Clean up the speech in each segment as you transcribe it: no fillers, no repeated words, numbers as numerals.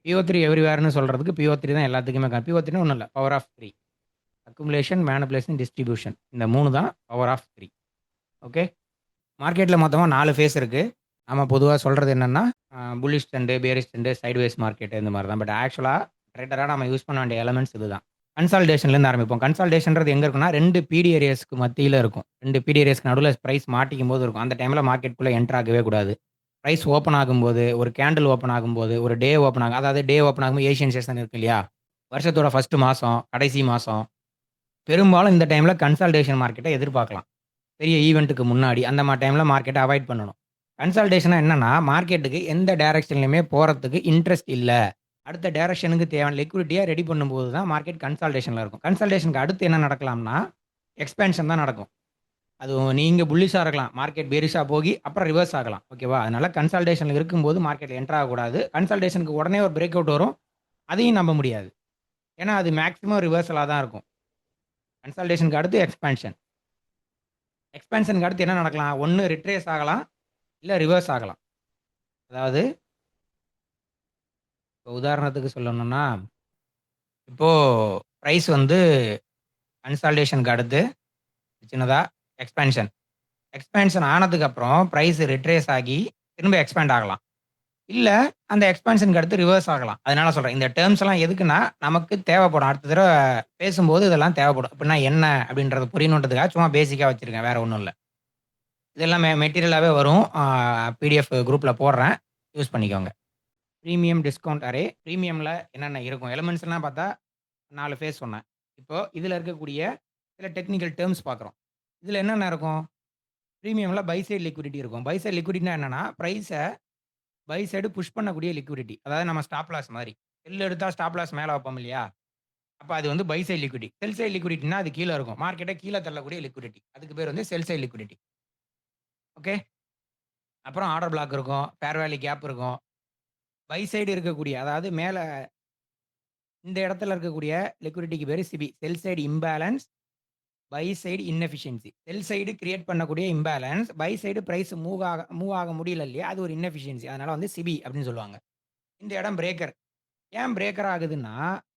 PO3 எவ்ரிவேர்ன்னு சொல்றதுக்கு PO3 தான் எல்லாத்துக்குமே PO3ன்னு ஒண்ணும் இல்ல. Power of 3. Accumulation, manipulation, distribution. இந்த 3 தான் பவர் ஆஃப் 3. ஓகே. மார்க்கெட்ல மொத்தமா 4 ஃபேஸ் இருக்கு. நம்ம பொதுவா சொல்றது என்னன்னா, bullish trend, bearish trend, sideways market இந்த மாரி தான். பட் ஆக்சுவலா ட்ரேடரா நம்ம யூஸ் பண்ண வேண்டிய எலிமெண்ட்ஸ் இதுதான். கன்சால்டேஷன்லேருந்து ஆரம்பிப்போம். கன்சால்டேஷன்றது எங்க இருக்குன்னா, 2 பிடி ஏரியாஸ்க்கு மத்தியில இருக்கும். 2 பிடி ஏரியாஸ்க்கு நடுவுல பிரைஸ் மாட்டிக்கும்போது இருக்கும். அந்த டைம்ல மார்க்கெட்குள்ள என்டர் ஆகவே கூடாது. பிரைஸ் ஓப்பன் ஆகும்போது, ஒரு கேண்டில் ஓப்பன் ஆகும்போது, ஒரு டே ஓப்பன் ஆகும். அதாவது டே ஓப்பன் ஆகும்போது ஏசியன் செஷன் இருக்கு இல்லையா? வருஷத்தோட ஃபர்ஸ்ட் மாசம், கடைசி மாசம். பெரும்பாலும் இந்த டைம்ல கன்சால்டேஷன் மார்க்கெட்ட எதிர்பார்க்கலாம். பெரிய ஈவென்ட்க்கு முன்னாடி அந்த மாரி டைம்ல மார்க்கெட்ட அவாய்ட் பண்ணணும். கன்சால்டேஷன்னா என்னன்னா, மார்க்கெட்டுக்கு எந்த டைரக்ஷன்லயுமே போறதுக்கு இன்ட்ரெஸ்ட் இல்ல. அடுத்த டைரக்ஷனுக்கு தேவையான லிக்விடிட்டிய ரெடி பண்ணும்போது தான் மார்க்கெட் கன்சால்டேஷன்ல இருக்கும். கன்சால்டேஷனுக்கு அடுத்து என்ன நடக்கலாம்னா, எக்ஸ்பான்ஷன் தான் நடக்கும். அது நீங்க புல்லிஷா இருக்கலாம். மார்க்கெட் பேரிஷா போகி அப்புறம் ரிவர்ஸ் ஆகலாம். ஓகேவா? அதனால கன்சால்டேஷன்ல இருக்கும்போது மார்க்கெட்ல என்டர் ஆகக்கூடாது. கன்சால்டேஷனுக்கு உடனே ஒரு பிரேக் அவுட் வரும். அதையும் நம்ப முடியாது. ஏன்னா, அது மேக்ஸிமம் ரிவர்சலா தான் இருக்கும். கன்சால்டேஷனுக்கு அடுத்து எக்ஸ்பான்ஷன். எக்ஸ்பான்ஷனுக்கு அடுத்து என்ன நடக்கலாம்? ஒண்ணு ரிட்ரேஸ் ஆகலாம். இல்ல ரிவர்ஸ் ஆகலாம். அதாவது இப்ப உதாரணத்துக்கு சொல்லணும்னா, இப்போ பிரைஸ் வந்து கன்சால்டேஷனுக்கு அடுத்து சின்னதா எக்ஸ்பான்ஷன். எக்ஸ்பான்ஷன் ஆனதுக்கு அப்புறம் பிரைஸ் ரிட்ரேஸ் ஆகி திரும்ப எக்ஸ்பாண்ட் ஆகலாம். இல்ல அந்த எக்ஸ்பான்ஷனுக்கு அடுத்து ரிவர்ஸ் ஆகலாம். அதனால சொல்றேன். இந்த டெர்ம்ஸ் எல்லாம் எதுக்குன்னா, நமக்கு தேவைப்படும். அடுத்த தடவ பேசும்போது இதெல்லாம் தேவைப்படும். அப்படின்னா என்ன அப்படின்றது புரியணுன்றதுக்காக சும்மா பேசிக்கா வச்சிருக்கேன். வேற ஒண்ணும் இல்ல. இதெல்லாம் மெட்டீரியலாவே வரும். பிடிஎஃப் குரூப்ல போடுறேன். யூஸ் பண்ணிக்கோங்க. Premium discount array. பிரீமியம்ல என்னென்ன இருக்கும்? எலிமெண்ட்ஸ்லாம் பார்த்தா 4 ஃபேஸ் சொன்னேன். இப்போ இதுல இருக்கக்கூடிய சில டெக்னிக்கல் டெர்ம்ஸ் பார்க்குறோம். இதுல என்னென்ன இருக்கும்? பிரீமியம்ல பை சைட் லிக்விடிட்டி இருக்கும். பை சைட் லிக்விடிட்டினா என்னன்னா, பிரைஸ பை சைடு புஷ் பண்ணக்கூடிய லிக்விடிட்டி. அதாவது நம்ம ஸ்டாப் லாஸ் மாரி. செல் எடுத்தா ஸ்டாப் லாஸ் மேல வைப்போம் இல்லையா? அப்ப அது வந்து buy side liquidity. Sell side லிக்விடிட்டினா அது கீழ இருக்கும். மார்க்கெட்ட கீழ தள்ளக்கூடிய லிக்விடிட்டி. அதுக்கு பேர் வந்து செல் சைட் லிக்விடிட்டி. ஓகே. அப்புறம் ஆர்டர் பிளாக் இருக்கும். ஃபேர் வேல்யூ கேப் இருக்கும். பை சைடு இருக்கக்கூடிய அதாவது மேல இந்த இடத்துல இருக்கக்கூடிய லிக்விடிட்டிக்கு பேரு CB. Sell side imbalance, buy side inefficiency. Sell side create பண்ணக்கூடிய imbalance, buy side price move ஆக முடியல இல்லையா? அது ஒரு இன்எஃபிஷியன்சி. அதனால வந்து சிபி அப்படின்னு சொல்லுவாங்க. இந்த இடம் பிரேக்கர். ஏன் பிரேக்கர் ஆகுதுன்னா,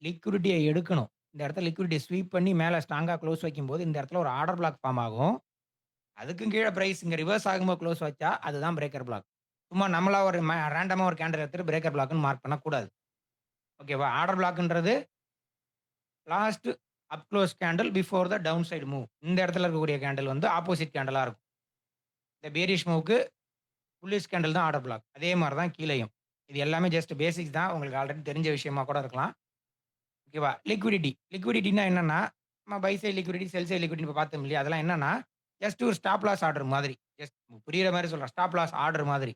லிக்விடிட்டிய எடுக்கணும். இந்த இடத்துல லிக்விடிட்டிய ஸ்வீப் பண்ணி மேல ஸ்ட்ராங்கா குளோஸ் வைக்கும்போது, இந்த இடத்துல ஒரு ஆர்டர் பிளாக் ஃபார்ம் ஆகும். அதுக்கும் கீழ பிரைஸ் இங்க ரிவர்ஸ் ஆகும்போது குளோஸ் வச்சா, அதுதான் பிரேக்கர் பிளாக். சும்மா நம்மளா ஒரு ரேண்டமா ஒரு கேண்டில் எடுத்துட்டு பிரேக்கர் பிளாக்ன்னு மார்க் பண்ணக்கூடாது. ஓகேவா? ஆர்டர் பிளாக்ன்றது last up close candle before the down side move. இந்த இடத்துல இருக்கக்கூடிய கேண்டில் வந்து ஆப்போசிட் கேண்டிலா இருக்கும். இந்த பேரிஷ் மூவ்க்கு புல்லிஷ் கேண்டில் தான் ஆர்டர் பிளாக். அதே மாரி தான் கீழயும். இது எல்லாமே ஜஸ்ட் பேசிக்ஸ் தான். உங்களுக்கு ஆல்ரெடி தெரிஞ்ச விஷயமா கூட இருக்கலாம். ஓகேவா? லிக்விடிட்டி. லிக்விடிட்டினா என்னன்னா, நம்ம buy side liquidity, sell side liquidity இப்ப பார்த்தோம் இல்லையா? அதெல்லாம் என்னன்னா, ஜஸ்ட் ஒரு ஸ்டாப் லாஸ் ஆர்டர் மாதிரி. ஜஸ்ட் புரியிற மாரி சொல்றேன். ஸ்டாப் லாஸ் ஆர்டர் மாதிரி.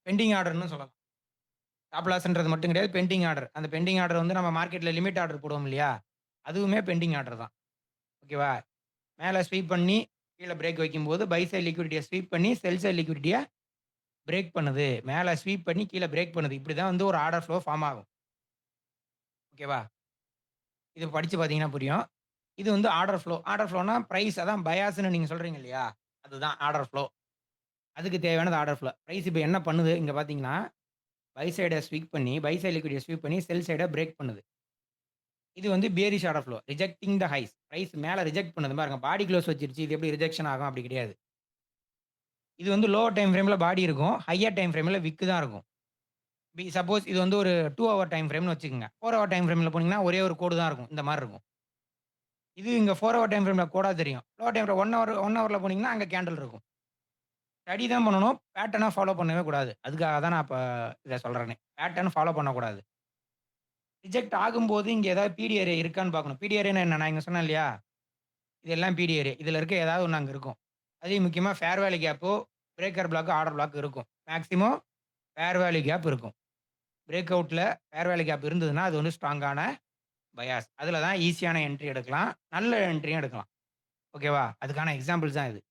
பெண்டிங் ஆர்டர்ன்னு சொல்லலாம். ஸ்டாப் லாஸ்ன்றது மட்டும் கிடையாது. Pending order. அந்த பெண்டிங் ஆர்டர் வந்து நம்ம மார்க்கெட்ல லிமிட் ஆர்டர் போடுவோம் இல்லையா? அதுவுமே பெண்டிங் ஆர்டர் தான். ஓகேவா? மேல ஸ்வீப் பண்ணி கீழ பிரேக் வைக்கும்போது, பை சைட் லிக்விடிட்டிய ஸ்வீப் பண்ணி, செல் சைட் லிக்விடிட்டிய பிரேக் பண்ணுது. மேல ஸ்வீப் பண்ணி கீழ பிரேக் பண்ணுது. இப்படி தான் வந்து ஒரு ஆர்டர் ஃப்ளோ ஃபார்ம் ஆகும். ஓகேவா? இது படிச்சு பார்த்தீங்கன்னா புரியும். இது வந்து ஆர்டர் ஃப்ளோ. ஆர்டர் ஃப்ளோனா பிரைஸ் அதான் பயாஸ்ன்னு நீங்க சொல்றீங்க இல்லையா? அதுதான் ஆர்டர் ஃப்ளோ. அதுக்கு தேவையானது ஆர்டர் ஃப்ளோ. பிரைஸ் இப்ப என்ன பண்ணுது? இங்க பார்த்தீங்கன்னா, பை சைட ஸ்வீப் பண்ணி, பை சைட் லிக்விடிட்டிய ஸ்வீப் பண்ணி, செல் சைட பிரேக் பண்ணுது. இது வந்து bearish order flow. Rejecting the highs. Price மேல ரிஜெக்ட் பண்ணுது பாருங்க. பாடி க்ளோஸ் வச்சிருச்சு. இது எப்படி ரிஜெக்ஷன் ஆகும்? அப்படி கிடையாது. இது வந்து லோவர் டைம் ஃப்ரேம்ல பாடி இருக்கும். ஹையர் டைம் ஃப்ரேம்ல விக் தான் இருக்கும். சப்போஸ் இது வந்து ஒரு 2 ஹவர் டைம் ஃப்ரேம்னு வச்சுக்கங்க. 4 ஹவர் டைம் ஃப்ரேம்ல போனீங்கன்னா, ஒரே ஒரு கோடு தான் இருக்கும். இந்த மாரி இருக்கும். இது இங்க 4 ஹவர் டைம் ஃப்ரேம்ல கோடா தெரியும். லோவர் டைம்ல 1 ஹவர்ல போனீங்கன்னா, அங்க கேண்டில் இருக்கும். ஸ்டடி தான் பண்ணணும். பேட்டர்னா ஃபாலோ பண்ணவே கூடாது. அதுக்காக தான் நான் இப்ப இத சொல்றேனே. பேட்டர்ன் ஃபாலோ பண்ணக்கூடாது. ரிஜெக்ட் ஆகும்போது இங்க ஏதாவது பிடி ஏரியா இருக்கான்னு பார்க்கணும். பிடி ஏரியான்னா என்ன? நான் இங்க சொன்னேன் இல்லையா? இதெல்லாம் பிடி ஏரியா. இதுல இருக்க ஏதாவது ஒண்ணு அங்க இருக்கும். அதுலயும் முக்கியமா ஃபேர் வேல்யூ கேப்போ, பிரேக்கர் பிளாக், ஆர்டர் பிளாக் இருக்கும். மேக்ஸிமம் ஃபேர் வேல்யூ கேப் இருக்கும். பிரேக் அவுட்ல ஃபேர் வேல்யூ கேப் இருந்ததுன்னா, அது வந்து ஸ்ட்ராங்கான பயாஸ். அதுல தான் ஈஸியான என்ட்ரி எடுக்கலாம். நல்ல என்ட்ரியும் எடுக்கலாம். ஓகேவா? அதுக்கான எக்ஸாம்பிள்ஸ் தான் இது.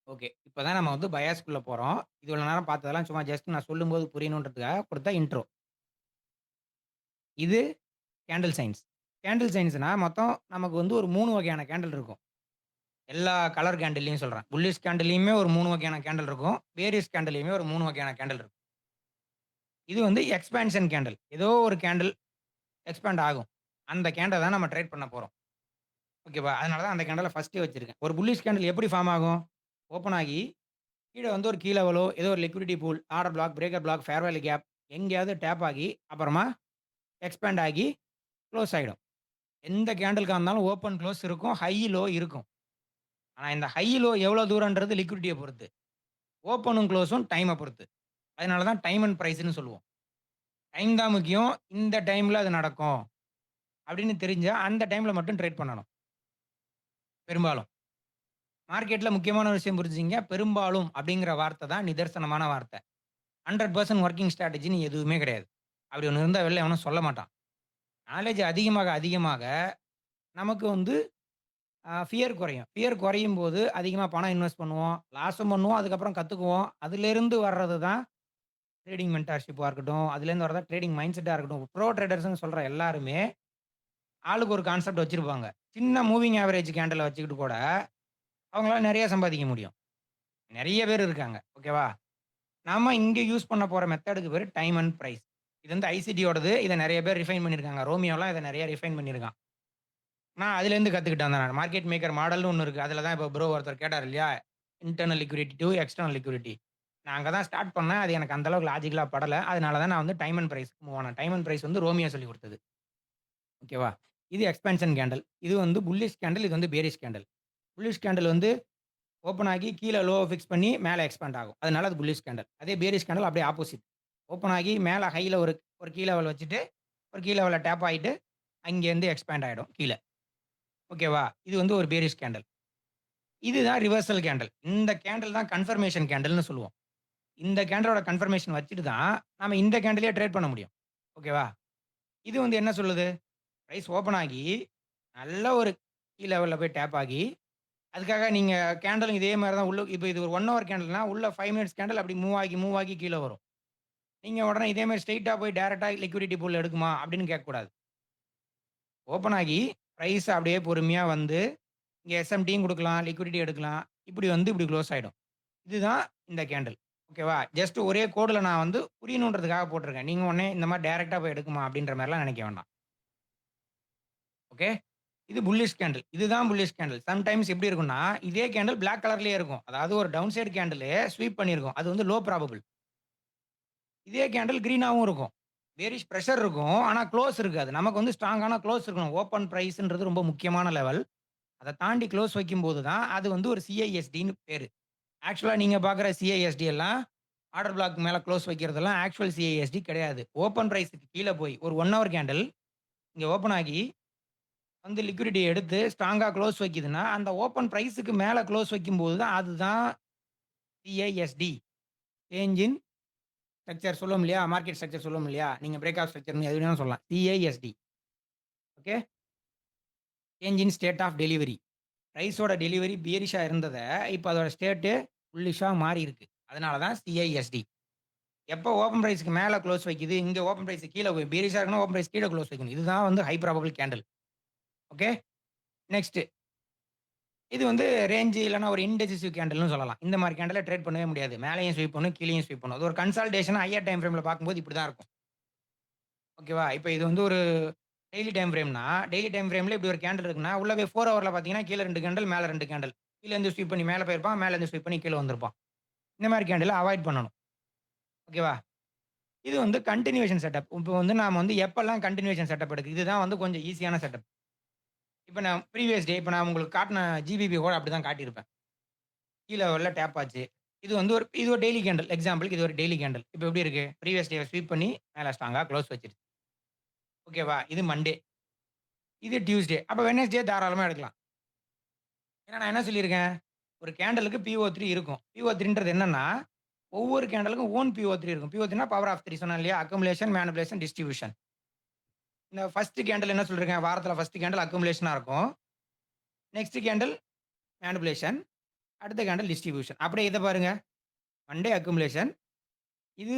ஓகே. இப்ப தான் நம்ம வந்து பயாஸ்க்குள்ள போறோம். இவ்வளோ நேரம் பார்த்ததெல்லாம் சும்மா ஜஸ்ட் நான் சொல்லும்போது புரியணுன்றதுக்காக குடுத்த இன்ட்ரோ. இது கேண்டில் சயன்ஸ். கேண்டில் சயன்ஸ்னா மொத்தம் நமக்கு வந்து ஒரு 3 வகையான கேண்டில் இருக்கும். எல்லா கலர் கேண்டில்லயும் சொல்றேன். புல்லிஷ் கேண்டில்லயுமே ஒரு 3 வகையான கேண்டில் இருக்கும். பேரிஷ் கேண்டில்லயுமே ஒரு 3 வகையான கேண்டில் இருக்கும். இது வந்து எக்ஸ்பான்ஷன் கேண்டில். ஏதோ ஒரு கேண்டில் எக்ஸ்பாண்ட் ஆகும். அந்த கேண்டில் தான் நம்ம ட்ரேட் பண்ண போறோம். ஓகேவா? அதனால தான் அந்த கேண்டில ஃபர்ஸ்ட்டே வச்சிருக்கேன். ஒரு புல்லிஷ் கேண்டில் எப்படி ஃபார்ம் ஆகும்? ஓப்பன் ஆகி கீழ வந்து ஒரு கீ லெவலோ, ஏதோ ஒரு liquidity pool, order block, breaker block, fair value gap எங்கேயாவது டேப் ஆகி, அப்புறமா எக்ஸ்பாண்ட் ஆகி குளோஸ் ஆயிடும். எந்த கேண்டில்க்கா இருந்தாலும் ஓப்பன், குளோஸ் இருக்கும். ஹை, லோ இருக்கும். ஆனா இந்த ஹை, லோ எவ்வளோ தூரம்ன்றது லிக்விடிட்டிய பொறுத்து. ஓப்பனும், குளோஸும் டைம பொறுத்து. அதனால தான் டைம் அண்ட் பிரைஸ்ன்னு சொல்லுவோம். டைம் தான் முக்கியம். இந்த டைம்ல அது நடக்கும். அப்படின்னு தெரிஞ்சா, அந்த டைம்ல மட்டும் ட்ரேட் பண்ணணும். பெரும்பாலும். மார்க்கெட்ல முக்கியமான ஒரு விஷயம் புரிஞ்சுக்கங்க. பெரும்பாலும் அப்படிங்கிற வார்த்தை தான் நிதர்சனமான வார்த்தை. 100% வொர்க்கிங் ஸ்ட்ராட்டஜின்னு எதுவுமே கிடையாது. அப்படி ஒண்ணு இருந்தா வெளில எவனும் சொல்ல மாட்டான். நாலேட்ஜ் அதிகமாக, அதிகமாக நமக்கு வந்து ஃபியர் குறையும். ஃபியர் குறையும்போது அதிகமா பணம் இன்வெஸ்ட் பண்ணுவோம். லாஸும் பண்ணுவோம். அதுக்கப்புறம் கத்துக்குவோம். அதிலிருந்து வர்றது தான் ட்ரேடிங் மென்டார்ஷிப்பா இருக்கட்டும், அதிலேருந்து வரது தான் ட்ரேடிங் மைண்ட் செட்டா இருக்கட்டும். ப்ரோ ட்ரேடர்ஸ்ன்னு சொல்ற எல்லாருமே ஆளுக்கு ஒரு கான்செப்ட் வச்சிருப்பாங்க. சின்ன மூவிங் ஆவரேஜ் கேண்டில வச்சுக்கிட்டு கூட அவங்களால நெறைய சம்பாதிக்க முடியும். நெறைய பேர் இருக்காங்க. ஓகேவா? நாம இங்க யூஸ் பண்ண போற மெத்தடுக்கு பேரு டைம் அண்ட் பிரைஸ். இது வந்து ஐசிடியோடது. இத நெறைய பேர் ரிஃபைன் பண்ணியிருக்காங்க. ரோமியோலாம் இத நெறைய ரிஃபைன் பண்ணியிருக்கான். நான் அதிலேருந்து கத்துக்கிட்டேன் தான் நான். மார்க்கெட் மேக்கர் மாடல்னு ஒண்ணு இருக்கு. அதில தான் இப்ப ப்ரோ ஒருத்தர் கேட்டாரு இல்லையா? Internal liquidity to external liquidity. நான் அங்க தான் ஸ்டார்ட் பண்ணேன். அது எனக்கு அந்த அளவுக்கு லாஜிக்கலா படல. அதனால தான் நான் வந்து டைம் அண்ட் பிரைஸ்க்கு மூவ் ஆனேன். டைம் அண்ட் பிரைஸ் வந்து ரோமியோ சொல்லிக் குடுத்தது. ஓகேவா? இது எக்ஸ்பான்ஷன் கேண்டில். இது வந்து புல்லிஷ் கேண்டில். இது வந்து பேரிஷ் கேண்டில். புல்லிஷ் கேண்டில் வந்து ஓப்பன் ஆகி கீழ லோவ ஃபிக்ஸ் பண்ணி மேல எக்ஸ்பாண்ட் ஆகும். அதனால அது புல்லிஷ் கேண்டில். அதே பேரிஷ் கேண்டில் அப்படியே ஆப்போசிட். ஓப்பன் ஆகி மேல ஹைல ஒரு ஒரு கீ லெவல் வச்சுட்டு, ஒரு கீ லெவல்ல டேப் ஆயிட்டு, அங்கேருந்து எக்ஸ்பாண்ட் ஆயிடும் கீழ. ஓகேவா? இது வந்து ஒரு பேரிஷ் கேண்டில். இதுதான் ரிவர்சல் கேண்டில். இந்த கேண்டில் தான் கன்ஃபர்மேஷன் கேண்டில்னு சொல்லுவோம். இந்த கேண்டிலோட கன்ஃபர்மேஷன் வச்சுட்டு தான், நாம இந்த கேண்டிலயே ட்ரேட் பண்ண முடியும். ஓகேவா? இது வந்து என்ன சொல்லுது? பிரைஸ் ஓப்பன் ஆகி, நல்ல ஒரு கீ லெவல்ல போய் டேப் ஆகி, அதுக்காக நீங்க கேண்டிலும் இதே மாரி தான் உள்ள இப்ப இது ஒரு 1 ஹவர் கேண்டில்னா, உள்ள 5 மினிட்ஸ் கேண்டில் அப்படி மூவ் ஆகி கீழ வரும். நீங்க உடனே இதே மாரி ஸ்ட்ரெய்ட்டா போய் டைரக்ட்டா லிக்விடிட்டி பூல் எடுக்குமா? அப்படின்னு கேட்கக்கூடாது. ஓப்பன் ஆகி, பிரைஸ் அப்படியே பொறுமையா வந்து, இங்க எஸ்எம்டியும் குடுக்கலாம், லிக்விடிட்டி எடுக்கலாம். இப்படி வந்து இப்படி குளோஸ் ஆயிடும். இதுதான் இந்த கேண்டில். ஓகேவா? ஜஸ்ட் ஒரே கோடுல நான் வந்து புரியணுன்றதுக்காக போட்டிருக்கேன். நீங்க உடனே இந்த மாரி டைரக்ட்டா போய் எடுக்குமா? அப்படின்ற மாரிலாம் நெனைக்க வேண்டாம். ஓகே. இது புல்லிஷ் கேண்டில். இதுதான் புல்லிஷ் கேண்டில். சம்டைம்ஸ் எப்படி இருக்கும்னா, இதே கேண்டில் பிளாக் கலர்லயே இருக்கும். அதாவது ஒரு டவுன் சைட் கேண்டிலு ஸ்வீப் பண்ணியிருக்கும். அது வந்து லோ ப்ராபபிள். இதே கேண்டில் கிரீனாவும் இருக்கும். பேரிஷ் பிரஷர் இருக்கும். ஆனா குளோஸ் இருக்காது. நமக்கு வந்து ஸ்ட்ராங்கான குளோஸ் இருக்கணும். ஓப்பன் பிரைஸ்ன்றது ரொம்ப முக்கியமான லெவல். அத தாண்டி குளோஸ் வைக்கும்போது தான், அது வந்து ஒரு சிஐஎஸ்டின்னு பேரு. ஆக்சுவலா நீங்க பார்க்குற சிஐஎஸ்டி எல்லாம், ஆர்டர் பிளாக் மேல குளோஸ் வைக்கிறதெல்லாம் ஆக்சுவல் சிஐஎஸ்டி கிடையாது. ஓப்பன் பிரைஸ்க்கு கீழ போய் ஒரு 1 ஹவர் கேண்டில் இங்க ஓப்பன் ஆகி வந்து லிக்விடிட்டி எடுத்து ஸ்ட்ராங்கா குளோஸ் வைக்குதுன்னா, அந்த ஓப்பன் பிரைஸ்க்கு மேல குளோஸ் வைக்கும்போது தான் அதுதான் சிஐஎஸ்டி. சேஞ்ச் இன் ஸ்ட்ரக்சர் சொல்லுவோம் இல்லையா? மார்க்கெட் ஸ்ட்ரக்சர் சொல்லுவோம் இல்லையா? நீங்க பிரேக் ஆஃப் ஸ்ட்ரக்சர்ன்னு எது வேணாலும் சொல்லலாம். CISD. Okay. Change in state of delivery. பிரைஸோட டெலிவரி பியரிஷா இருந்தத, இப்ப அதோட ஸ்டேட்டு புல்லிஷா மாறியிருக்கு. அதனால தான் சிஐஎஸ்டி. எப்போ ஓப்பன் பிரைஸ்க்கு மேல குளோஸ் வைக்குது, இங்க ஓப்பன் பிரைஸ் கீழ பியரிஷா இருக்குன்னா ஓப்பன் பிரைஸ் கீழ குளோஸ் வைக்கணும். இதுதான் வந்து high probable candle. Okay. Next இது வந்து ரேஞ்ச் இல்லன்னா ஒரு இன்டெசிசிவ் கேண்டில்னு சொல்லலாம். இந்த மாரி கேண்டில ட்ரேட் பண்ணவே முடியாது. மேலயும் ஸ்வீப் பண்ணும், கீழயும் ஸ்வீப் பண்ணும். அது ஒரு கன்சால்டேஷன் ஹையர் டைம் ஃப்ரேம்ல பார்க்கும்போது இப்படி தான் இருக்கும். ஓகேவா? இப்ப இது வந்து ஒரு டெய்லி டைம் ஃப்ரேம்னா, டெய்லி டைம் ஃப்ரேம்ல இப்படி ஒரு கேண்டில் இருக்குன்னா, உள்ள போய் 4 ஹவர்ல பார்த்தீங்கன்னா, கீழ 2 கேண்டில், மேல 2 கேண்டில். கீழ இருந்து ஸ்வீப் பண்ணி மேல போயிருப்பான். மேல இருந்து ஸ்வீப் பண்ணி கீழ வந்திருப்பான். இந்த மாரி கேண்டில அவாய்ட் பண்ணணும். ஓகேவா? இது வந்து கன்டினியூவேஷன் செட்டப். இப்போ வந்து நாம வந்து எப்பல்லாம் கன்டினியூவேஷன் செட்டப் எடுக்குது. இதுதான் வந்து கொஞ்சம் ஈசியான செட்டப். இப்ப நான் ப்ரீவியஸ் டே இப்ப நான் உங்களுக்கு காட்டுன ஜிபிபி கூட அப்படிதான் காட்டியிருப்பேன். கீழ வரல டேப் ஆச்சு. இது ஒரு டெய்லி கேண்டில். எக்ஸாம்பிள்க்கு இது ஒரு டெய்லி கேண்டில். இப்ப எப்படி இருக்கு? ப்ரீவியஸ் டேவ ஸ்வீப் பண்ணி மேல ஸ்ட்ராங்கா குளோஸ் வச்சிருச்சு. ஓகேவா? இது மண்டே. இது டியூஸ்டே. அப்ப வெட்னஸ்டே தாராளமா எடுக்கலாம். ஏன்னா நான் என்ன சொல்லியிருக்கேன்? ஒரு கேண்டிலுக்கு PO3 இருக்கும். PO3ன்றது என்னன்னா, ஒவ்வொரு கேண்டிலுக்கும் ஓன் PO3 இருக்கும். PO3னா பவர் ஆஃப் 3 சொன்னேன் இல்லையா? Accumulation, manipulation, distribution. இந்த ஃபர்ஸ்ட் கேண்டில் என்ன சொல்லிருக்கேன்? வாரத்துல ஃபர்ஸ்ட் கேண்டில் அக்குமுலேஷனா இருக்கும். Next candle manipulation. அடுத்த கேண்டில் டிஸ்ட்ரிபியூஷன். அப்படியே இத பாருங்க. Monday accumulation. இது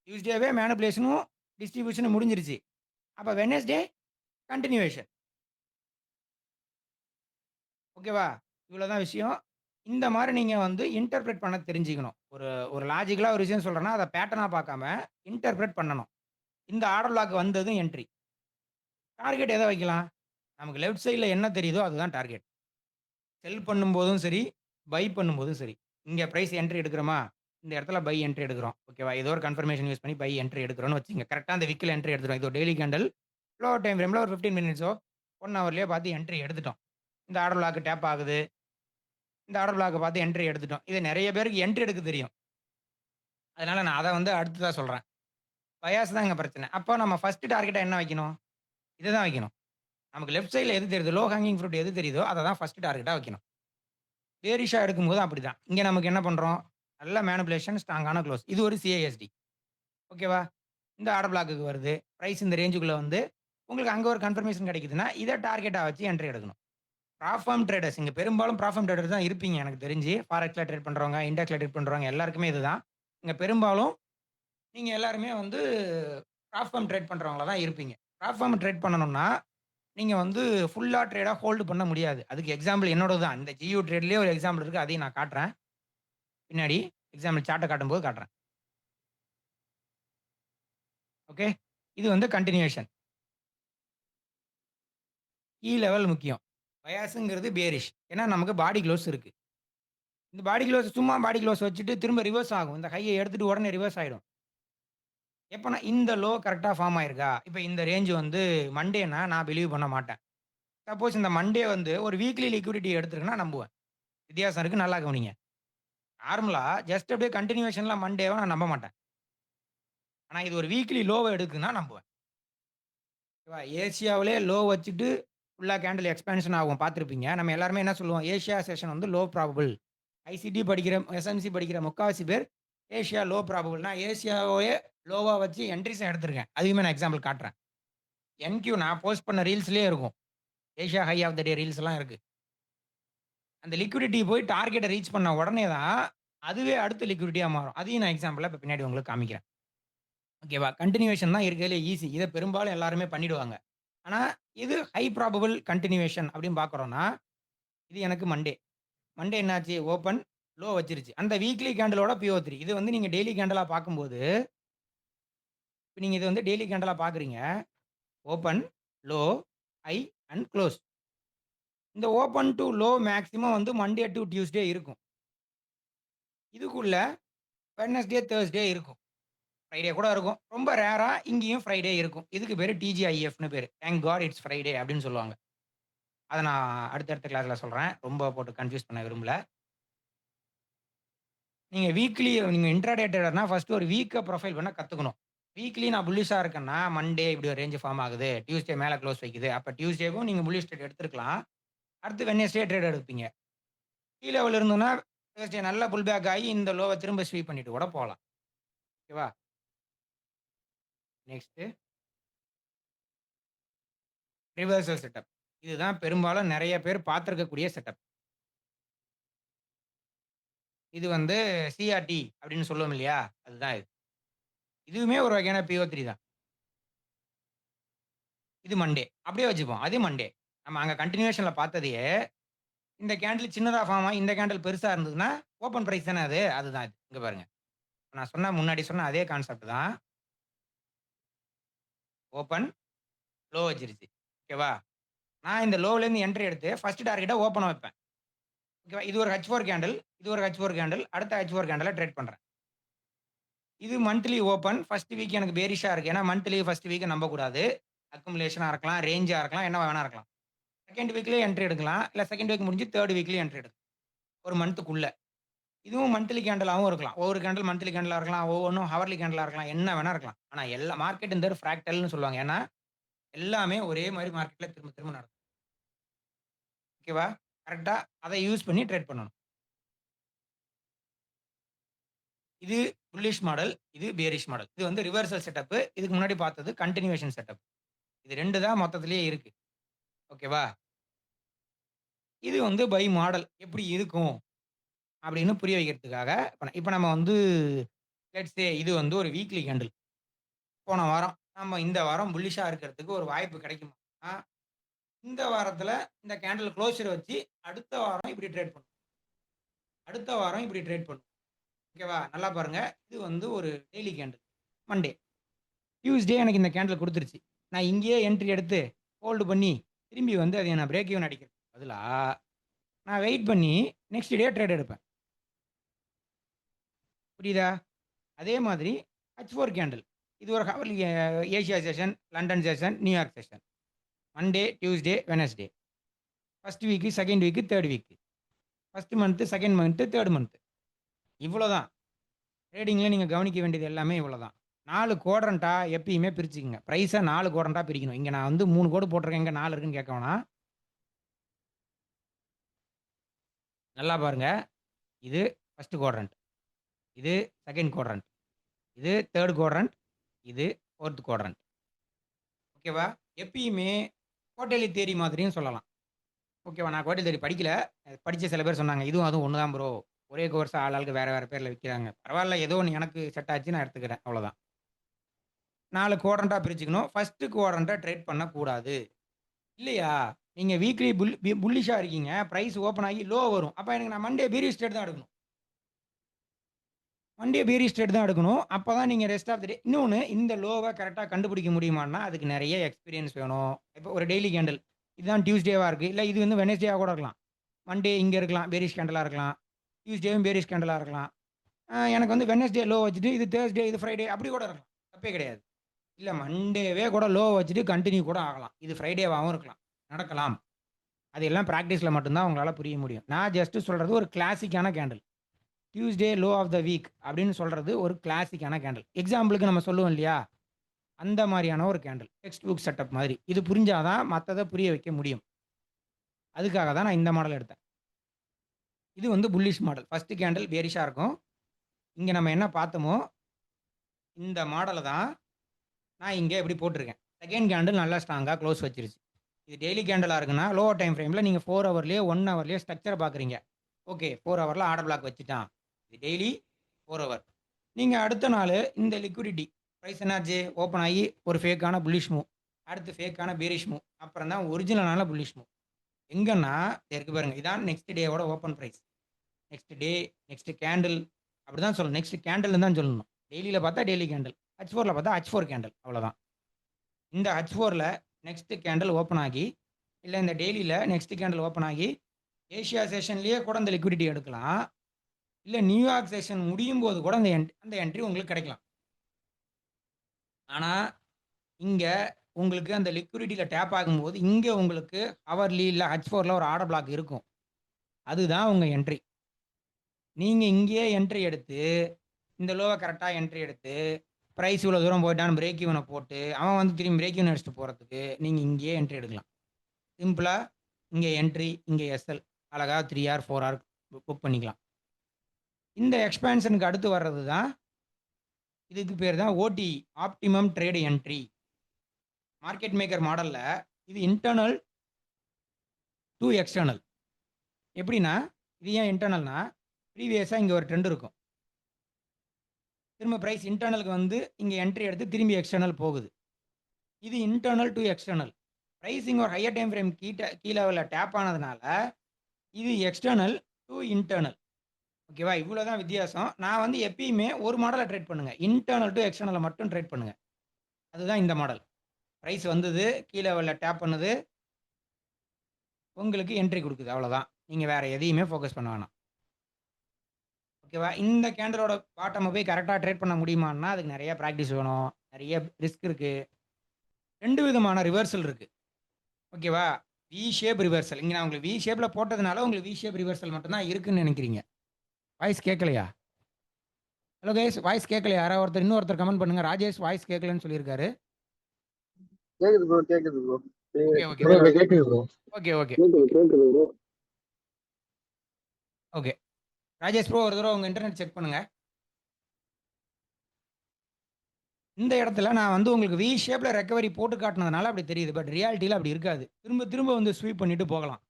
டியூஸ்டேவே மேனிபுலேஷனும், டிஸ்ட்ரிபியூஷனும் முடிஞ்சிருச்சு. அப்ப வெட்னஸ்டே கன்டினியூவேஷன். ஓகேவா? இவ்வளோ தான் விஷயம். இந்த மாரி நீங்க வந்து இன்டர்பிரெட் பண்ண தெரிஞ்சுக்கணும். ஒரு ஒரு லாஜிக்கலா ஒரு விஷயம் சொல்றேன்னா, அத பேட்டர்னா பார்க்காம இன்டர்பிரெட் பண்ணணும். இந்த ஆர்டர் பிளாக் வந்ததும் என்ட்ரி. டார்கெட் எத வைக்கலாம்? நமக்கு லெஃப்ட் சைட்ல என்ன தெரியுதோ அதுதான் டார்கெட். செல் பண்ணும்போதும் சரி, பை பண்ணும்போதும் சரி. இங்க பிரைஸ் என்ட்ரி எடுக்கிறோமா, இந்த இடத்துல பை என்ட்ரி எடுக்கிறோம். ஓகேவா? ஏதோ ஒரு கன்ஃபர்மேஷன் யூஸ் பண்ணி பை என்ட்ரி எடுக்கிறோம்னு வச்சுக்கங்க. கரெக்ட்டா அந்த விக்ல என்ட்ரி எடுத்துட்டோம். இது ஒரு டெய்லி கேண்டில். லோவர் டைம் ஃப்ரேம்ல ஒரு 15 மினிட்ஸோ, 1 ஹவர்லயோ பார்த்து என்ட்ரி எடுத்துட்டோம். இந்த ஆர்டர் பிளாக் டேப் ஆகுது. இந்த ஆர்டர் பிளாக்க பார்த்து என்ட்ரி எடுத்துட்டோம். இது நெறைய பேருக்கு என்ட்ரி எடுக்க தெரியும். அதனால நான் அத வந்து அடுத்ததா சொல்றேன். பயாஸ் தான் இங்க பிரச்சனை. அப்போ நம்ம ஃபர்ஸ்ட் டார்கெட்டா என்ன வைக்கணும்? இத தான் வைக்கணும். நமக்கு லெஃப்ட் சைட்ல எது தெரியுதோ, லோ ஹேங்கிங் ஃப்ரூட் எது தெரியுதோ, அத தான் ஃபர்ஸ்ட் டார்கெட்டா வைக்கணும். பேரிஷா எடுக்கும்போது அப்படிதான். இங்க நமக்கு என்ன பண்றோம்? நல்ல மேனிபுலேஷன், ஸ்ட்ராங்கான குளோஸ். இது ஒரு சிஐஎஸ்டி. ஓகேவா? இந்த ஆர்டர் பிளாக்குக்கு வருது. பிரைஸ் இந்த ரேஞ்சுக்குள்ள வந்து உங்களுக்கு அங்க ஒரு கன்ஃபர்மேஷன் கிடைக்குதுன்னா, இத டார்கெட்டா வச்சு என்ட்ரி எடுக்கணும். ப்ராஃபார்ம் ட்ரேடர்ஸ் இங்க பெரும்பாலும் ப்ராஃபார்ம் ட்ரேடர் தான் இருப்பீங்க எனக்கு தெரிஞ்சு. ஃபாரெக்ஸ்ல ட்ரேட் பண்றவங்க, இண்டெக்ஸ்ல ட்ரேட் பண்றவங்க எல்லாருக்குமே இதுதான். இங்க பெரும்பாலும் நீங்க எல்லாருமே வந்து ப்ராப்ஃபார்ம் ட்ரேட் பண்றவங்களா தான் இருப்பீங்க. ப்ராப்ஃபார்ம் ட்ரேட் பண்ணணும்னா, நீங்க வந்து ஃபுல்லா ட்ரேடா ஹோல்டு பண்ண முடியாது. அதுக்கு எக்ஸாம்பிள் என்னோடது தான். இந்த ஜியு ட்ரேட்லயே ஒரு எக்ஸாம்பிள் இருக்கு. அதையும் நான் காட்டுறேன். பின்னாடி எக்ஸாம்பிள் சார்ட்ட காட்டும்போது காட்டுறேன். ஓகே. இது வந்து கன்டினியூஷன். கீ லெவல் முக்கியம். பயாஸ்ங்கிறது பேரிஷ். ஏன்னா நமக்கு பாடி க்ளோஸ் இருக்கு. இந்த பாடி க்ளோஸ் சும்மா பாடி க்ளோஸ் வச்சுட்டு திரும்ப ரிவர்ஸ் ஆகும். இந்த ஹைய எடுத்துட்டு உடனே ரிவர்ஸ் ஆயிடும். எப்பன்னா இந்த லோ கரெக்ட்டா ஃபார்ம் ஆயிருக்கா? இப்ப இந்த ரேஞ்ச் வந்து மண்டேன்னா நான் பிலீவ் பண்ண மாட்டேன். சப்போஸ் இந்த மண்டே வந்து ஒரு வீக்லி லிக்விடிட்டி எடுத்திருக்குன்னா நம்புவேன். வித்தியாசம் இருக்கு. நல்லா கவனிங்க. நார்மலா ஜஸ்ட் அப்படியே கன்டினியூஷன்ல மண்டேவ நான் நம்ப மாட்டேன். ஆனா இது ஒரு வீக்லி லோவ எடுக்குதுன்னா நம்புவேன். ஓகேவா? ஏசியாவிலே லோ வச்சுட்டு ஃபுல்லா கேண்டில் எக்ஸ்பான்ஷன் ஆகும் பார்த்திருப்பீங்க. நம்ம எல்லாருமே என்ன சொல்லுவோம்? ஏசியா செஷன் வந்து லோ ப்ராபபிள். ஐசிடி படிக்கிற, எஸ்எம்சி படிக்கிற முக்காவாசி பேர் ஏசியா லோ ப்ராபபிள். நான் ஏசியாவையே லோவா வச்சு என்ட்ரீஸும் எடுத்திருக்கேன். அதையுமே நான் எக்ஸாம்பிள் காட்டுறேன். என்கியூ நான் போஸ்ட் பண்ண ரீல்ஸ்லயே இருக்கும். ஏசியா ஹை ஆஃப் த டே ரீல்ஸ்லாம் இருக்கு. அந்த லிக்விடிட்டி போய் டார்கெட்ட ரீச் பண்ண உடனே தான், அதுவே அடுத்த லிக்விடிட்டியா மாறும். அதையும் நான் எக்ஸாம்பிளா இப்ப பின்னாடி உங்களுக்கு காமிக்கிறேன். ஓகேவா? கன்டினியூஷன் தான் இருக்கிறதுலே ஈஸி. இத பெரும்பாலும் எல்லாருமே பண்ணிடுவாங்க. ஆனா, இது ஹை ப்ராபபிள் கன்டினியூவேஷன் அப்படின்னு பார்க்குறோம்னா, இது எனக்கு மண்டே. மண்டே என்னாச்சு? ஓப்பன், லோ வச்சிருச்சு. அந்த வீக்லி கேண்டிலோட PO3. இது வந்து நீங்க டெய்லி கேண்டிலா பார்க்கும்போது, இப்ப நீங்க இது வந்து டெய்லி கேண்டிலா பார்க்குறீங்க. Open, low, high and close. இந்த ஓப்பன் டூ லோ மேக்ஸிமம் வந்து மண்டே டூ டியூஸ்டே இருக்கும். இதுக்குள்ள வெட்னஸ்டே, தர்ஸ்டே இருக்கும். ஃப்ரைடே கூட இருக்கும். ரொம்ப ரேரா இங்கேயும் ஃப்ரைடே இருக்கும். இதுக்கு பேரு TGIFன்னு பேரு. தேங்க் காட் இட்ஸ் ஃப்ரைடே அப்படின்னு சொல்லுவாங்க. அத நான் அடுத்தடுத்த கிளாஸ்ல சொல்றேன். ரொம்ப போட்டு கன்ஃப்யூஸ் பண்ண விரும்பல. நீங்க இன்ட்ராடே ட்ரேடர்னா ஃபர்ஸ்ட் ஒரு வீக்க ப்ரொஃபைல் பண்ண கத்துக்கணும். வீக்லி நான் புல்லிஷா இருக்கேன்னா, மண்டே இப்படி ஒரு ரேஞ்ச் ஃபார்ம் ஆகுது. டியூஸ்டே மேல க்ளோஸ் வைக்குது. அப்ப டியூஸ்டேவும் நீங்க புல்லிஷ் ட்ரேட் எடுத்திருக்கலாம். அடுத்து வெட்னஸ்டே ட்ரேட் எடுப்பீங்க. கீழ லெவல் இருந்ததுன்னா, தேர்ஸ்டே நல்லா புல் பேக் ஆகி இந்த லோவ திரும்ப ஸ்வீப் பண்ணிட்டு கூட போலாம். ஓகேவா? Next reversal setup. இதுதான் பெரும்பாலும் நெறைய பேர் பார்த்திருக்கக்கூடிய செட்டப். இது வந்து சிஆர்டி அப்படின்னு சொல்லுவோம் இல்லையா? அதுதான் இது. இதுவுமே ஒரு வகையான PO3 தான். இது மண்டே. அப்படியே வச்சுப்போம். அது மண்டே. நம்ம அங்க கன்டினியூஷன்ல பார்த்ததையே, இந்த கேண்டில் சின்னதா ஃபார்ம் ஆகி, இந்த கேண்டில் பெருசா இருந்ததுன்னா, ஓப்பன் பிரைஸ் தானே அது. அதுதான் இது. இங்க பாருங்க. நான் முன்னாடி சொன்ன அதே கான்செப்ட் தான். ஓப்பன், லோ வச்சிருச்சு. ஓகேவா? நான் இந்த லோவ்லேருந்து என்ட்ரி எடுத்து, ஃபர்ஸ்ட் டார்கெட்ட ஓப்பனா வைப்பேன். ஓகேவா? இது ஒரு H4 கேண்டில், இது ஒரு H4 கேண்டில். அடுத்த H4 கேண்டில ட்ரேட் பண்றேன். இது மந்த்லி ஓப்பன். ஃபர்ஸ்ட் வீக் எனக்கு பேரிஷா இருக்கு. ஏன்னா மந்த்லி ஃபர்ஸ்ட் வீக்க நம்பக்கூடாது. அக்குமுலேஷனா இருக்கலாம், ரேஞ்சா இருக்கலாம், என்னவா வேணா இருக்கலாம். செகண்ட் வீக்லயே என்ட்ரி எடுக்கலாம். இல்ல செகண்ட் வீக் முடிஞ்சு 3 வீக்லயும் என்ட்ரி எடுக்கலாம். ஒரு மந்த்துக்குள்ள. இதுவும் மந்த்லி கேண்டிலாவும் இருக்கலாம். ஒவ்வொரு கேண்டில் மந்த்லி கேண்டிலா இருக்கலாம். ஒவ்வொன்னும் ஹவர்லி கேண்டிலா இருக்கலாம். என்ன வேணா இருக்கலாம். ஆனா எல்லா மார்க்கெட் இந்த ஃப்ராக்டல்ன்னு சொல்லுவாங்க. ஏன்னா, எல்லாமே ஒரே மாரி மார்க்கெட்ல திரும்ப திரும்ப நடக்கும். ஓகேவா? கரெக்ட்டா அத யூஸ் பண்ணி ட்ரேட் பண்ணணும். இது புல்லிஷ் மாடல். இது பியரிஷ் மாடல். இது வந்து ரிவர்சல் செட்டப். இதுக்கு முன்னாடி பார்த்தது கன்டினியூவேஷன் செட்டப். இது 2 தான் மொத்தத்திலேயே இருக்கு. ஓகேவா? இது வந்து பை மாடல் எப்படி இருக்கும்? அப்படின்னு புரிய வைக்கிறதுக்காக, இப்ப நம்ம வந்து லெட்ஸ் சே இது வந்து ஒரு வீக்லி கேண்டில். போன வாரம், நம்ம இந்த வாரம் புல்லிஷா இருக்கிறதுக்கு ஒரு வாய்ப்பு கிடைக்குமான்னா, இந்த வாரத்தில இந்த கேண்டில் குளோஷர் வச்சு அடுத்த வாரம் இப்படி ட்ரேட் பண்ணணும். அடுத்த வாரம் இப்படி ட்ரேட் பண்ணும். ஓகேவா? நல்லா பாருங்க. இது வந்து ஒரு டெய்லி கேண்டில். மண்டே. டியூஸ்டே எனக்கு இந்த கேண்டில் குடுத்துருச்சு. நான் இங்கேயே என்ட்ரி எடுத்து ஹோல்டு பண்ணி, திரும்பி வந்து அதை நான் பிரேக் ஈவன் அடிக்கிறதுக்கு பதிலா, நான் வெயிட் பண்ணி நெக்ஸ்ட் டே ட்ரேட் எடுப்பேன். புரியுதா? அதே மாதிரி H4 கேண்டில். இது ஒரு hourly Asia session, London session, New York session. Monday, Tuesday, Wednesday. First week, second week, third week. First month, second month, third month. இவ்வளோதான். ட்ரேடிங்ல நீங்க கவனிக்க வேண்டியது எல்லாமே இவ்வளோதான். 4 குவாட்ரண்ட்டா எப்பயுமே பிரிச்சுக்கங்க. பிரைஸ 4 குவாட்ரண்ட்டா பிரிக்கணும். இங்க நான் வந்து 3 கோடு போட்டிருக்கேன். எங்க 4 இருக்குன்னு கேட்க வேணாம். நல்லா பாருங்க. இது ஃபர்ஸ்ட் குவாட்ரண்ட். இது செகண்ட் குவாட்ரண்ட். இது தேர்ட் குவாட்ரண்ட். இது ஃபோர்த் குவாட்ரண்ட். ஓகேவா? எப்பயுமே குவார்ட்டர்லி தியரி மாதிரியும் சொல்லலாம். ஓகேவா? நான் குவார்ட்டர்லி தியரி படிக்கல. படிச்ச சில பேர் சொன்னாங்க. இதுவும் அதுவும் ஒண்ணு தான் ப்ரோ. ஒரே கோர்ஸ் ஆளுக்கு வேற வேற பேர்ல விக்கிறாங்க. பரவால்ல ஏதோ ஒண்ணு எனக்கு செட் ஆச்சு நான் எடுத்துக்கிறேன். அவ்வளோதான். 4 குவாட்ரண்ட்டா பிரிச்சுக்கணும். ஃபர்ஸ்ட் குவாட்ரண்ட்ட ட்ரேட் பண்ணக்கூடாது. இல்லையா? நீங்க வீக்லி புல்லிஷா இருக்கீங்க. பிரைஸ் ஓப்பன் ஆகி லோ வரும். அப்ப எனக்கு நான் மண்டே பீரிஷ் ட்ரேட் தான் எடுக்கணும். மண்டே பீரிஷ் ட்ரேட் தான் எடுக்கணும். அப்பதான் நீங்க ரெஸ்ட் ஆஃப் தி டே இன்னொன்னு இந்த லோவ கரெக்ட்டா கண்டுபிடிக்க முடியுமான்னா, அதுக்கு நெறைய எக்ஸ்பீரியன்ஸ் வேணும். இப்போ ஒரு டெய்லி கேண்டில். இதுதான் டியூஸ்டேவா இருக்கு. இல்ல இது வந்து வெட்னஸ்டேவா கூட இருக்கலாம். மண்டே இங்க இருக்கலாம். பேரிஷ் கேண்டிலா இருக்கலாம். டியூஸ்டேவும் பேரிஷ் கேண்டிலா இருக்கலாம். எனக்கு வந்து வெட்னஸ்டே லோ வச்சுட்டு, இது தேர்ஸ்டே, இது ஃப்ரைடே அப்படி கூட இருக்கலாம். தப்பே கிடையாது. இல்ல மண்டேவே கூட லோ வச்சுட்டு கன்டின்யூ கூட ஆகலாம். இது ஃப்ரைடேவாவும் இருக்கலாம். நடக்கலாம். அது எல்லாம் பிராக்டிஸ்ல மட்டும் தான் உங்களால புரிய முடியும். நான் ஜஸ்ட் சொல்றது ஒரு கிளாசிக்கான candle. Tuesday low of the week அப்படின்னு சொல்றது ஒரு கிளாசிக்கான கேண்டில். எக்ஸாம்பிளுக்கு நம்ம சொல்லுவோம் இல்லையா? அந்த மாரியான ஒரு கேண்டில். டெக்ஸ்ட் புக் செட்டப் மாதிரி. இது புரிஞ்சா தான் மத்தத புரிய வைக்க முடியும். அதுக்காக தான் நான் இந்த மாடல் எடுத்தேன். இது வந்து புல்லிஷ் மாடல். ஃபர்ஸ்ட் கேண்டில் பேரிஷா இருக்கும். இங்க நம்ம என்ன பார்த்தோமோ, இந்த மாடல தான் நான் இங்க இப்படி போட்டிருக்கேன். செகண்ட் கேண்டில் நல்லா ஸ்ட்ராங்கா க்ளோஸ் வச்சிருச்சு. இது டெய்லி கேண்டிலா இருக்குன்னா, லோவர் டைம் ஃப்ரேம்ல நீங்க 4 ஹவர்லயோ, 1 ஹவர்லயோ ஸ்ட்ரக்சர பார்க்குறீங்க. ஓகே 4 ஹவர்ல ஆர்டர் பிளாக் வச்சுட்டான். இது டெய்லி 4 ஹவர். நீங்க அடுத்த நாளு இந்த லிக்விடிட்டி பிரைஸ் என்னாச்சு? ஓப்பன் ஆகி ஒரு ஃபேக்கான புல்லிஷ் மூவ். அடுத்து ஃபேக்கான பேரிஷ் மூவ். அப்புறம் தான் ஒரிஜினலான புல்லிஷ் மூவ். எங்கன்னா இருக்கு பாருங்க. இதான் நெக்ஸ்ட் டேவோட open price. Next day, next candle அப்படிதான் சொல்லணும். நெக்ஸ்ட் கேண்டில்னு தான் சொல்லணும். டெய்லில பார்த்தா டெய்லி கேண்டில். H4ல பார்த்தா H4 கேண்டில். அவ்வளோதான். இந்த H4ல நெக்ஸ்ட் கேண்டில் ஓப்பன் ஆகி, இல்ல இந்த டெய்லில நெக்ஸ்ட் கேண்டில் ஓப்பன் ஆகி, ஏசியா செஷன்லயே கூட இந்த லிக்விடிட்டி எடுக்கலாம். இல்ல நியூயார்க் செஷன் முடியும்போது கூட அந்த என்ட்ரி உங்களுக்கு கிடைக்கலாம். ஆனா, இங்க உங்களுக்கு அந்த லிக்விடிட்டில டேப் ஆகும்போது, இங்க உங்களுக்கு ஹவர்லி இல்ல H4ல ஒரு ஆர்டர் பிளாக் இருக்கும். அதுதான் உங்க என்ட்ரி. நீங்க இங்கேயே என்ட்ரி எடுத்து, இந்த லோவ கரெக்ட்டா என்ட்ரி எடுத்து, பிரைஸ் இவ்வளோ தூரம் போயிட்டான்னு பிரேக் ஈவன போட்டு, அவன் வந்து திரும்பி பிரேக் ஈவன் அடிச்சுட்டு போறதுக்கு, நீங்க இங்கேயே என்ட்ரி எடுக்கலாம். சிம்பிளா இங்க என்ட்ரி, இங்க எஸ்எல். அழகா 3 ஆர் 4 ஆர் புக் பண்ணிக்கலாம். இந்த எக்ஸ்பான்ஷனுக்கு அடுத்து வர்றது தான், இதுக்கு பேர் தான் ஓடி optimum trade entry. Market maker மாடல்ல இது இன்டர்னல் டூ எக்ஸ்டர்னல். எப்படின்னா, இது ஏன் இன்டர்னல்னா, ப்ரீவியஸா இங்க ஒரு ட்ரெண்ட் இருக்கும். திரும்ப பிரைஸ் இன்டர்னலுக்கு வந்து இங்க என்ட்ரி எடுத்து திரும்பி எக்ஸ்டர்னல் போகுது. இது இன்டர்னல் டூ எக்ஸ்டர்னல். பிரைசிங் ஒரு ஹையர் டைம் ஃப்ரேம் கீழ டேப் ஆனதுனால, இது எக்ஸ்டர்னல் டூ இன்டர்னல். ஓகேவா? இவ்வளோதான் வித்தியாசம். நான் வந்து எப்பயுமே ஒரு மாடல ட்ரேட் பண்ணுங்க. இன்டர்னல் டூ எக்ஸ்டர்னல மட்டும் ட்ரேட் பண்ணுங்க. அதுதான் இந்த மாடல். பிரைஸ் வந்தது, கீழ டேப் பண்ணுது. உங்களுக்கு என்ட்ரி குடுக்குது. அவ்வளோதான். நீங்க வேற எதையுமே ஃபோக்கஸ் பண்ண வேணாம். ஓகேவா? இந்த கேண்டிலோட பாட்டம போய் கரெக்ட்டா ட்ரேட் பண்ண முடியுமான்னா, அதுக்கு நெறைய பிராக்டிஸ் வேணும். நெறைய ரிஸ்க் இருக்கு. 2 விதமான ரிவர்சல் இருக்கு. ஓகேவா? We shape reversal. இங்க நான் உங்களுக்கு வி ஷேப்ல போட்டதுனால, உங்களுக்கு வி ஷேப் ரிவர்சல் மட்டும் தான் இருக்குன்னு நெனைக்கிறீங்க. வாய்ஸ் கேட்கலையா? ஹலோ கைஸ் வாய்ஸ் கேட்கலையா? யாராவது ஒருத்தர் இன்னொருத்தர் கமெண்ட் பண்ணுங்க. ராஜேஷ் வாய்ஸ் கேட்கலன்னு சொல்லியிருக்காரு. கேக்குது ப்ரோ கேக்குது bro okay, okay, bro okay. கேக்குது ப்ரோ ஓகே, ஓகே, கேக்குது ப்ரோ ஓகே. ராஜேஷ் ப்ரோ ஒரு தடவ உங்க இன்டர்நெட் செக் பண்ணுங்க. இந்த இடத்துல நான் வந்து உங்களுக்கு வி ஷேப்ல ரெக்கவரி போட்டு காட்டுனதுனால அப்படி தெரியுது. பட் ரியாலிட்டில அப்படி இருக்காது. திரும்ப திரும்ப வந்து ஸ்வீப் பண்ணிட்டு போகலாம்.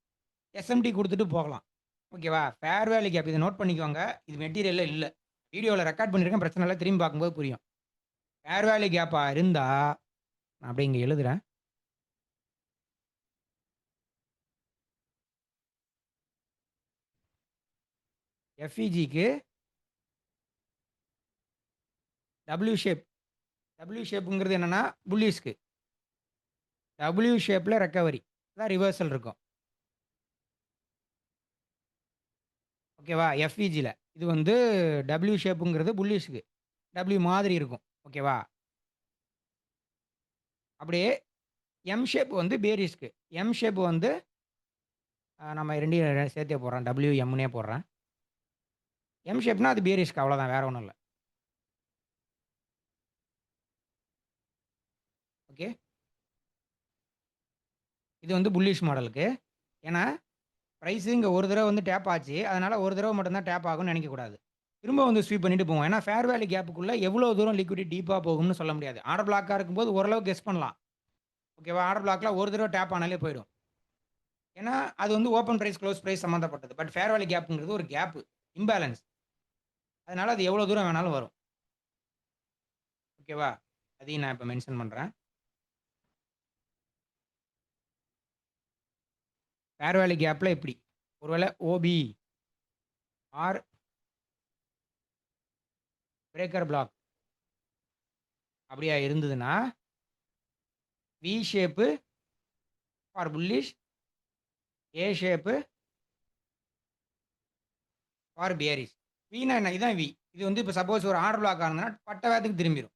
எஸ்எம்டி குடுத்துட்டு போகலாம். ஓகேவா? ஃபேர் வேல்யூ கேப் இத நோட் பண்ணிக்கோங்க. இது மெட்டீரியல்ல இல்ல. வீடியோல ரெக்கார்ட் பண்ணியிருக்கேன். பிரச்சனை இல்ல. திரும்பி பார்க்கும்போது புரியும். ஃபேர் வேல்யூ கேப்பா இருந்தா, நான் அப்படியே இங்க எழுதுறேன். எஃப்இஜிக்கு டபிள்யூ ஷேப். டபிள்யூ ஷேப்புங்கிறது என்னன்னா புல்லிஷ்க்கு. டபிள்யூ ஷேப்பில் ரெக்கவரி அதான் ரிவர்சல் இருக்கும். ஓகேவா? எஃப்இஜியில் இது வந்து டபிள்யூ ஷேப்புங்கிறது புல்லிஷ்க்கு. டபிள்யூ மாதிரி இருக்கும். ஓகேவா? அப்படியே எம் ஷேப் வந்து பேரிஷ்க்கு. எம் ஷேப் வந்து நம்ம ரெண்டையும் சேர்த்தே போடுறேன். டபிள்யூ எம்னே போடுறேன். எம் ஷேப்னா அது பேரிஷ்க்கு அவ்வளோதான், வேற ஒன்றும் இல்லை. ஓகே, இது வந்து புல்லிஷ் மாடலுக்கு. ஏன்னா ப்ரைஸு இங்கே ஒரு தடவை வந்து டேப் ஆச்சு, அதனால் ஒரு தடவை மட்டும்தான் டேப் ஆகும்னு நினைக்கக்கூடாது. திரும்ப வந்து ஸ்வீப் பண்ணிட்டு போவோம். ஏன்னா ஃபேர் வேல்யூ கேப்புக்குள்ளே எவ்வளோ தூரம் லிக்விடிட்டி டீப்பாக போகும்னு சொல்ல முடியாது. ஆர்டர் பிளாக்காக இருக்கும்போது ஓரளவு கெஸ் பண்ணலாம். ஓகேவா? ஆர்டர் பிளாக்ல ஒரு தடவை டேப் ஆனாலே போயிடும். ஏன்னா அது வந்து ஓப்பன் ப்ரைஸ் க்ளோஸ் ப்ரைஸ் சம்மந்தப்பட்டது. பட் ஃபேர் வேல்யூ கேப்புங்கிறது ஒரு கேப்பு, இம்பேலன்ஸ். அதனால் அது எவ்வளோ தூரம் வேணாலும் வரும். ஓகேவா? அதையும் நான் இப்போ மென்ஷன் பண்ணுறேன். ஃபேர் வேல்யூ கேப்பில் இப்படி ஒருவேளை ஓபி ஆர் பிரேக்கர் பிளாக் அப்படியா இருந்ததுன்னா V shape for bullish, A shape for bearish. வினா என்ன? இதுதான் வி. இது வந்து இப்போ சப்போஸ் ஒரு ஆர்டர் பிளாக் ஆனதுன்னா பட்ட வேகத்துக்கு திரும்பிடும்.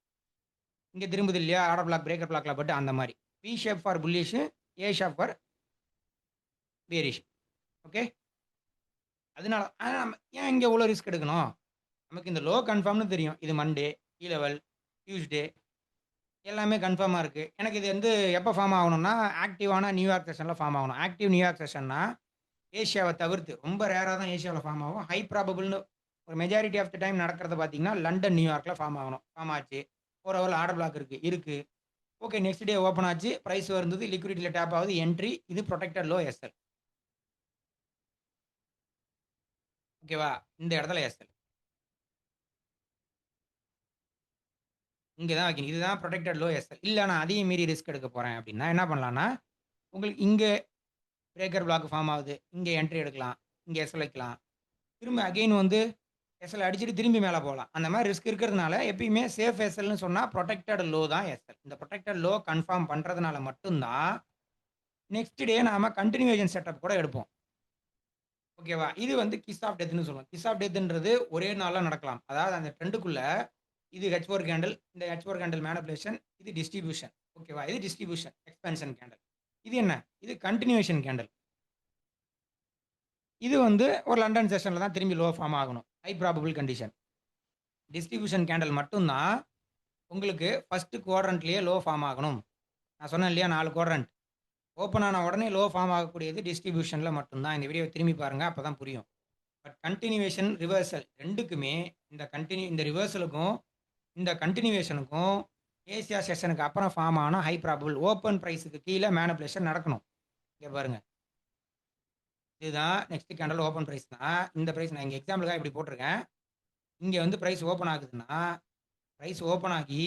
இங்கே திரும்புது இல்லையா ஆர்டர் பிளாக் பிரேக்கர் பிளாக்ல பட்டு அந்த மாதிரி. We shape for bullish, A shape for bearish. Okay, அதனால நம்ம ஏன் இங்கே இவ்வளோ ரிஸ்க் எடுக்கணும்? நமக்கு இந்த லோ கன்ஃபார்ம்னு தெரியும். இது மண்டே, இ லெவல், டியூஸ்டே எல்லாமே கன்ஃபார்மாக இருக்குது. எனக்கு இது வந்து எப்போ ஃபார்ம் ஆகணும்னா ஆக்டிவான நியூயார்க் செஷனில் ஃபார்ம் ஆகணும். ஆக்டிவ் நியூயார்க் செஷன்னா ஏஷியாவை தவிர்த்து ரொம்ப ரேராக தான் ஏஷியாவில் ஃபார்ம் ஆகும். ஹை ப்ராபபிள்னு ஒரு மெஜாரிட்டி ஆஃப் த டைம் நடக்கிறத பார்த்தீங்கன்னா லண்டன், நியூயார்க்கில் ஃபார்ம் ஆகணும். ஃபார்ம் ஆச்சு, 4 ஹவரில் ஆர்டர் பிளாக் இருக்குது. ஓகே, நெக்ஸ்ட் டே ஓப்பன் ஆச்சு, ப்ரைஸ் வருது, லிக்விடிட்டியில் டேப் ஆகுது, என்ட்ரி. இது ப்ரொடெக்டட் லோ எஸ்எல். ஓகேவா? இந்த இடத்துல எஸ்எல் இங்கே தான் வைக்கணும். இதுதான் ப்ரொடெக்டட் லோ எஸ்எல். இல்லை நான் அதையும் மீறி ரிஸ்க் எடுக்க போகிறேன் அப்படின்னா என்ன பண்ணலான்னா, உங்களுக்கு இங்கே பிரேக்கர் பிளாக் ஃபார்ம் ஆகுது, இங்கே என்ட்ரி எடுக்கலாம், இங்கே எஸ்எல் வைக்கலாம். திரும்ப அகெயின் வந்து எஸ்எல் அடிச்சுட்டு திரும்பி மேலே போகலாம். அந்த மாதிரி ரிஸ்க் இருக்கிறதுனால எப்பயுமே சேஃப் எஸ்எல்னு சொன்னால் ப்ரொடெக்டட் லோ தான் எஸ்எல். இந்த ப்ரொடெக்டட் லோ கன்ஃபார்ம் பண்ணுறதுனால மட்டும்தான் நெக்ஸ்ட் டே நாம கண்டினியூஷன் செட்டப் கூட எடுப்போம். ஓகேவா? இது வந்து கிஸ் ஆஃப் டெத்னு சொல்லுவோம். கிஸ் ஆஃப் டெத்ன்றது ஒரே நாளில் நடக்கலாம். அதாவது அந்த ட்ரெண்டுக்குள்ள இது H4 கேண்டில், இந்த H4 கேண்டில் மேனிபுலேஷன், இது டிஸ்ட்ரிபியூஷன். ஓகேவா? இது டிஸ்ட்ரிபியூஷன் எக்ஸ்பென்ஷன் கேண்டில். இது என்ன? இது கண்டினியூஷன் கேண்டில். இது வந்து ஒரு லண்டன் செஷனில் தான் திரும்பி லோ ஃபார்ம் ஆகணும். High probable condition. Distribution candle மட்டும்தான் உங்களுக்கு ஃபர்ஸ்ட் குவாட்ரண்ட்லேயே லோ ஃபார்ம் ஆகணும். நான் சொன்னேன் இல்லையா 4 குவாட்ரண்ட். ஓப்பன் ஆன உடனே லோ ஃபார்ம் ஆகக்கூடியது டிஸ்ட்ரிபியூஷனில் மட்டும்தான். இந்த வீடியோவை திரும்பி பாருங்க, அப்போ தான் புரியும். பட் கண்டினியூவேஷன், ரிவர்சல் ரெண்டுக்குமே இந்த ரிவர்சலுக்கும் இந்த கண்டினியூவேஷனுக்கும் ஏசியா செஷனுக்கு அப்புறம் ஃபார்ம் ஆன ஹை ப்ராபபிள் ஓப்பன் ப்ரைஸுக்கு கீழே மேனிபுலேஷன் நடக்கணும். இங்கே பாருங்க, இதுதான் நெக்ஸ்ட் கேண்டல் ஓப்பன் ப்ரைஸ் தான். இந்த ப்ரைஸ் நான் இங்கே எக்ஸாம்பிளுக்காக இப்படி போட்டிருக்கேன். இங்கே வந்து ப்ரைஸ் ஓப்பன் ஆகுதுன்னா ப்ரைஸ் ஓப்பன் ஆகி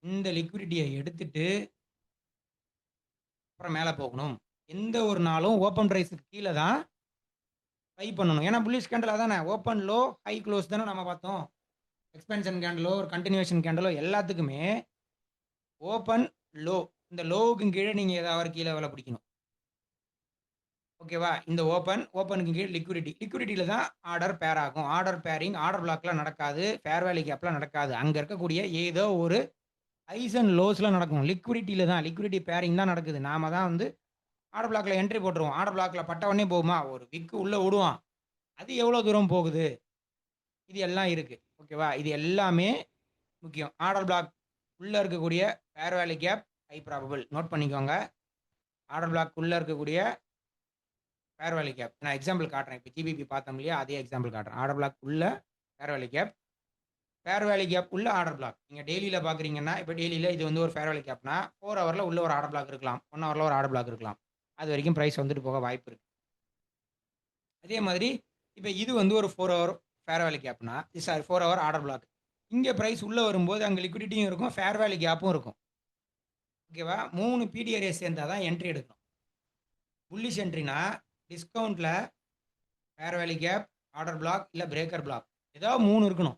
இந்த லிக்விடிட்டியை எடுத்துட்டு அப்புறம் மேலே போகணும். எந்த ஒரு நாளும் ஓப்பன் ப்ரைஸுக்கு கீழே தான் பை பண்ணணும். ஏன்னா புல்லிஷ் கேண்டல் அதானே, ஓப்பன் லோ ஹை க்ளோஸ் தானே நம்ம பார்த்தோம். எக்ஸ்பென்ஷன் கேண்டலோ ஒரு கண்டினியூஷன் கேண்டலோ எல்லாத்துக்குமே ஓப்பன் லோ, இந்த லோவுக்கு கீழே நீங்கள் ஏதாவது கீழே வேலை பிடிக்கணும். ஓகேவா? இந்த ஓப்பனுக்கு கீழே லிக்விடிட்டியில் தான் ஆர்டர் பேர் ஆகும். ஆர்டர் பேரிங் ஆர்டர் பிளாக்ல நடக்காது, ஃபேர் வேல்யூ கேப்ல நடக்காது. அங்கே இருக்கக்கூடிய ஏதோ ஒரு ஹைஸ் அண்ட் லோஸில் நடக்கும். லிக்விடிட்டியில் தான், லிக்விடிட்டி பேரிங் தான் நடக்குது. நாம தான் வந்து ஆர்டர் பிளாக்ல என்ட்ரி போட்டுருவோம். ஆர்டர் பிளாக்ல பட்ட உடனே போகுமா? ஒரு விக்கு உள்ளே விடுவான், அது எவ்வளோ தூரம் போகுது, இது எல்லாம் இருக்கு. ஓகேவா? இது எல்லாமே முக்கியம். ஆர்டர் பிளாக் உள்ள இருக்கக்கூடிய fair value gap high probable note பண்ணிக்கோங்க. ஆர்டர் பிளாக் உள்ள இருக்கக்கூடிய ஃபேர் வேல்யூ கேப் நான் எக்ஸாம்பிள் காட்டுறேன். இப்போ ஜிபிபி பார்த்தோம் இல்லையா, அதே எக்ஸாம்பிள் காட்டுறேன். ஆர்டர் பிளாக் உள்ள fair value gap, fair value gap உள்ள ஆர்டர் பிளாக். நீங்கள் டெய்லியில் பார்க்குறீங்கன்னா, இப்போ டெய்லியில் இது வந்து ஒரு ஃபேர் வேல்யூ கேப்னா 4 ஹவரில் உள்ள ஒரு ஆர்டர் பிளாக் இருக்கலாம், 1 ஹவரில் ஒரு ஆர்டர் பிளாக் இருக்கலாம். அது வரைக்கும் ப்ரைஸ் வந்துட்டு போக வாய்ப்பு இருக்கு. அதே மாதிரி இப்போ இது வந்து ஒரு 4 ஹவர் ஃபேர் வேல்யூ கேப்னா, சாரி 4 ஹவர் ஆர்டர் பிளாக். இங்கே ப்ரைஸ் உள்ளே வரும்போது அங்கே லிக்விடிட்டியும் இருக்கும், ஃபேர் வேல்யூ கேப்பும் இருக்கும். ஓகேவா? 3 பிடிஆர்ஏ சேர்ந்தால் தான் என்ட்ரி எடுக்கணும். புல்லிஷ் என்ட்ரினா டிஸ்கவுண்ட்டில் fair value gap, order block இல்ல பிரேக்கர் பிளாக். ஏதாவது 3 இருக்கணும்.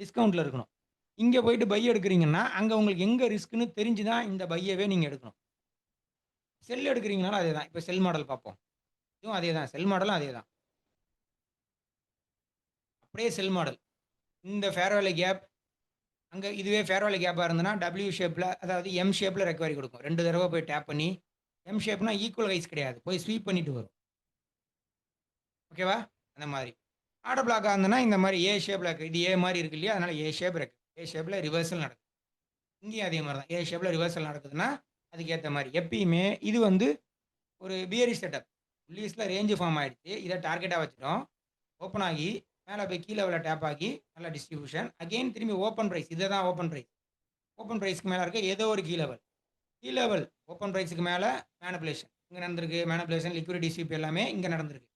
டிஸ்கவுண்ட்ல இருக்கணும். இங்க போயிட்டு பை எடுக்கிறீங்கன்னா, அங்க உங்களுக்கு எங்க ரிஸ்க்ன்னு தெரிஞ்சு தான் இந்த பையவே நீங்க எடுக்கணும். செல் எடுக்கிறீங்கனாலும் அதேதான். இப்ப செல் மாடல் பார்ப்போம். இதுவும் அதேதான். செல் மாடலும் அதேதான். அப்படியே செல் மாடல். இந்த ஃபேர் வேல்யூ கேப் அங்க இதுவே ஃபேர் வேல்யூ கேப்பா இருந்ததுன்னா, டபிள்யூ ஷேப்ல அதாவது எம் ஷேப்ல ரெக்கவரி குடுக்கும். 2 தடவ போய் டேப் பண்ணி எம் ஷேப்னா ஈக்குவல் கிடையாது. போய் ஸ்வீப் பண்ணிட்டு வரும். ஓகேவா? அந்த மாரி. ஆர்டர் பிளாக்கா இருந்ததுன்னா, இந்த மாரி ஏ ஷேப்ல இருக்கு. இது ஏ மாரி இருக்கு இல்லையா? அதனால ஏ ஷேப் இருக்கு. ஏ ஷேப்ல ரிவர்சல் நடக்கும். இங்கேயும் அதே மாரி தான். ஏ ஷேப்ல ரிவர்சல் நடக்குதுன்னா, அதுக்கு ஏத்த மாரி. எப்பயுமே இது வந்து ஒரு பியரிஷ் செட்டப். புல்லிஷ்ல ரேஞ்ச் ஃபார்ம் ஆயிடுச்சு. இத டார்கெட்டா வச்சுட்டோம். ஓப்பன் ஆகி, மேல போய் கீழ உள்ள டேப் ஆகி, நல்ல டிஸ்ட்ரிபியூஷன். அகைன் திரும்பி ஓப்பன் பிரைஸ். இதுதான் ஓப்பன் பிரைஸ். ஓப்பன் பிரைஸ்க்கு மேல இருக்க ஏதோ ஒரு key level. Key level open பிரைஸ்க்கு மேல மேனிபுலேஷன். இங்க நடந்திருக்கு. மேனிபுலேஷன், லிக்விடிட்டி ஸ்வீப் எல்லாமே இங்க நடந்திருக்கு.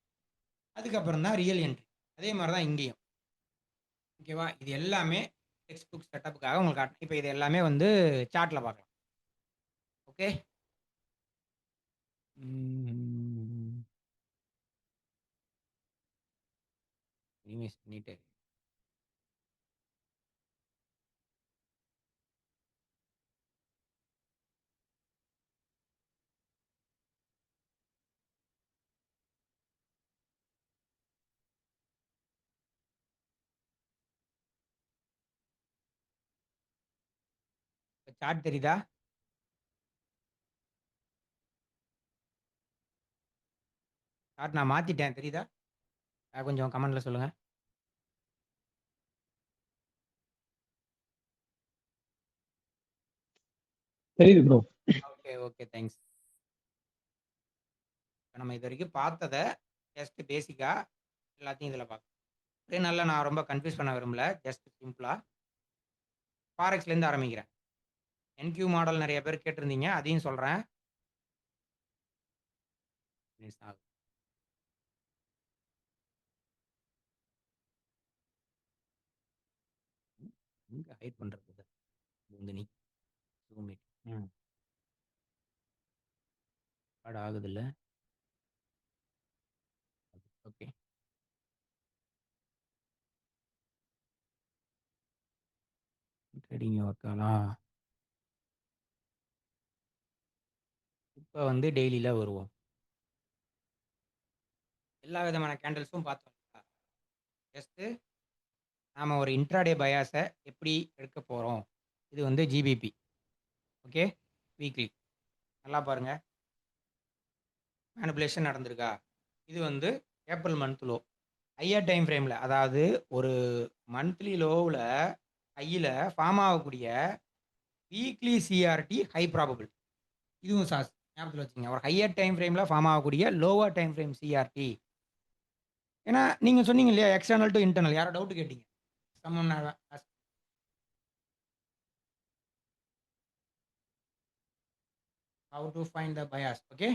அதுக்கப்புறம் தான் ரியல் என்ட்ரி. அதே மாரி தான் இங்கேயும். ஓகேவா? இது எல்லாமே டெக்ஸ்ட் புக் செட்டப்புக்காக உங்களுக்கு காட்டுறேன். இப்ப இது எல்லாமே வந்து சார்ட்ல பார்க்கலாம். ஓகே? ம். மினிமைஸ் பண்ணிட்டு இப்ப சார்ட் தெரியுதா? சார்ட் நான் மாத்திட்டேன். தெரியுதா? கொஞ்சம் கமெண்ட்ல சொல்லுங்க. தெரியுது ப்ரோ. Okay, okay. தேங்க்ஸ். இப்ப நம்ம இதுவரைக்கும் பார்த்தத ஜஸ்ட் பேசிக்கா எல்லாத்தையும் இதுல பார்க்கலாம். ஒரே நாள்ல நான் ரொம்ப கன்ஃப்யூஸ் பண்ண விரும்பல. ஜஸ்ட் சிம்பிளா ஃபாரெக்ஸ்லேருந்து ஆரம்பிக்கிறேன். என்கியூ மாடல் நெறைய பேர் கேட்டிருந்தீங்க. அதையும் சொல்றேன். மிஸ் ஆகுது. எங்க ஹைட் பண்றது இத? வந்து நீ ஜூம் இட். ரெக்கார்ட் ஆகுதுல்ல? ஓகே. ட்ரேடிங் ஒர்க்காலா? இப்ப வந்து டெய்லில வருவோம். எல்லா விதமான கேண்டில்ஸும் பார்த்தோம். ஜஸ்ட் நாம ஒரு இன்ட்ராடே பயாஸ எப்படி எடுக்க போறோம்? இது வந்து ஜிபிபி. ஓகே. வீக்லி. நல்லா பாருங்க. மேனிபுலேஷன் நடந்திருக்கா? இது வந்து April month low. Higher time ஃப்ரேம்ல அதாவது ஒரு மந்த்லி லோவுல ஹையில ஃபார்ம் ஆகக்கூடிய வீக்லி சிஆர்டி ஹை ப்ராபபிள். இதுவும் சாஸ் ஞாபகத்துல வச்சுக்கங்க. ஒரு ஹையர் டைம் ஃப்ரேம்ல ஃபார்ம் ஆகக்கூடிய லோவர் டைம் ஃப்ரேம் சிஆர்டி. ஏன்னா நீங்க சொன்னீங்க இல்லையா? External to internal. யாரோ டவுட் கேட்டீங்க. சம்மன் how to find the bias. Okay.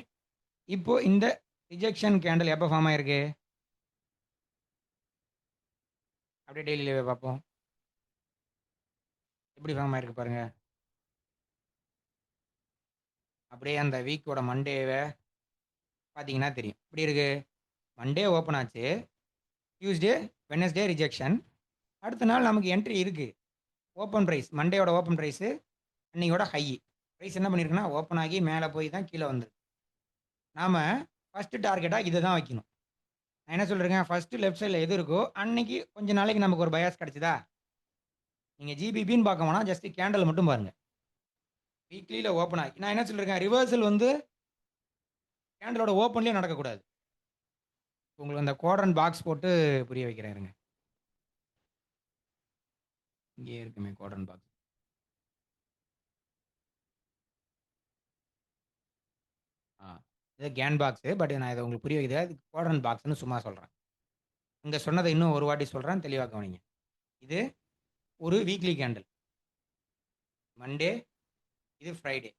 இப்போ இந்த ரிஜெக்ஷன் கேண்டில் எப்போ ஃபார்ம் ஆயிருக்கு? அப்படியே டெய்லியில பார்ப்போம். எப்படி ஃபார்ம் ஆயிருக்கு பாருங்க. அப்படியே அந்த வீக்கோட மண்டேவ பார்த்தீங்கன்னா தெரியும். எப்படி இருக்கு? மண்டே ஓப்பன் ஆச்சு. Tuesday, Wednesday rejection. அடுத்த நாள் நமக்கு என்ட்ரி இருக்கு. ஓப்பன் பிரைஸ் மண்டேயோட ஓப்பன் பிரைஸ் அன்னையோட ஹை. பிரைஸ் என்ன பண்ணியிருக்குன்னா ஓப்பன் ஆகி மேலே போய் தான் கீழே வந்திருக்கு. நாம ஃபர்ஸ்ட் டார்கெட்டா இதை தான் வைக்கணும். நான் என்ன சொல்றேன்? ஃபர்ஸ்ட் லெஃப்ட் சைடில் எது இருக்கோ அன்னைக்கு கொஞ்ச நாளைக்கு நமக்கு ஒரு பயாஸ் கிடைச்சதா? நீங்க ஜிபிபின்னு பார்க்க வேணாம். ஜஸ்ட் கேண்டல் மட்டும் பாருங்க. வீக்லியில ஓப்பன் ஆகி நான் என்ன சொல்லிருக்கேன்? ரிவர்சல் வந்து கேண்டலோட ஓப்பன்லேயே நடக்கக்கூடாது. உங்களுக்கு அந்த குவாட்ரண்ட் பாக்ஸ் போட்டு புரிய வைக்கிறேன் இருங்க. இங்கே இருக்குமே குவாட்ரண்ட் பாக்ஸ். இது கேன் பாக்ஸ். பட் நான் இதை உங்களுக்கு புரிய வைக்கிறேன். அது குவாட்ரண்ட் பாக்ஸ்னு சும்மா சொல்றேன். இங்க சொன்னதை இன்னும் ஒரு வாட்டி சொல்றேன். தெளிவா கவனிங்க. இது ஒரு வீக்லி கேண்டில். மண்டே, இது ஃப்ரைடே.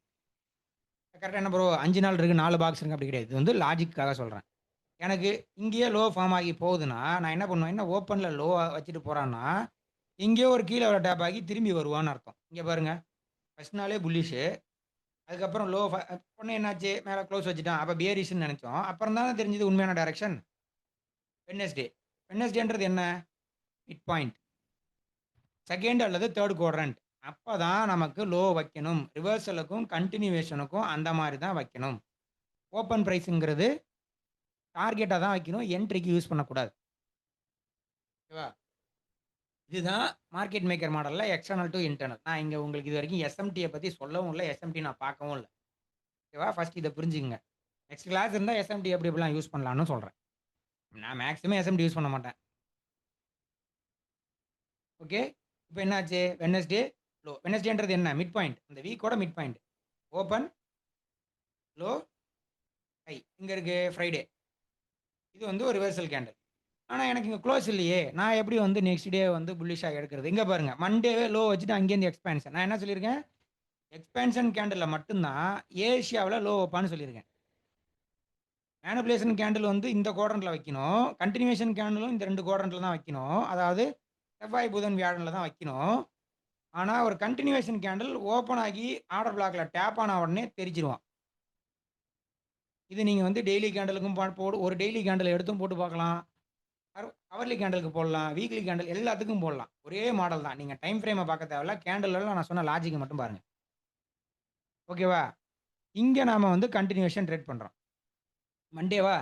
கரெக்ட்டா என்ன ப்ரோ 5 நாள் இருக்கு, 4 பாக்ஸ் இருக்கு அப்படி கிடையாது. இது வந்து லாஜிக்காக சொல்றேன். எனக்கு இங்கேயே லோ ஃபார்ம் ஆகி போகுதுன்னா, நான் என்ன பண்ணுவேன்? என்ன ஓப்பன்ல லோவா வச்சுட்டு போறான்னா, இங்கேயே ஒரு கீழ ஒரு டேப் ஆகி திரும்பி வருவான்னு அர்த்தம். இங்க பாருங்க. ஃபர்ஸ்ட் நாளே புல்லிஷு. அதுக்கப்புறம் லோ உடனே என்னாச்சு? மேல க்ளோஸ் வச்சுட்டான். அப்ப பியரிஷ்ன்னு நெனைச்சோம். அப்புறம் தானே தெரிஞ்சது உண்மையான டைரக்ஷன். வெட்னஸ்டே. வெட்னஸ்டேன்றது என்ன? Mid point. செகண்ட் அல்லது தேர்ட் குவாட்ரண்ட். அப்பதான் நமக்கு லோ வைக்கணும். ரிவர்சலுக்கும், கன்டினியூவேஷனுக்கும் அந்த மாரி தான் வைக்கணும். ஓப்பன் பிரைஸ்ங்கிறது டார்கெட்டா தான் வைக்கணும். என்ட்ரிக்கு யூஸ் பண்ணக்கூடாது. ஓகேவா? இதுதான் மார்க்கெட் மேக்கர் மாடல்ல எக்ஸ்டர்னல் டூ இன்டர்னல். நான் இங்க உங்களுக்கு இதுவரைக்கும் எஸ்எம்டிய பத்தி சொல்லவும் இல்ல. எஸ்எம்டி நான் பார்க்கவும் இல்ல. ஓகேவா? ஃபர்ஸ்ட் இத புரிஞ்சுக்கங்க. நெக்ஸ்ட் கிளாஸ் இருந்தா எஸ்எம்டி எப்படி எப்படிலாம் யூஸ் பண்ணலாம்னு சொல்றேன். நான் மேக்ஸிமம் எஸ்எம்டி யூஸ் பண்ண மாட்டேன். ஓகே. இப்போ என்னாச்சு? Wednesday low. வெட்னஸ்டேன்றது என்ன? Mid point. அந்த வீக்கோட mid point. Open, low, high. இங்க இருக்கு ஃப்ரைடே. இது வந்து ஒரு ரிவர்சல் கேண்டில். ஆனா எனக்கு இங்க க்ளோஸ் இல்லையே. நான் எப்படி வந்து நெக்ஸ்ட் டே வந்து புல்லிஷா எடுக்கிறது? இங்க பாருங்க. மண்டேவே லோ வச்சுட்டு அங்கேருந்து எக்ஸ்பான்ஷன். நான் என்ன சொல்லியிருக்கேன்? எக்ஸ்பான்ஷன் கேண்டில்ல மட்டும்தான் ஏசியாவுல லோ வைப்பான்னு சொல்லியிருக்கேன். மேனிபுலேஷன் கேண்டில் வந்து இந்த குவாட்ரண்ட்ல வைக்கணும். கன்டினியூவேஷன் கேண்டிலும் இந்த 2 குவாட்ரண்ட்ல தான் வைக்கணும். அதாவது செவ்வாய், புதன், வியாழன்ல தான் வைக்கணும். ஆனா ஒரு கன்டினியூவேஷன் கேண்டில் ஓப்பன் ஆகி ஆர்டர் பிளாக்ல டேப் ஆன உடனே தெரிச்சிருவான். இது நீங்க வந்து டெய்லி கேண்டலுக்கும் போடு. ஒரு டெய்லி கேண்டில் எடுத்தும் போட்டு பார்க்கலாம். ஹவர்லி கேண்டலுக்கு போடலாம். வீக்லி கேண்டில் எல்லாத்துக்கும் போடலாம். ஒரே மாடல் தான். நீங்க டைம் ஃப்ரேமை பார்க்க தேவையில்ல. கேண்டில்லாம் நான் சொன்ன லாஜிக்கை மட்டும் பாருங்க. ஓகேவா? இங்க நாம வந்து கன்டினியூவேஷன் ட்ரேட் பண்றோம். மண்டேவா?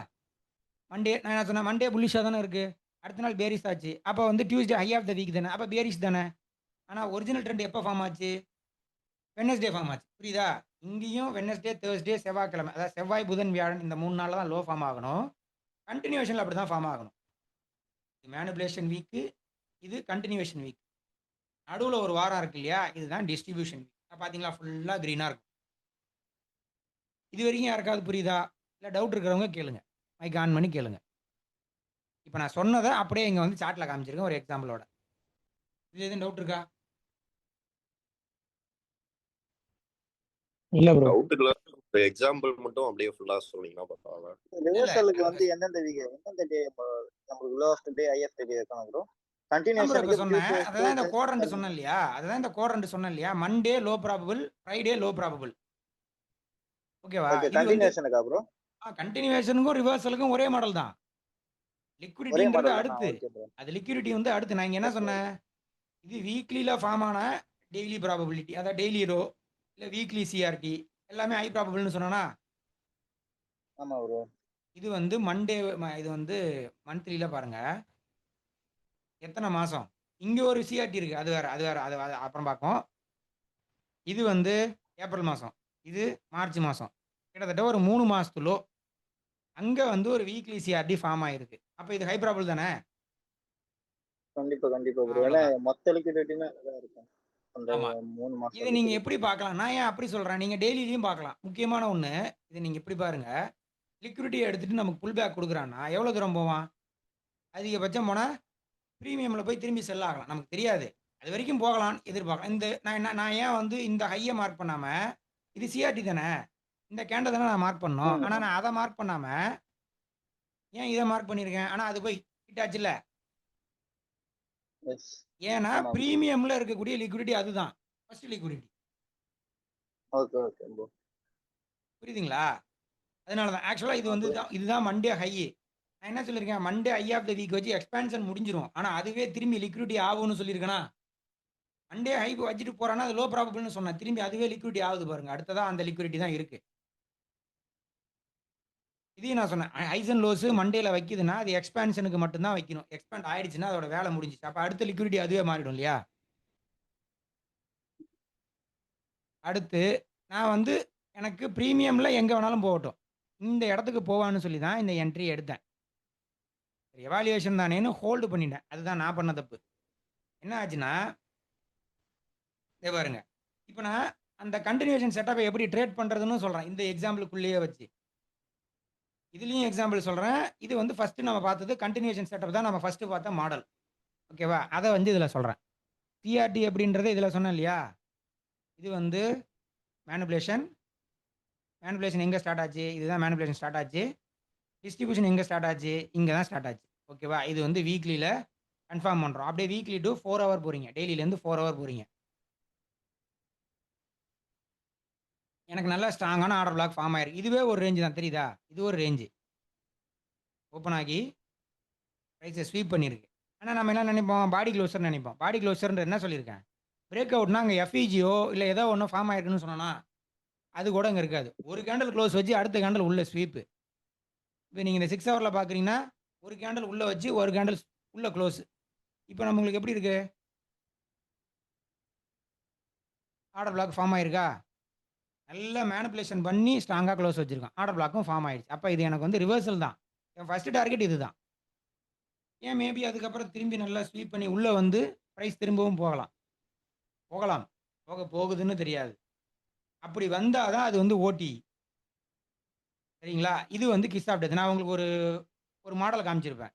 மண்டே நான் என்ன சொன்னேன்? மண்டே புல்லிஷா தானே இருக்கு. அடுத்த நாள் பேரிஷ் ஆச்சு. அப்போ வந்து Tuesday high of the week தானே. அப்போ பேரிஷ் தானே. ஆனா ஒரிஜினல் ட்ரெண்ட் எப்போ ஃபார்ம் ஆச்சு? வெட்னஸ்டே ஃபார்ம் ஆச்சு. புரியுதா? இங்கேயும் வெட்னஸ்டே, தேர்ஸ்டே, செவ்வாய்க்கிழமை. அதாவது செவ்வாய், புதன், வியாழன் இந்த 3 நாள்ல தான் லோ ஃபார்ம் ஆகணும். கன்டினியூவேஷன்ல அப்படி தான் ஃபார்ம் ஆகணும். இது மேனிபுலேஷன் வீக்கு, இது கன்டினியூவேஷன் வீக். நடுவுல ஒரு வாரம் இருக்கு இல்லையா? இதுதான் டிஸ்ட்ரிபியூஷன் வீக். பாத்தீங்களா? ஃபுல்லா கிரீனா இருக்கும். இது வரைக்கும் யாருக்காவது புரியுதா? இல்ல டவுட் இருக்கிறவங்க கேளுங்க. மைக் ஆன் பண்ணி கேளுங்க. இப்போ நான் சொன்னதை அப்படியே இங்க வந்து சார்ட்ல காமிச்சிருக்கேன் ஒரு எக்ஸாம்பிளோட. இது எதுவும் டவுட் இருக்கா? இல்ல ப்ரோ. டவுட் இல்ல. ஒரு எக்ஸாம்பிள் மட்டும் அப்படியே ஃபுல்லா சொன்னீங்கன்னா பரவாயில்ல. ரிவர்சலுக்கு வந்து எந்தெந்த வீக் எந்தெந்த டே நம்மளுக்கு லோவஸ்ட் டே ஹையஸ்ட் டே இருக்கணும் ப்ரோ? இப்ப சொன்னேன். கண்டினியூஷனுக்கு அதுதான் இந்த குவாட்ரண்ட் சொன்னேன் இல்லையா? அதுதான் இந்த குவாட்ரண்ட் சொன்னேன் இல்லையா? Monday low probable, Friday low probable. ஓகேவா? ஓகே, இது வந்து கண்டினியூஷனுக்கா ப்ரோ? கண்டினியூவேஷனுக்கும் ரிவர்சலுக்கும் ஒரே மாடல் தான். ஒரே லிக்விடிட்டின்றது மாடல் தானா? அடுத்து. Okay bro. அது லிக்விடிட்டி வந்து அடுத்து. நான் இங்க என்ன சொன்னேன்? இது வீக்லில ஃபார்ம் ஆன டெய்லி ப்ராபபிலிட்டி. அதாவது டெய்லி ரோ இல்ல வீக்லி சிஆர்டி எல்லாமே ஹை ப்ராபபிள்னு சொன்னா. ஆமா ப்ரோ. இது வந்து மண்டே இது வந்து மந்த்லில பாருங்க. எத்தனை மாசம்? இங்க ஒரு சிஆர்டி இருக்கு. அது வேற அது வேற அது அப்புறம் பார்ப்போம். இது வந்து ஏப்ரல் மாசம். இது மார்ச் மாசம். கிட்டத்தட்ட ஒரு 3 மாசத்து லோ. அங்க வந்து ஒரு வீக்லி சிஆர்டி ஃபார்ம் ஆயிருக்கு. அப்ப இது ஹை ப்ராபபிள் தானே? கண்டிப்பா கண்டிப்பா ப்ரோ. ஏன்னா அவ்வளவுதான். மொத்த லிக்விடிட்டியுமே அதான் இருக்கும் அந்த ஆமா. 3 இதை மாசம் நீங்க liquidity. எப்படி பார்க்கலாம்? நான் ஏன் அப்படி சொல்றேன்? நீங்க டெய்லிலையும் பார்க்கலாம். முக்கியமான ஒண்ணு. இதை நீங்க இப்படி பாருங்க. லிக்விடிட்டியை எடுத்துட்டு நமக்கு புல் பேக் கொடுக்குறான்னா எவ்வளவு தூரம் போவான்? அதிகபட்சம் போனா பிரீமியம்ல போய் திரும்பி செல் ஆகலாம். நமக்கு தெரியாது. அது வரைக்கும் போகலாம்னு எதிர்பார்க்கலாம். இந்த நான் ஏன் வந்து இந்த ஹையை மார்க் பண்ணாம இது சிஆர்டி தானே, இந்த கேண்டல் தானே நான் மார்க் பண்ணணும். ஆனா நான் அதை மார்க் பண்ணாம ஏன் இதை மார்க் பண்ணியிருக்கேன்? ஆனா அது போய் ஹிட் ஆச்சுல்ல. Yes. ஏன்னா ஆமா bro. பிரீமியம்ல இருக்கக்கூடிய லிக்விடிட்டி அதுதான் first liquidity. Okay okay bro. புரியுதுங்களா? அதனால தான் ஆக்சுவலா இது வந்து இதுதான் மண்டே ஹை. நான் என்ன சொல்லியிருக்கேன்? Monday high of the week வச்சு எக்ஸ்பான்ஷன் முடிஞ்சிரும். ஆனா அதுவே திரும்பி லிக்விடிட்டி ஆகும்னு சொல்லியிருக்கேனா? மண்டே ஹை வச்சுட்டு போறானா அது லோ ப்ராபபிள்னு சொன்னேன். திரும்பி அதுவே லிக்விடிட்டி ஆகுது பாருங்க. அடுத்ததா அந்த லிக்விடிட்டி தான் இருக்கு. இதையும் நான் சொன்னேன். ஹைஸ் அண்ட் லோஸ் மண்டேல வைக்குதுன்னா அது எக்ஸ்பான்ஷனுக்கு மட்டும் தான் வைக்கணும். எக்ஸ்பாண்ட் ஆயிடுச்சுன்னா அதோட வேலை முடிஞ்சிச்சு. அப்ப அடுத்த லிக்விடிட்டி அதுவே மாறிடும் இல்லையா? அடுத்து நான் வந்து எனக்கு பிரீமியம்ல எங்க வேணாலும் போகட்டும். இந்த இடத்துக்கு போவான்னு சொல்லி தான் இந்த என்ட்ரி எடுத்தேன். எவாலுவேஷன் தானேன்னு ஹோல்டு பண்ணிட்டேன். அதுதான் நான் பண்ண தப்பு. என்ன ஆச்சுன்னா, இதோ பாருங்க. இப்போ நான் அந்த கன்டினியூவேஷன் செட்டப்பை எப்படி ட்ரேட் பண்றதுன்னு சொல்றேன். இந்த எக்ஸாம்பிளுக்குள்ளேயே வச்சு. இதுலயும் எக்ஸாம்பிள் சொல்றேன். இது வந்து ஃபர்ஸ்ட் நம்ம பார்த்தது கன்டினியூவேஷன் செட்டப் தான் நம்ம ஃபர்ஸ்ட் பார்த்த மாடல். ஓகேவா? அதை வந்து இதுல சொல்றேன். சிஆர்டி அப்படின்றத இதுல சொன்னேன் இல்லையா? இது வந்து மேனிபுலேஷன். மேனிபுலேஷன் எங்க ஸ்டார்ட் ஆச்சு? இதுதான் மேனிபுலேஷன் ஸ்டார்ட் ஆச்சு. டிஸ்ட்ரிபியூஷன் எங்க ஸ்டார்ட் ஆச்சு? இங்க தான் ஸ்டார்ட் ஆச்சு. ஓகேவா? இது வந்து வீக்லில கன்ஃபார்ம் பண்றோம். அப்படியே வீக்லி டு 4 ஹவர் போறீங்க. டெய்லில இருந்து 4 ஹவர் போறீங்க. எனக்கு நல்ல ஸ்ட்ராங்கான ஆர்டர் பிளாக் ஃபார்ம் ஆயிருக்கு. இதுவே ஒரு ரேஞ்ச் தான் தெரியுதா? இது ஒரு ரேஞ்ச். ஓப்பன் ஆகி ப்ரைஸை ஸ்வீப் பண்ணியிருக்கு. ஆனா நம்ம என்ன நினைப்போம்? பாடி க்ளோசர் நினைப்போம். பாடி க்ளோசர்ன்ற என்ன சொல்லியிருக்கேன்? பிரேக் அவுட்னா அங்க எஃப்இஜியோ இல்ல ஏதோ ஒண்ணு ஃபார்ம் ஆயிருக்குன்னு சொன்னோம்னா, அது கூட அங்க இருக்காது. ஒரு கேண்டில் க்ளோஸ் வச்சு அடுத்த கேண்டில் உள்ள ஸ்வீப். இப்ப நீங்க இந்த 6 ஹவர்ல பார்க்குறீங்கன்னா, ஒரு கேண்டில் உள்ள வச்சு, ஒரு கேண்டில் உள்ள க்ளோஸ். இப்ப உங்களுக்கு எப்படி இருக்கு? ஆர்டர் பிளாக் ஃபார்ம் ஆயிருக்கா? நல்லா மேனிபுலேஷன் பண்ணி ஸ்ட்ராங்கா க்ளோஸ் வச்சிருக்கான். ஆர்டர் பிளாக்கும் ஃபார்ம் ஆயிடுச்சு. அப்ப இது எனக்கு வந்து ரிவர்சல் தான். என் ஃபர்ஸ்ட் டார்கெட் இதுதான். ஏன் மேபி அதுக்கப்புறம் திரும்பி நல்லா ஸ்வீப் பண்ணி உள்ள வந்து பிரைஸ் திரும்பவும் போகலாம். போகலாம். போக போகுதுன்னு தெரியாது. அப்படி வந்தா தான் அது வந்து ஓடி. சரிங்களா? இது வந்து கிஸ் ஆஃப் டெத். நான் உங்களுக்கு ஒரு ஒரு மாடல் காமிச்சிருப்பேன்.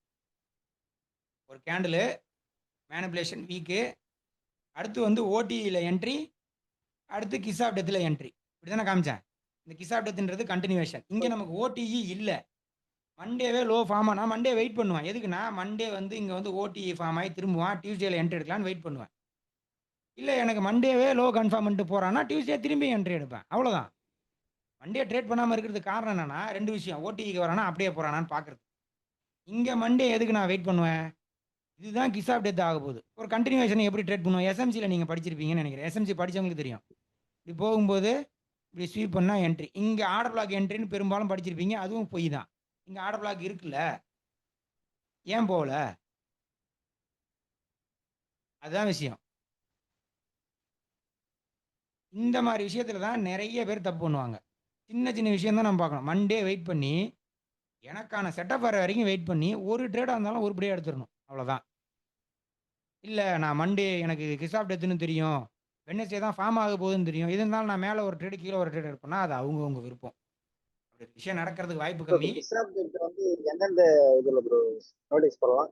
ஒரு கேண்டிலு, மேனிபுலேஷன் வீக்கு, அடுத்து வந்து ஓடில என்ட்ரி, அடுத்து கிஸ் ஆஃப் டெத்ல என்ட்ரி. இப்படி தானே காமிச்சேன். இந்த கிஸ் ஆஃப் டெத்ன்றது கன்டினியூவேஷன். இங்க நமக்கு ஓடிஇ இல்ல. மண்டேவே லோ ஃபார்ம் ஆனா மண்டே வெயிட் பண்ணுவேன். எதுக்குன்னா, மண்டே வந்து இங்க வந்து ஓடிஇ ஃபார்ம் ஆயி திரும்புவான். டியூஸ்டேல என்ட்ரி எடுக்கலான்னு வெயிட் பண்ணுவேன். இல்ல எனக்கு மண்டேவே லோ கன்ஃபார்ம் பண்ணிட்டு போறான்னா, டியூஸ்டே திரும்பி என்ட்ரி எடுப்பேன். அவ்வளோதான். மண்டே ட்ரேட் பண்ணாம இருக்கிறதுக்கு காரணம் என்னன்னா, 2 விஷயம். ஓடிஇக்கு வரானா, அப்படியே போறானான்னு பார்க்குறது. இங்க மண்டே எதுக்கு நான் வெயிட் பண்ணுவேன்? இதுதான் கிஸ் ஆஃப் டெத் ஆகப்போகுது. ஒரு கன்டினியூவேஷன் எப்படி ட்ரேட் பண்ணுவோம்? எஸ்எம்சில நீங்க படிச்சிருப்பீங்கன்னு நெனைக்கிறேன். எஸ்எம்சி படிச்சவங்களுக்கு தெரியும். இப்படி போகும்போது, இப்படி ஸ்வீப் பண்ணா என்ட்ரி. இங்க ஆர்டர் பிளாக் என்ட்ரின்னு பெரும்பாலும் படிச்சிருப்பீங்க. அதுவும் பொய் தான். இங்க ஆர்டர் பிளாக் இருக்குல்ல. ஏன் போகல? அதுதான் விஷயம். இந்த மாரி விஷயத்துல தான் நெறைய பேர் தப்பு பண்ணுவாங்க. சின்ன சின்ன விஷயம் தான் நம்ம பார்க்கணும். மண்டே வெயிட் பண்ணி, எனக்கான செட்டப் வர வரைக்கும் வெயிட் பண்ணி, ஒரு ட்ரேடா இருந்தாலும் உருப்படியா எடுத்துறணும். அவ்வளோதான். இல்ல நான் மண்டே எனக்கு கிஸ் ஆஃப் டெத்ன்னு தெரியும். வெட்னஸ்டே தான் ஃபார்ம் ஆக போகுதுன்னு தெரியும். இது இருந்தாலும் நான் மேல ஒரு ட்ரேடு, கீழ ஒரு ட்ரேடு எடுப்பேன்னா, அது அவங்கவங்க விருப்பம். அப்படி ஒரு விஷயம் நடக்கிறதுக்கு வாய்ப்பு ப்ரோ கம்மி. கிஸ் ஆஃப் டெத் வந்து எந்தெந்த இதுல ப்ரோ நோட்டீஸ் பண்ணலாம்?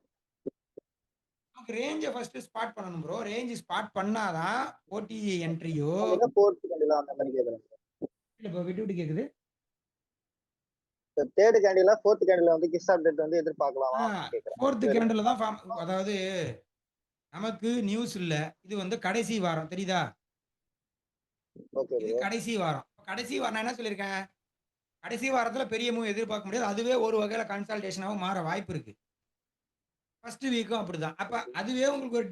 நமக்கு ரேஞ்ச ஃபர்ஸ்ட் ஸ்பாட் பண்ணணும் ப்ரோ. ரேஞ்ச் ஸ்பாட் பண்ணா தான் ஓடிஇ என்ட்ரியோ அதுல ஃபோர்த் கேண்டில் அந்த மாதிரி கேட்குறேன். இல்ல இப்போ விட்டு விட்டு கேக்குது. தேர்ட் கேண்டில் ஃபோர்த் கேண்டில் வந்து கிஸ் ஆஃப் டெத் வந்து எதிர்பார்க்கலாமா ஆ அப்படின்னு கேட்குறேன். 4த் கேண்டில்ல தான் ஃபார்ம் அதாவது நமக்கு நியூஸ் இல்ல. இது வந்து கடைசி வாரம் தெரியுதா? ஓகே இது ப்ரோ. கடைசி வாரம். கடைசி வாரம் நான் என்ன சொல்லியிருக்கேன்? கடைசி வாரத்துல பெரிய மூவ் எதிர்பார்க்க முடியாது. அதுவே ஒரு வகையில கன்சால்டேஷனாவும் மாற வாய்ப்பு இருக்கு. ஃபர்ஸ்ட் வீக்கும் அப்படிதான். அப்ப அதுவே உங்களுக்கு ஒரு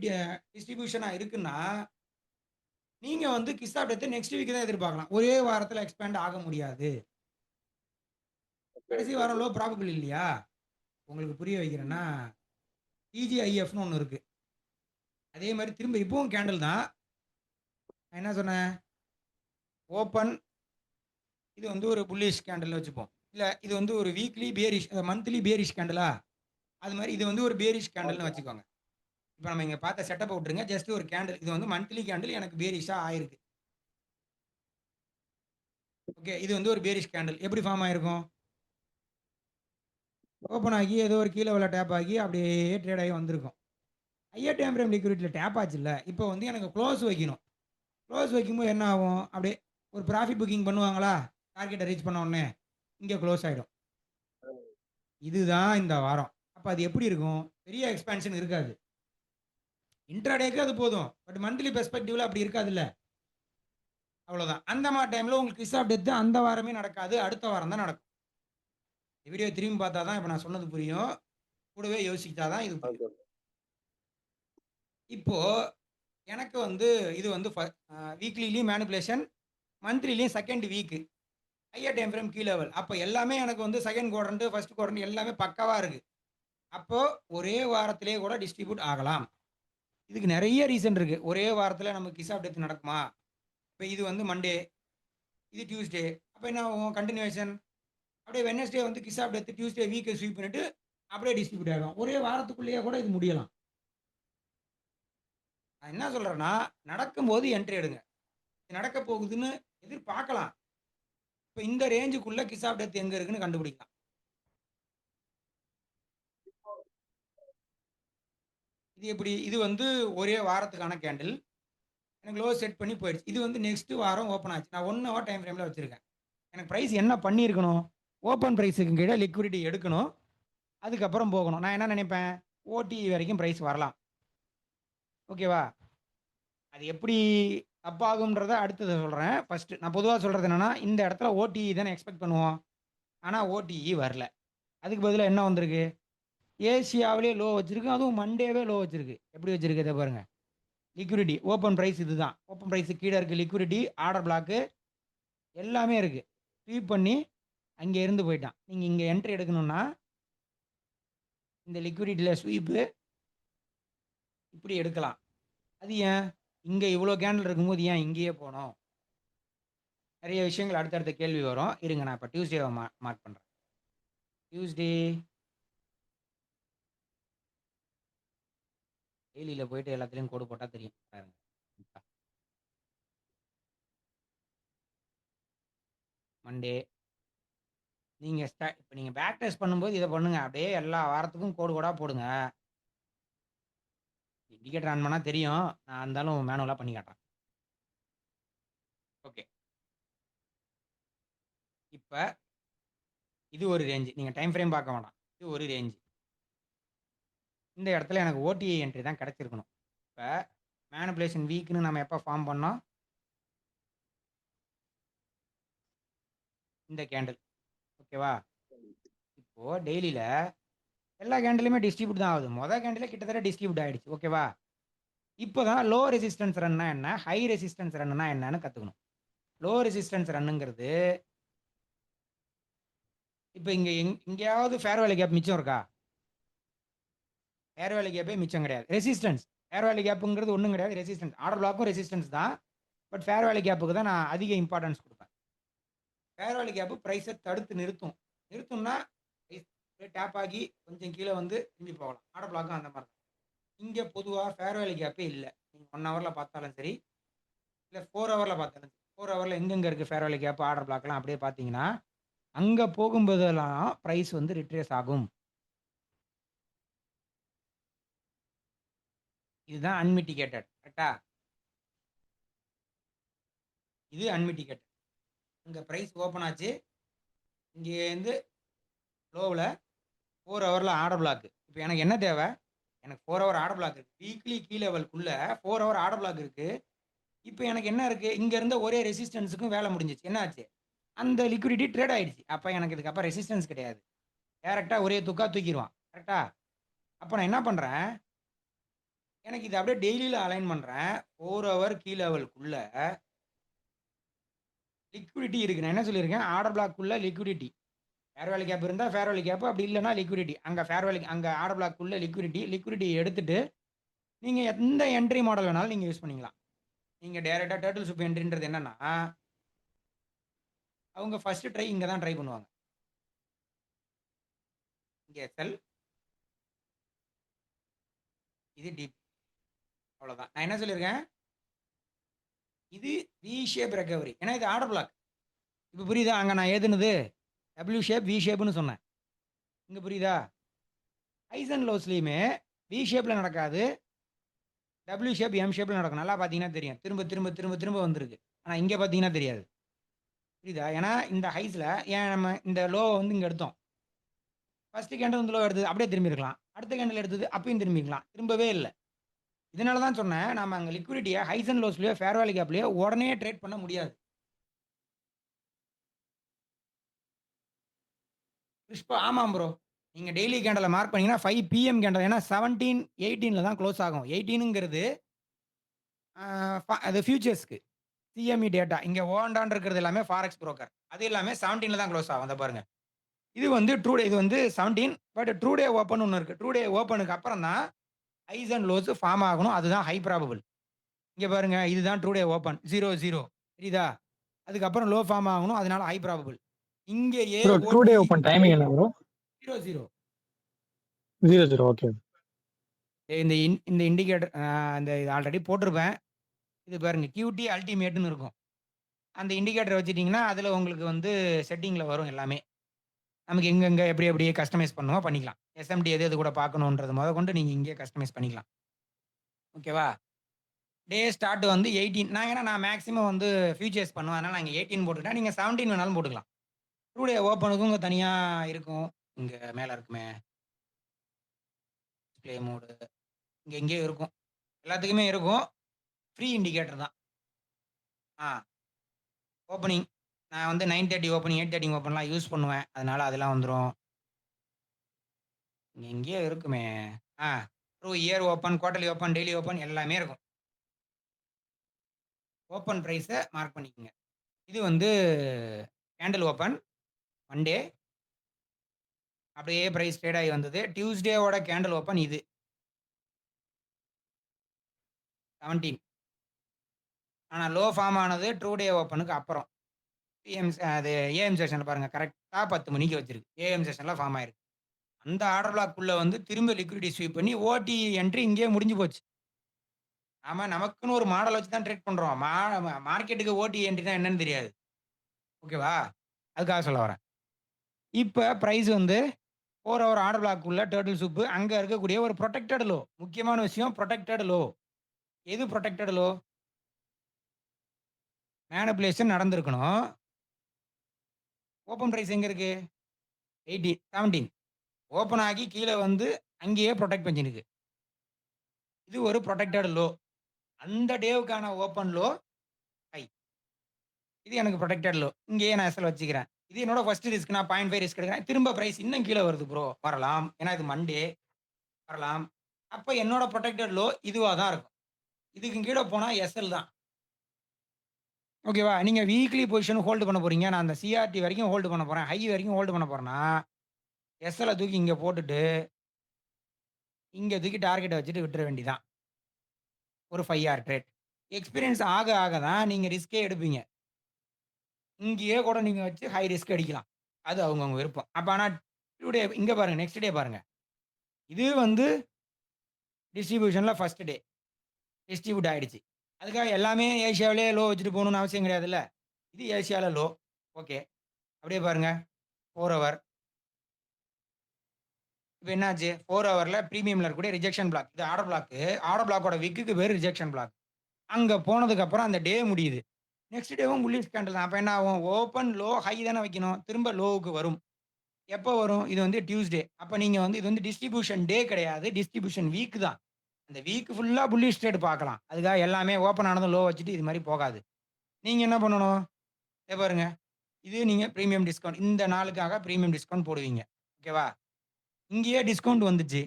டிஸ்ட்ரிபியூஷனா இருக்குன்னா, நீங்க வந்து kiss of death next week தான் எதிர்பார்க்கலாம். ஒரே வாரத்துல எக்ஸ்பேண்ட் ஆக முடியாது. கடைசி வாரம் லோ ப்ராபபிள் இல்லையா? உங்களுக்கு புரிய வைக்கிறேன்னா, டிஜிஐஎஃப்னு ஒண்ணு இருக்கு. அதே மாரி திரும்ப இப்பவும் கேண்டில் தான். நான் என்ன சொன்னேன்? ஓப்பன் இது வந்து ஒரு புல்லிஷ் கேண்டில்னு வச்சுப்போம். இல்ல இது வந்து ஒரு weekly bearish monthly bearish candela? அது மாரி இது வந்து ஒரு பியரிஷ் கேண்டில்னு ஓகே. வச்சுக்கோங்க. இப்ப நம்ம இங்க பார்த்த செட்டப்ப விட்டுருங்க. ஜஸ்ட் ஒரு கேண்டில். இது வந்து மந்த்லி கேண்டில் எனக்கு பியரிஷா ஆயிருக்கு. ஓகே. இது வந்து ஒரு பியரிஷ் கேண்டில். எப்படி ஃபார்ம் ஆயிருக்கும்? ஓப்பன் ஆகி ஏதோ ஒரு கீழ உள்ள டேப் ஆகி அப்படியே ட்ரேட் ஆகி வந்திருக்கும். ஹையர் டைம் ஃப்ரேம் லிக்விடிட்டில டேப் ஆச்சுல்ல. இப்போ வந்து எனக்கு குளோஸ் வைக்கணும். குளோஸ் வைக்கும்போது என்ன ஆகும்? அப்படியே ஒரு ப்ராஃபிட் புக்கிங் பண்ணுவாங்களா? டார்கெட்ட ரீச் பண்ண உடனே, இங்க குளோஸ் ஆயிடும். இதுதான் இந்த வாரம். அப்ப அது எப்படி இருக்கும்? பெரிய எக்ஸ்பான்ஷன் இருக்காது. இன்ட்ராடேக்கு அது போதும். பட் மந்த்லி பெர்ஸ்பெக்டிவ்ல அப்படி இருக்காதுல்ல. அவ்வளோதான். அந்த மாரி டைம்ல உங்களுக்கு கிஸ் ஆஃப் டெத் அந்த வாரமே நடக்காது. அடுத்த வாரம் தான் நடக்கும். இந்த வீடியோ திரும்பி பார்த்தா தான் இப்ப நான் சொன்னது புரியும். கூடவே யோசிச்சா தான் இது புரியும். ஓகே. இப்போ எனக்கு வந்து இது வந்து வீக்லிலயும் மேனிபுலேஷன், மந்த்லிலயும் second week. Higher time frame key level. அப்ப எல்லாமே எனக்கு வந்து செகண்ட் குவாட்ரண்ட், ஃபர்ஸ்ட் குவாட்ரண்ட் எல்லாமே பக்காவா இருக்கு. அப்போ ஒரே வாரத்திலேயே கூட டிஸ்ட்ரிபியூட் ஆகலாம். இதுக்கு நெறைய ரீசன் இருக்கு. ஒரே வாரத்தில நமக்கு கிஸ் ஆஃப் டெத் நடக்குமா? இப்ப இது வந்து மண்டே, இது டியூஸ்டே. அப்ப என்ன ஆகும்? கன்டினியூவேஷன். அப்படியே வெட்னஸ்டே வந்து கிஸ் ஆஃப் டெத் டியூஸ்டே வீக்க ஸ்வீப் பண்ணிட்டு அப்படியே டிஸ்ட்ரிபியூட் ஆகும். ஒரே வாரத்துக்குள்ளேயே கூட இது முடியலாம். நான் என்ன சொல்றேன்னா, நடக்கும்போது என்ட்ரி எடுங்க. இது நடக்க போகுதுன்னு எதிர்பார்க்கலாம். இப்ப இந்த ரேஞ்சுக்குள்ள கிஸ் ஆஃப் டெத் எங்க இருக்குன்னு கண்டுபிடிக்கலாம். இது எப்படி? இது வந்து ஒரே வாரத்துக்கான கேண்டில். எனக்கு லோ செட் பண்ணி போயிடுச்சு. இது வந்து நெக்ஸ்ட் வாரம் ஓப்பன் ஆச்சு. நான் 1 ஹவர் டைம் ஃப்ரேம்ல வச்சிருக்கேன். எனக்கு பிரைஸ் என்ன பண்ணியிருக்கணும்? ஓப்பன் பிரைஸ்க்கு கீழ லிக்விடிட்டி எடுக்கணும். அதுக்கப்புறம் போகணும். நான் என்ன நினைப்பேன்? ஓடிஇ வரைக்கும் பிரைஸ் வரலாம். ஓகேவா? அது எப்படி தப்பாகும்ன்றத அடுத்தது சொல்றேன். ஃபர்ஸ்ட் நான் பொதுவா சொல்றது என்னன்னா, இந்த இடத்துல ஓடிஇ தானே எக்ஸ்பெக்ட் பண்ணுவோம். ஆனா ஓடிஇ வரல. அதுக்கு பதிலா என்ன வந்திருக்கு? ஏசியாவிலே லோ வச்சிருக்கு. அதுவும் மண்டேவே லோ வச்சிருக்கு. எப்படி வச்சிருக்கு இதை பாருங்க. லிக்விடிட்டி ஓப்பன் பிரைஸ் இதுதான். ஓப்பன் பிரைஸ் கீழே இருக்கு லிக்விடிட்டி, ஆர்டர் பிளாக்கு எல்லாமே இருக்கு. ஸ்வீப் பண்ணி அங்கே இருந்து போயிட்டான். நீங்கள் இங்கே என்ட்ரி எடுக்கணும்னா இந்த லிக்விடிட்டியில் ஸ்வீப்பு இப்படி எடுக்கலாம். அது ஏன் இங்கே இவ்வளோ கேண்டில் இருக்கும்போது ஏன் இங்கேயே போனோம்? நிறைய விஷயங்கள் அடுத்தடுத்த கேள்வி வரும். இருங்க நான் இப்போ டியூஸ்டேவை மார்க் பண்ணுறேன். டியூஸ்டே டெய்லியில் போயிட்டு எல்லாத்துலேயும் கோடு போட்டால் தெரியும் பாருங்க. மண்டே நீங்கள் இப்போ நீங்கள் பேக் டெஸ்ட் பண்ணும்போது இதை பண்ணுங்க. அப்படியே எல்லா வாரத்துக்கும் கோடு கோடாக போடுங்க. இண்டிகேட்டர் ஆன் பண்ணால் தெரியும். நான் இருந்தாலும் மேனுவலாக பண்ணி காட்டுறேன். ஓகே, இப்போ இது ஒரு ரேஞ்சு. நீங்கள் டைம் ஃப்ரேம் பார்க்க வேண்டாம். இது ஒரு ரேஞ்சு. இந்த இடத்துல எனக்கு ஓடிஐ என்ட்ரி தான் கிடச்சிருக்கணும். இப்போ மேனிபுலேஷன் வீக்னு நம்ம எப்போ ஃபார்ம் பண்ணோம்? இந்த கேண்டில். ஓகேவா? இப்போது டெய்லியில் எல்லா கேண்டிலுமே டிஸ்ட்ரிபியூட் தான் ஆகுது. மொதல் கேண்டிலே கிட்டத்தட்ட டிஸ்ட்ரிபியூட் ஆகிடுச்சு. ஓகேவா? இப்போ தான் லோ ரெசிஸ்டன்ஸ் ரன்னா என்ன, ஹை ரெசிஸ்டன்ஸ் ரன்னா என்னன்னு கற்றுக்கணும். லோ ரெசிஸ்டன்ஸ் ரன்னுங்கிறது இப்போ இங்கே எங்கேயாவது ஃபேர் வேல்யூ கேப் மிச்சம் இருக்கா? ஃபேர் வேல்யூ கேப்பே மிச்சம் கிடையாது. ரெசிஸ்டன்ஸ் ஃபேர் வேல்யூ கேப்புங்கிறது ஒன்றும் கிடையாது. ரெசிஸ்டன்ஸ் ஆர்டர் பிளாக்கும் ரெசிஸ்டன்ஸ் தான். பட் ஃபேர் வேல்யூ கேப்புக்கு தான் நான் அதிக இம்பார்ட்டன்ஸ் கொடுப்பேன். ஃபேர் வேல்யூ கேப்பு ப்ரைஸை தடுத்து நிறுத்தும்னா டேப் ஆகி கொஞ்சம் கீழே வந்து திரும்பி போகலாம். ஆர்டர் பிளாக்கும் அந்த மாதிரி தான். இங்கே பொதுவாக ஃபேர் வேல்யூ கேப்பே இல்லை. நீங்கள் 1 ஹவரில் பார்த்தாலும் சரி, இல்லை 4 ஹவரில் பார்த்தாலும் சரி. 4 ஹவரில் எங்கெங்கே இருக்குது ஃபேர் வேல்யூ கேப், ஆர்டர் பிளாக்லாம் அப்படியே பார்த்தீங்கன்னா அங்கே போகும்போதெல்லாம் ப்ரைஸ் வந்து ரிட்ரேஸ் ஆகும். இதுதான் அன்மிட்டிகேட்டட். கரெக்டா? இது அன்மிட்டிகேட்டட். இங்கே ப்ரைஸ் ஓப்பன் ஆச்சு. இங்கேருந்து லோவில் 4 ஹவரில் ஆர்டர் பிளாக். இப்போ எனக்கு என்ன தேவை? எனக்கு 4 ஹவர் ஆர்டர் பிளாக் இருக்குது. வீக்லி கீ லெவலுக்குள்ளே 4 ஹவர் ஆர்டர் பிளாக் இருக்குது. இப்போ எனக்கு என்ன இருக்குது? இங்கே இருந்த ஒரே ரெசிஸ்டன்ஸுக்கும் வேலை முடிஞ்சிச்சு. என்ன ஆச்சு? அந்த லிக்விடிட்டி ட்ரேட் ஆகிடுச்சு. அப்போ எனக்கு இதுக்கப்புறம் ரெசிஸ்டன்ஸ் கிடையாது. டேரெக்டாக ஒரே தூக்கிடுவான். கரெக்டா? அப்போ நான் என்ன பண்ணுறேன்? எனக்கு இதை அப்படியே டெய்லியில் அலைன் பண்ணுறேன். 4 ஹவர் கீ லெவலுக்குள்ளே லிக்விடிட்டி இருக்குது. நான் என்ன சொல்லியிருக்கேன்? ஆர்டர் பிளாக்குள்ளே லிக்விடிட்டி. ஃபேர் வேல்யூ கேப் இருந்தால் ஃபேர் வேல்யூ கேப், அப்படி இல்லைனா லிக்விடிட்டி. அங்கே ஃபேர் வேல்யூ அங்கே ஆர்டர் பிளாக்குள்ளே லிக்விடிட்டி எடுத்துட்டு நீங்கள் எந்த என்ட்ரி மாடல் வேணாலும் நீங்கள் யூஸ் பண்ணிக்கலாம். நீங்கள் டேரெக்டாக டேர்ட்டில் சூப் என்ட்ரின்றது என்னன்னா, அவங்க ஃபர்ஸ்ட் ட்ரை இங்கே தான் ட்ரை பண்ணுவாங்க. இங்கே செல், இது டிப், அவ்வளோதான். நான் என்ன சொல்லியிருக்கேன்? இது வி ஷேப் ரெக்கவரி. ஏன்னா இது ஆர்டர் பிளாக். இப்போ புரியுதா? அங்கே நான் ஏதுனது டபிள்யூ ஷேப் வி ஷேப்னு சொன்னேன். இங்கே புரியுதா? ஹைஸ் அண்ட் லோஸ்லையுமே வி ஷேப்பில் நடக்காது, டபிள்யூ ஷேப் எம் ஷேப்பில் நடக்கும். நல்லா பார்த்தீங்கன்னா தெரியும். திரும்ப திரும்ப திரும்ப திரும்ப வந்திருக்கு. ஆனால் இங்கே பார்த்தீங்கன்னா தெரியாது. புரியுதா? ஏன்னா இந்த ஹைஸில் ஏன் நம்ம இந்த லோ வந்து இங்கே எடுத்தோம். ஃபர்ஸ்ட் கேண்டில் வந்து லோ எடுத்தது அப்படியே திரும்பியிருக்கலாம். அடுத்த கேண்டில் எடுத்தது அப்பயும் திரும்பிக்கலாம். திரும்பவே இல்லை. இதனால தான் சொன்னேன், நம்ம அங்கே லிக்விடிட்டியை ஹைஸ் அண்ட் லோஸ்லையோ ஃபேர் வேல்யூ கேப்லையோ உடனே ட்ரேட் பண்ண முடியாது. கிறிஸ்பா ஆமாம் ப்ரோ. நீங்கள் டெய்லி கேண்டலை மார்க் பண்ணிங்கன்னா 5 PM கேண்டல். ஏன்னா 17-18 தான் க்ளோஸ் ஆகும். 18ங்கிறது அது ஃபியூச்சர்ஸ்க்கு சிஎம்இ டேட்டா. இங்கே ஓண்டான் இருக்கிறது எல்லாமே ஃபாரெக்ஸ் புரோக்கர். அது எல்லாமே 17 தான் க்ளோஸ் ஆகும். அதை பாருங்க. இது வந்து ட்ரூ டே. இது வந்து 17. பட் ட்ரூ டே ஓப்பன் ஒன்று இருக்குது. ட்ரூ டே ஓப்பனுக்கு அப்புறம் தான் ஹைஸ் அண்ட் லோஸ் ஃபார்ம் ஆகணும். அதுதான் ஹை ப்ராபபிள். இங்கே பாருங்க, இதுதான் ட்ரூ டே ஓப்பன் 0-0. தெரியுதா? அதுக்கப்புறம் லோ ஃபார்ம் ஆகணும். அதனால ஹை ப்ராபபிள். இங்கேயே ப்ரோ ட்ரூ டே ஓபன் டைமிங் என்ன ப்ரோ? 0-0. 0-0. ஓகே. இந்த இண்டிகேட்டர் இந்த இது ஆல்ரெடி போட்டிருப்பேன். இது பாருங்க, கியூடி அல்டிமேட்னு இருக்கும். அந்த இண்டிகேட்டர் வச்சுட்டிங்கன்னா அதில் உங்களுக்கு வந்து செட்டிங்கில் வரும் எல்லாமே. நமக்கு எங்கெங்கே எப்படி எப்படி கஸ்டமைஸ் பண்ணுவோம் பண்ணிக்கலாம். எஸ்எம்டி எது எது கூட பார்க்கணுன்றது கொண்டு நீங்கள் இங்கே கஸ்டமைஸ் பண்ணிக்கலாம். ஓகேவா? டே ஸ்டார்ட் வந்து 18. நான் மேக்ஸிமம் வந்து ஃபியூச்சர்ஸ் பண்ணுவேன். அதனால் நான் இங்கே 18 போட்டுக்கிட்டேன். நீங்கள் 17 வேணாலும் போட்டுக்கலாம். ட்ரூ டே ஓப்பனுக்கும் இங்கே தனியாக இருக்கும். இங்கே மேலே இருக்குமே டிஸ்பிளே மோடு, இங்கே எங்கேயோ இருக்கும். எல்லாத்துக்குமே இருக்கும். ஃப்ரீ இண்டிகேட்டர் தான். ஓப்பனிங் நான் வந்து 9:30 ஓப்பனிங் 8:30 ஓப்பன்லாம் யூஸ் பண்ணுவேன். அதனால அதெல்லாம் வந்துடும். எங்கேயோ இருக்குமே. Ah true year open, quarterly open, daily open எல்லாமே இருக்கும். ஓப்பன் பிரைஸை மார்க் பண்ணிக்கோங்க. இது வந்து கேண்டில் ஓப்பன் மண்டே. அப்படியே பிரைஸ் ட்ரேட் ஆகி வந்தது. டியூஸ்டேவோட கேண்டில் ஓப்பன் இது 17. ஆனால் லோ ஃபார்ம் ஆனது ட்ரூ டே ஓப்பனுக்கு அப்புறம். அது ஏஎம் செஷனில் பாருங்கள், கரெக்டாக 10 மணிக்கு வச்சிருக்கு. ஏஎம் செஷனில் ஃபார்ம் ஆயிருக்கு. அந்த ஆர்டர் பிளாக்குள்ளே வந்து திரும்ப லிக்விடிட்டி ஸ்வீப் பண்ணி ஓடி என்ட்ரி இங்கேயே முடிஞ்சு போச்சு. ஆமாம், நமக்குன்னு ஒரு மாடல் வச்சு தான் ட்ரேட் பண்ணுறோம். மார்க்கெட்டுக்கு ஓடி என்ட்ரி தான் என்னன்னு தெரியாது. ஓகேவா? அதுக்காக சொல்ல வரேன். இப்போ ப்ரைஸ் வந்து 4 ஹவர் ஆர்டர் பிளாக் உள்ள டர்ட்டில் சூப்பு அங்கே இருக்கக்கூடிய ஒரு ப்ரொடெக்டட் லோ. முக்கியமான விஷயம் ப்ரொடெக்டட் லோ. எது ப்ரொடெக்டட் லோ? மேனிபுலேஷன் நடந்திருக்கணும். ஓப்பன் பிரைஸ் எங்கே இருக்கு? 18, 17. ஓப்பன் ஆகி கீழே வந்து அங்கேயே ப்ரொடெக்ட் பண்ணிருக்கு. இது ஒரு ப்ரொடெக்டட் லோ. அந்த டேவுக்கான ஓப்பன் லோ ஹை. இது எனக்கு ப்ரொடெக்டட் லோ. இங்கேயே நான் எஸ்எல் வச்சுக்கிறேன். இது என்னோட ஃபர்ஸ்ட் ரிஸ்க். நான் 0.5 ரிஸ்க் எடுக்கிறேன். திரும்ப பிரைஸ் இன்னும் கீழே வருது ப்ரோ. வரலாம். ஏன்னா இது மண்டே வரலாம். அப்போ என்னோட ப்ரொடெக்டட் லோ இதுவாக தான் இருக்கும். இதுக்கு கீழே போனால் எஸ்எல் தான். ஓகேவா? நீங்கள் வீக்லி பொசிஷன் ஹோல்டு பண்ண போறீங்க. நான் அந்த சிஆர்டி வரைக்கும் ஹோல்டு பண்ண போறேன். ஹை வரைக்கும் ஹோல்டு பண்ண போறேன்னா எஸ்எல் தூக்கி இங்கே போட்டுட்டு இங்கே தூக்கி டார்கெட்டை வச்சுட்டு விட்டுற வேண்டிதான். ஒரு 5 ஹவர் ட்ரேட். எக்ஸ்பீரியன்ஸ் ஆக ஆக தான் நீங்கள் ரிஸ்கே எடுப்பீங்க. இங்கேயே கூட நீங்கள் வச்சு ஹை ரிஸ்க் அடிக்கலாம். அது அவங்கவுங்க விருப்பம். அப்போ ஆனால் டே இங்கே பாருங்க, நெக்ஸ்ட் டே பாருங்க. இது வந்து டிஸ்ட்ரிபியூஷனில் ஃபர்ஸ்ட் டே டிஸ்ட்ரிபியூட் ஆயிடுச்சு. அதுக்காக எல்லாமே ஏசியாவிலே லோ வச்சுட்டு போகணும்னு அவசியம் கிடையாதுல்ல. இது ஏசியாவில் லோ. ஓகே, அப்படியே பாருங்க 4 ஹவர். இப்போ என்னாச்சு? 4 ஹவரில் ப்ரீமியமில் இருக்கக்கூடிய ரிஜெக்ஷன் பிளாக். இது ஆர்டர் பிளாக்கு. ஆர்டர் பிளாக்கோட விக்குக்கு பேர் ரிஜெக்ஷன் பிளாக். அங்கே போனதுக்கப்புறம் அந்த டே முடியுது. நெக்ஸ்ட் டேவும் புல்லிஷ் கேண்டில் தான். அப்போ என்ன ஆகும்? ஓப்பன் லோ ஹை தானே வைக்கணும். திரும்ப லோவுக்கு வரும். எப்போ வரும்? இது வந்து டியூஸ்டே. அப்போ நீங்கள் வந்து இது வந்து டிஸ்ட்ரிபியூஷன் டே கிடையாது, டிஸ்ட்ரிபியூஷன் வீக் தான். அந்த வீக் ஃபுல்லாக புல்லிஷ் ட்ரேட் பார்க்கலாம். அதுக்காக எல்லாமே ஓப்பன் ஆனதும் லோ வச்சுட்டு இது மாதிரி போகாது. நீங்கள் என்ன பண்ணணும்? இதை பாருங்க, இது நீங்கள் ப்ரீமியம் டிஸ்கவுண்ட் இந்த நாளுக்காக ப்ரீமியம் டிஸ்கவுண்ட் போடுவீங்க. ஓகேவா? இங்கேயே டிஸ்கவுண்ட் வந்துச்சு.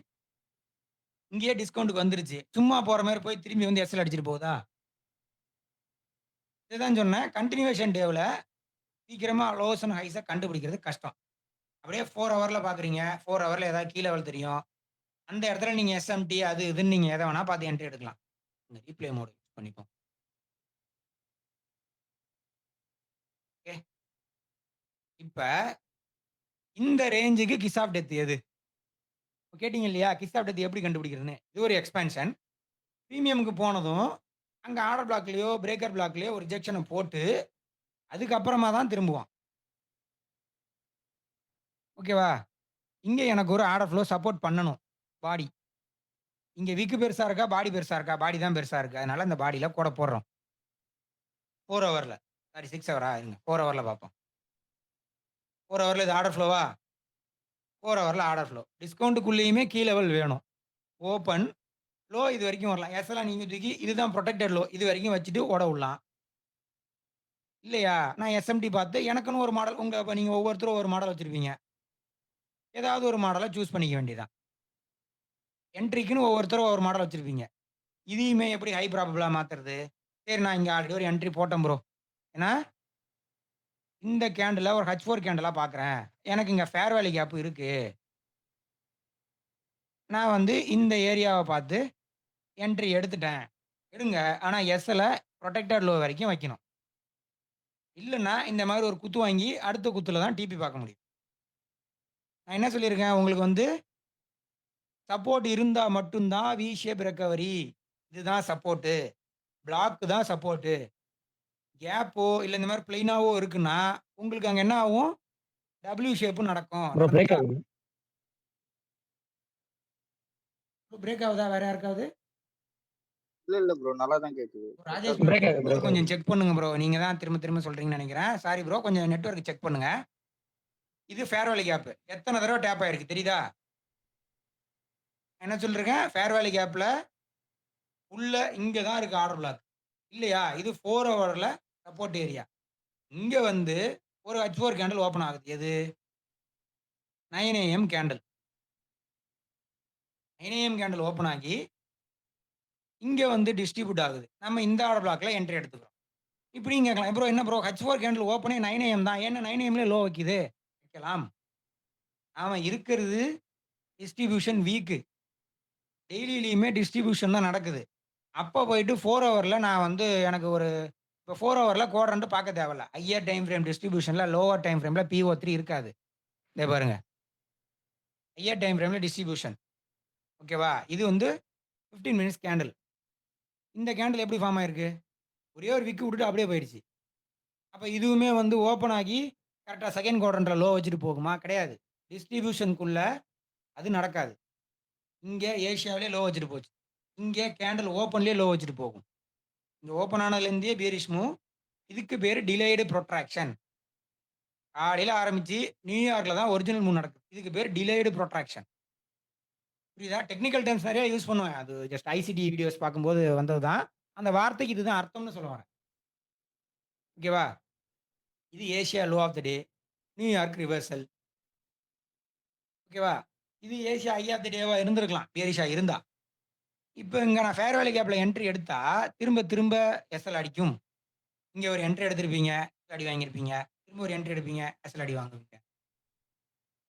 இங்கேயே டிஸ்கவுண்ட்டுக்கு வந்துருச்சு. சும்மா போகிற மாதிரி போய் திரும்பி வந்து எஸ்எல் அடிச்சிட்டு போகுதா? இதுதான் சொன்னேன். கண்டினியூவேஷன் டேவில் சீக்கிரமாக லோஸ் அண்ட் ஹைஸை கண்டுபிடிக்கிறது கஷ்டம். அப்படியே 4 ஹவரில் பார்க்குறீங்க. 4 ஹவரில் ஏதாவது கீழே லெவல் தெரியும். அந்த இடத்துல நீங்கள் எஸ்எம்டி அது இதுன்னு நீங்கள் எதை வேணால் பார்த்து என்ட்ரி எடுக்கலாம். இந்த ரீப்ளே மோடு யூஸ் பண்ணிப்போம். ஓகே, இப்போ இந்த ரேஞ்சுக்கு கிஸ் ஆஃப் டெத் எது? கேட்டீங்க இல்லையா, கிஸ் ஆஃப் டெத் எப்படி கண்டுபிடிக்கிறதுன்னு? இது ஒரு எக்ஸ்பென்ஷன். ப்ரீமியமுக்கு போனதும் அங்கே ஆர்டர் பிளாக்லேயோ பிரேக்கர் பிளாக்லேயோ ஒரு ரிஜெக்ஷனை போட்டு அதுக்கப்புறமா தான் திரும்புவான். ஓகேவா? இங்கே எனக்கு ஒரு ஆர்டர் ஃப்ளோ சப்போர்ட் பண்ணணும். பாடி இங்கே விக்கு பெருசாக இருக்கா, பாடி பெருசாக இருக்கா? பாடி தான் பெருசாக இருக்குது. அதனால இந்த பாடியில் கூட போடுறோம். 4 ஹவரில், சாரி 6 ஹவரா இருங்க, 4 ஹவரில் பார்ப்போம். 4 ஹவரில் இது ஆர்டர் ஃப்ளோவா? 4 ஹவரில் ஆர்டர் ஃப்ளோ. டிஸ்கவுண்ட்டுக்குள்ளேயுமே கீ லெவல் வேணும். ஓப்பன் லோ இது வரைக்கும் வரலாம். எஸ்எல்லாம் நீங்கள் தூக்கி இதுதான் ப்ரொடெக்டட் லோ இது வரைக்கும் வச்சுட்டு ஓட விடலாம். இல்லையா? நான் எஸ்எம்டி பார்த்து எனக்குன்னு ஒரு மாடல் இப்போ நீங்கள் ஒவ்வொருத்தரும் ஒரு மாடல் வச்சுருப்பீங்க. ஏதாவது ஒரு மாடலை சூஸ் பண்ணிக்க வேண்டியதான். என்ட்ரிக்குன்னு ஒவ்வொருத்தரும் ஒரு மாடல் வச்சுருப்பீங்க. இதையுமே எப்படி ஹை ப்ராபபிளாக மாற்றுறது? சரி, நான் இங்கே ஆல்ரெடி ஒரு என்ட்ரி போட்டேன் ப்ரோ. ஏன்னா இந்த கேண்டில் ஒரு H4 கேண்டிலாக பார்க்குறேன். எனக்கு இங்கே ஃபேர் வேல்யூ கேப் இருக்குது. நான் வந்து இந்த ஏரியாவை பார்த்து என்ட்ரி எடுத்துட்டேன். எடுங்க. ஆனால் எஸ்எல் ப்ரொடெக்டட் லோ வரைக்கும் வைக்கணும். இல்லைன்னா இந்த மாதிரி ஒரு குத்து வாங்கி அடுத்த குத்துல தான் டிபி பார்க்க முடியும். நான் என்ன சொல்லியிருக்கேன் உங்களுக்கு வந்து சப்போர்ட் இருந்தால் மட்டும்தான் வி ஷேப் ரெக்கவரி. இதுதான் சப்போர்ட்டு. பிளாக்கு தான் சப்போர்ட்டு. கேப்போ இல்லை இந்த மாதிரி பிளைனாவோ இருக்குன்னா உங்களுக்கு அங்கே என்ன ஆகும்? டபிள்யூ ஷேப்பும் நடக்கும். ப்ரோ பிரேக் ஆகுது. பிரேக் ஆகுதா வேற யாருக்காவது? இல்ல ப்ரோ, நல்லா தான் கேக்குது. ராஜேஷ் பிரேக் ஆகுது, ப்ரோ பிரேக் கொஞ்சம் ஆகுது. செக் பண்ணுங்க ப்ரோ. நீங்க தான் திரும்ப திரும்ப சொல்றீங்கன்னு நினைக்கிறேன். சாரி ப்ரோ, கொஞ்சம் நெட்வொர்க் செக் பண்ணுங்க. இது ஃபேர் வேலி கேப். எத்தனை தடவை டேப் ஆயிருக்கு தெரியுதா? என்ன சொல்றேன்? ஃபேர் வேலி கேப்ல உள்ள இங்க தான் இருக்கு ஆர்டர் பிளாக். இல்லையா? இது 4 ஹவர்ல சப்போர்ட் ஏரியா. இங்க வந்து ஒரு H4 கேண்டில் ஓபன் ஆகுது. எது? 9 AM candle. 9 AM candle open ஆகி இங்கே வந்து டிஸ்ட்ரிபியூட் ஆகுது. நம்ம இந்த ஆர்டர் பிளாக்ல என்ட்ரி எடுத்துக்கிறோம். இப்படியும் கேட்கலாம். ப்ரோ என்ன ப்ரோ H4 கேண்டில் ஓப்பனே 9 AM தான். ஏன்னா 9 AM லோ வைக்குது? வைக்கலாம். நாம இருக்கிறது டிஸ்ட்ரிபியூஷன் வீக்கு. டெய்லியிலயுமே டிஸ்ட்ரிபியூஷன் தான் நடக்குது. அப்போ போயிட்டு 4 ஹவர்ல நான் வந்து எனக்கு ஒரு இப்போ 4 ஹவர்ல குவாட்ரண்ட் பார்க்க தேவையில்ல. ஹையர் டைம் ஃப்ரேம் டிஸ்ட்ரிபியூஷன்ல லோவர் டைம் ஃப்ரேம்ல PO3 இருக்காது. இதோ பாருங்க. ஹையர் டைம் ஃப்ரேம்ல டிஸ்ட்ரிபியூஷன். ஓகேவா? இது வந்து 15 மினிட்ஸ் கேண்டில். இந்த கேண்டில் எப்படி ஃபார்ம் ஆயிருக்கு? ஒரே ஒரு விக்கு விட்டுட்டு அப்படியே போயிடுச்சு. அப்ப இதுவுமே வந்து ஓப்பன் ஆகி கரெக்ட்டா செகண்ட் குவாட்ரண்ட்ல லோ வச்சுட்டு போகுமா? கிடையாது. டிஸ்ட்ரிபியூஷனுக்குள்ள அது நடக்காது. இங்க ஏசியாவிலே லோ வச்சுட்டு போச்சு. இங்க கேண்டில் ஓப்பன்லயே லோ வச்சுட்டு போகும். இங்க ஓப்பன் ஆனதுலேருந்தே பியரிஷ் மூவ். இதுக்கு பேரு டிலேய்டு புரோட்ராக்ஷன். காலையில ஆரம்பிச்சு நியூயார்க்ல தான் ஒரிஜினல் மூவ் நடக்குது. இதுக்கு பேரு டிலேய்டு புரோட்ராக்ஷன். புரியுதா? டெக்னிக்கல் டெர்ம்ஸ் நிறைய யூஸ் பண்ணுவேன். அது ஜஸ்ட் ஐசிடி வீடியோஸ் பார்க்கும்போது வந்தது தான். அந்த வார்த்தைக்கு இதுதான் அர்த்தம்னு சொல்ல வரேன். ஓகேவா? இது Asia low of the day. New York reversal. ஓகேவா? இது ஏசியா ஹை ஆஃப் த டேவா இருந்திருக்கலாம். பியரிஷா இருந்தா. இப்ப இங்க நான் ஃபேர் வேல்யூ கேப்ல என்ட்ரி எடுத்தா திரும்ப திரும்ப எஸ்எல் அடிக்கும். இங்க ஒரு என்ட்ரி எடுத்திருப்பீங்க, அடி வாங்கியிருப்பீங்க. திரும்ப ஒரு என்ட்ரி எடுப்பீங்க, எஸ்எல் அடி வாங்குவீங்க.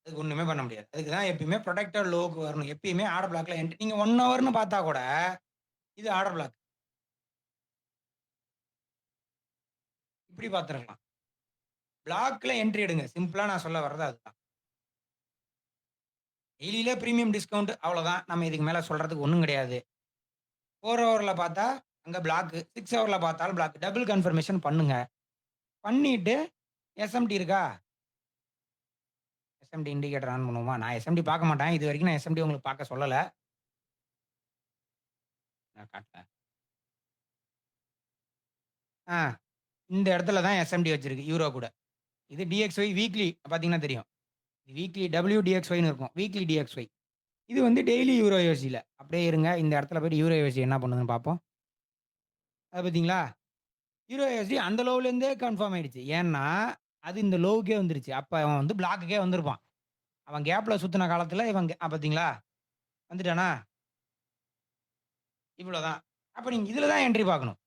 அதுக்கு ஒண்ணுமே பண்ண முடியாது. அதுக்கு தான் எப்பயுமே புரொடெக்டட் லோவுக்கு வரணும். எப்பயுமே ஆர்டர் பிளாக்ல என்ட்ரி நீங்க 1 ஹவர்னு பார்த்தா கூட இது ஆர்டர் பிளாக். இப்படி பார்த்துருக்கலாம். பிளாக்ல என்ட்ரி எடுங்க. சிம்பிளா நான் சொல்ல வர்றது அதுதான். டெய்லியில பிரீமியம் டிஸ்கவுண்ட் அவ்வளோதான். நம்ம இதுக்கு மேல சொல்றதுக்கு ஒண்ணும் கிடையாது. 4 ஹவர்ல பார்த்தா அங்க பிளாக். 6 ஹவர்ல பார்த்தாலும் பிளாக். டபுள் கன்ஃபர்மேஷன் பண்ணுங்க. பண்ணிட்டு எஸ்எம்டி இருக்கா? எஸ்எம்டி இண்டிகேட்டர் ஆன் பண்ணுவோமா? நான் எஸ்எம்டி பார்க்க மாட்டேன். இது வரைக்கும் நான் எஸ்எம்டி உங்களுக்கு பார்க்க சொல்லல. நான் காட்டுறேன். ஆ இந்த இடத்துல தான் எஸ்எம்டி வச்சிருக்கு யூரோ கூட. இது DXY வீக்லி பார்த்தீங்கன்னா தெரியும். வீக்லி WDXYன்னு இருக்கும். Weekly DXY. இது வந்து டெய்லி யூரோ யூஎஸ்டில. அப்படியே இருங்க. இந்த இடத்துல போயிட்டு யூரோ யூஎஸ்டி என்ன பண்ணுதுன்னு பார்ப்போம். அது பார்த்தீங்களா? யூரோ யூஎஸ்டி அந்த லோவ்லேருந்தே கன்ஃபார்ம் ஆயிடுச்சு. ஏன்னா, அது இந்த லோவுக்கே வந்துருச்சு. அப்ப அவன் வந்து பிளாக்குக்கே வந்திருப்பான். அவன் கேப்ல சுத்தின காலத்துல இவன் பார்த்தீங்களா? வந்துட்டானா? இவ்வளோதான். அப்ப நீங்க இதுல தான் என்ட்ரி பார்க்கணும்.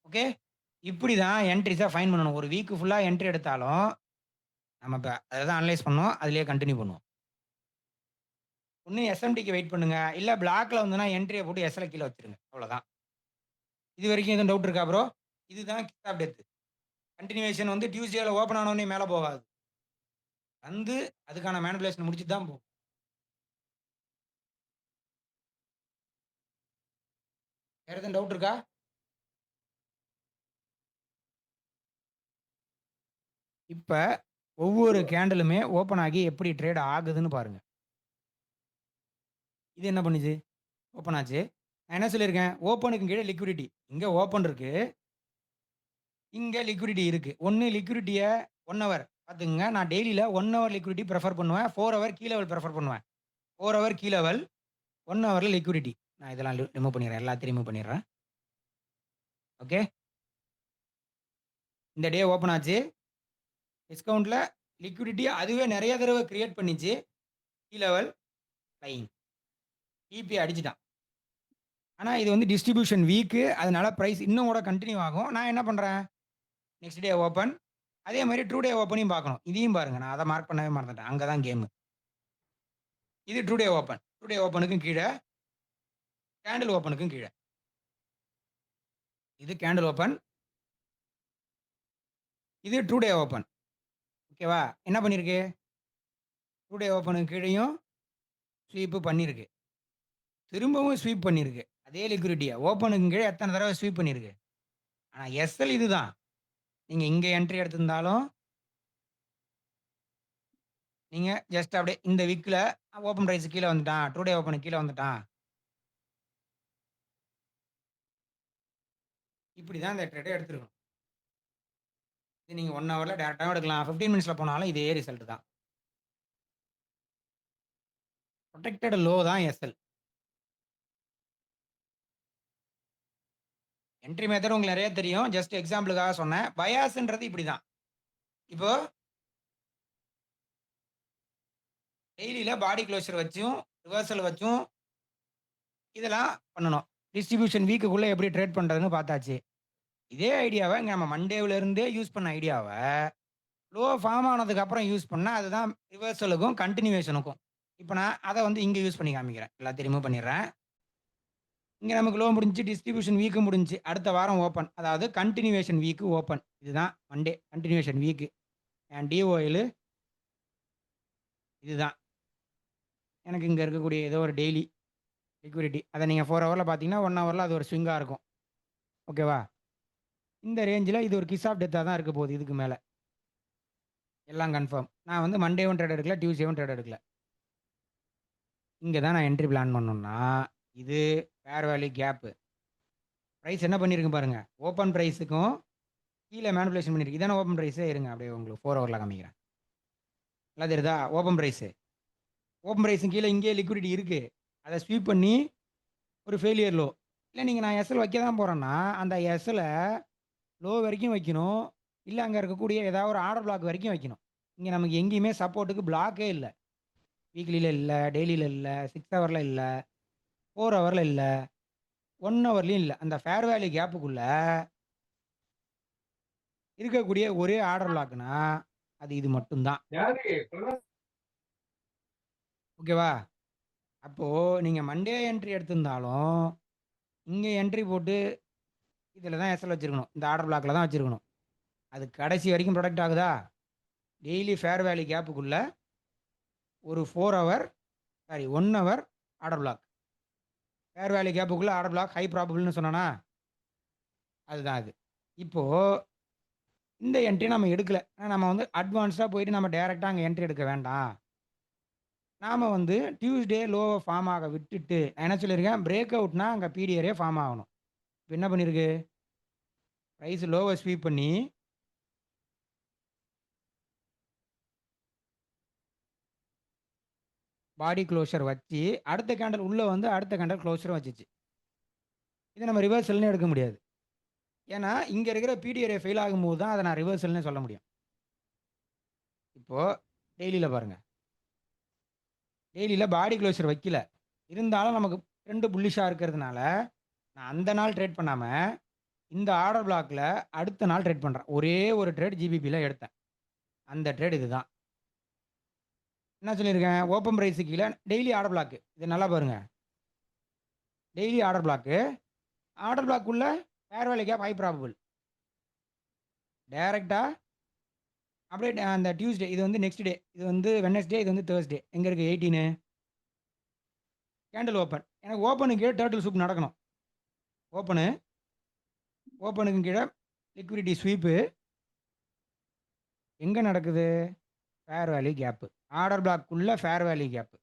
ஓகே? இப்படி தான் என்ட்ரிஸ ஃபைண்ட் பண்ணணும். ஒரு வீக் ஃபுல்லா என்ட்ரி எடுத்தாலும், நம்ம இப்ப அத தான் அனலைஸ் பண்ணோம். அதிலேயே கன்டின்யூ பண்ணுவோம். ஒண்ணு எஸ்எம்டிக்கு வெயிட் பண்ணுங்க. இல்ல பிளாக்ல வந்துனா என்ட்ரிய போட்டு எஸ்ல கீழ வச்சுருங்க. அவ்வளோதான். இதுவரைக்கும் எதுவும் டவுட் இருக்கா ப்ரோ? இதுதான் கிக் ஆஃப் டெத். கன்டினியூவேஷன் வந்து டியூஸ்டேல ஓப்பன் ஆன உடனே மேல போகாது. வந்து அதுக்கான மேனிபுலேஷன் முடிச்சுட்டு தான் போகும். வேற எதுவும் டவுட் இருக்கா? இப்ப ஒவ்வொரு கேண்டிலுமே ஓப்பன் ஆகி எப்படி ட்ரேட் ஆகுதுன்னு பாருங்க. இது என்ன பண்ணுச்சு? ஓப்பன் ஆச்சு. நான் என்ன சொல்லியிருக்கேன்? ஓப்பனுக்கு கீழ லிக்விடிட்டி. இங்க ஓப்பன் இருக்கு. இங்க லிக்விடிட்டி இருக்கு. ஒண்ணு லிக்விடிட்டிய 1 ஹவர் பார்த்துக்கங்க. நான் டெய்லில 1 ஹவர் லிக்விடிட்டி பிரெஃபர் பண்ணுவேன். 4 ஹவர் கீ லெவல் பிரெஃபர் பண்ணுவேன். 4 ஹவர் கீ லெவல், 1 ஹவர்ல லிக்விடிட்டி. நான் இதெல்லாம் ரிமூவ் பண்ணிடுறேன். எல்லாத்தையும் ரிமூவ் பண்ணிடுறேன். ஓகே. இந்த டே ஓப்பன் ஆச்சு. டிஸ்கவுண்ட்ல லிக்விடிட்டி அதுவே நெறைய தடவ கிரியேட் பண்ணிச்சு. Key level buying. இபி அடிச்சுட்டான். ஆனா இது வந்து டிஸ்ட்ரிபியூஷன் வீக்கு. அதனால பிரைஸ் இன்னும் கூட கன்டின்யூ ஆகும். நான் என்ன பண்றேன்? Next day open. அதே மாரி ட்ரூ டே ஓப்பனையும் பார்க்கணும். இதையும் பாருங்க. நான் அத மார்க் பண்ணவே மறந்துட்டேன். அங்க தான் கேமு. இது ட்ரூ டே ஓப்பன். ட்ரூ டே ஓப்பனுக்கும் கீழ, கேண்டில் ஓப்பனுக்கும் கீழ. இது கேண்டில் ஓப்பன். இது ட்ரூ டே ஓப்பன். ஓகேவா? என்ன பண்ணிருக்கு? ட்ரூ டே ஓப்பனுக்கு கீழயும் ஸ்வீப் பண்ணிருக்கு. திரும்பவும் ஸ்வீப் பண்ணிருக்கு. அதே லிக்விடிட்டிய ஓப்பனுக்கு கீழ எத்தன தடவ ஸ்வீப் பண்ணிருக்கு. ஆனா எஸ்எல் இதுதான். நீங்க இங்க என்ட்ரி எடுத்திருந்தாலும் நீங்க ஜஸ்ட் அப்படியே இந்த விக்ல ஓப்பன் பிரைஸ் கீழ வந்துட்டான். ட்ரூ டே ஓப்பனுக்கு கீழ வந்துட்டான். இப்படி தான் இந்த ட்ரேட எடுத்துருக்கணும். இது நீங்க 1 ஹவர்ல டைரக்ட்டாவும் எடுக்கலாம். 15 மினிட்ஸ்ல போனாலும் இதே ரிசல்ட் தான். புரொடெக்டட் லோ தான் எஸ்எல். என்ட்ரி மெத்தட் உங்களுக்கு நெறைய தெரியும். ஜஸ்ட் எக்ஸாம்பிளுக்காக சொன்னேன். பயாஸ்ன்றது இப்படிதான். இப்போ டெய்லில பாடி க்ளோஷர் வச்சும் ரிவர்சல் வச்சும் இதெல்லாம் பண்ணணும். டிஸ்ட்ரிபியூஷன் வீக்குக்குள்ள எப்படி ட்ரேட் பண்றதுன்னு பார்த்தாச்சு. இதே ஐடியாவ இங்க நம்ம மண்டேவுல இருந்தே யூஸ் பண்ண ஐடியாவ லோ ஃபார்ம் ஆனதுக்கு அப்புறம் யூஸ் பண்ணா அதுதான் ரிவர்சலுக்கும், கன்டினியூவேஷனுக்கும். இப்ப நான் அத வந்து இங்க யூஸ் பண்ணி காமிக்கிறேன். எல்லாத்தையும் ரிமூவ் பண்ணிடுறேன். இங்க நமக்கு லோ முடிஞ்சு, டிஸ்ட்ரிபியூஷன் வீக்கும் முடிஞ்சுச்சு. அடுத்த வாரம் ஓப்பன். அதாவது கன்டினியூவேஷன் வீக் ஓப்பன். இதுதான் மண்டே கன்டினியூவேஷன் வீக். என் டிஓஎல் இதுதான். எனக்கு இங்க இருக்கக்கூடிய ஏதோ ஒரு டெய்லி லிக்விடிட்டி. அதை நீங்க 4 ஹவர்ல பார்த்தீங்கன்னா 1 ஹவர்ல அது ஒரு ஸ்விங்கா இருக்கும். ஓகேவா? இந்த ரேஞ்சில இது ஒரு கிஸ் ஆஃப் டெத்தா தான் இருக்க போகுது இதுக்கு மேல. எல்லாம் கன்ஃபார்ம். நான் வந்து மண்டேவும் ட்ரேட் எடுக்கல, டியூஸ்டேவும் ட்ரேட் எடுக்கல. இங்க தான் நான் என்ட்ரி பிளான் பண்ணணும்னா, இது ஃபேர் வேல்யூ கேப். பிரைஸ் என்ன பண்ணியிருக்கு பாருங்க. ஓப்பன் பிரைஸுக்கும் கீழே மேனிபுலேஷன் பண்ணியிருக்கு. இதான ஓப்பன் பிரைஸே. இருங்க அப்படியே உங்களுக்கு 4 ஹவர்ல காமிக்கிறேன். நல்லா தெரியுதா? Open prize. ஓப்பன் பிரைஸும் கீழே இங்கேயே லிக்விடிட்டி இருக்கு. அதை ஸ்வீப் பண்ணி ஒரு ஃபெயிலியர் லோ. இல்லை நீங்கள் நான் எஸ்எல் வைக்க தான் போகிறேன்னா அந்த எஸ்எல் லோ வரைக்கும் வைக்கணும். இல்லை அங்கே இருக்கக்கூடிய ஏதாவது ஒரு ஆர்டர் பிளாக் வரைக்கும் வைக்கணும். இங்கே நமக்கு எங்கேயுமே சப்போர்ட்டுக்கு பிளாக்கே இல்லை. வீக்லியில் இல்லை, டெய்லியில் இல்லை, 6 ஹவரில் இல்லை, 4 ஹவரில் இல்லை, 1 ஹவர்லையும் இல்லை. அந்த ஃபேர் வேல்யூ கேப்புக்குள்ள இருக்கக்கூடிய ஒரே ஆர்டர் பிளாக்னா அது இது மட்டும்தான். ஓகேவா? அப்போது நீங்கள் மண்டே என்ட்ரி எடுத்திருந்தாலும் இங்கே என்ட்ரி போட்டு இதில் தான் எஸ்எல் வச்சுருக்கணும். இந்த ஆர்டர் பிளாக்ல தான் வச்சுருக்கணும். அது கடைசி வரைக்கும் ப்ரொடக்ட் ஆகுதா? டெய்லி ஃபேர் வேல்யூ கேப்புக்குள்ள ஒரு 4 hour 1 hour order block. Fair value கேப்புக்குள்ள ஆர்டர் பிளாக் ஹை ப்ராபபிள்னு சொன்னானா அதுதான் அது. இப்போது இந்த என்ட்ரி நம்ம எடுக்கல. நம்ம வந்து அட்வான்ஸ்டாக போயிட்டு நம்ம டைரெக்டாக அங்கே என்ட்ரி எடுக்க வேண்டாம். நாம் வந்து டியூஸ்டே லோவை ஃபார்ம் ஆக விட்டுட்டு நான் என்ன சொல்லியிருக்கேன், பிரேக் அவுட்னா அங்கே பிடிஆரே ஃபார்ம் ஆகணும். இப்போ என்ன பண்ணியிருக்கு, ப்ரைஸ் லோவை ஸ்வீப் பண்ணி பாடி க்ளோஷர் வச்சு அடுத்த கேண்டல் உள்ளே வந்து அடுத்த கேண்டல் க்ளோஷரும் வச்சுச்சு. இதை நம்ம ரிவர்சல்னு எடுக்க முடியாது. ஏன்னா இங்கே இருக்கிற பிடிஆரே ஃபெயில் ஆகும்போது தான் அதை நான் ரிவர்சல்னு சொல்ல முடியும். இப்போது டெய்லியில் பாருங்கள். டெய்லியில் பாடி க்ளோஷர் வைக்கல. இருந்தாலும் நமக்கு 2 புல்லிஷாக இருக்கிறதுனால நான் அந்த நாள் ட்ரேட் பண்ணாமல் இந்த ஆர்டர் பிளாக்ல அடுத்த நாள் ட்ரேட் பண்ணுறேன். ஒரே ஒரு ட்ரேட் ஜிபிபியில் எடுத்தேன். அந்த ட்ரேட் இதுதான். என்ன சொல்லியிருக்கேன், ஓப்பன் பிரைஸு கீழே டெய்லி ஆர்டர் பிளாக்கு. இது நல்லா பாருங்கள். Daily order block. ஆர்டர் பிளாக்குள்ள fair value gap high probable. டைரெக்டாக அப்படியே அந்த டியூஸ்டே, இது வந்து நெக்ஸ்ட் டே, இது வந்து வெட்னஸ்டே, இது வந்து தேர்ஸ்டே. எங்கே இருக்குது 18 கேண்டில் ஓப்பன். எனக்கு ஓப்பனுக்கு கீழே டர்ட்டில் சூப் நடக்கணும். ஓப்பனுக்கு கீழே லிக்விடிட்டி ஸ்வீப்பு எங்கே நடக்குது, ஃபேர் வேல்யூ கேப்பு. ஆர்டர் பிளாக்குள்ள ஃபேர் வேல்யூ கேப்பு.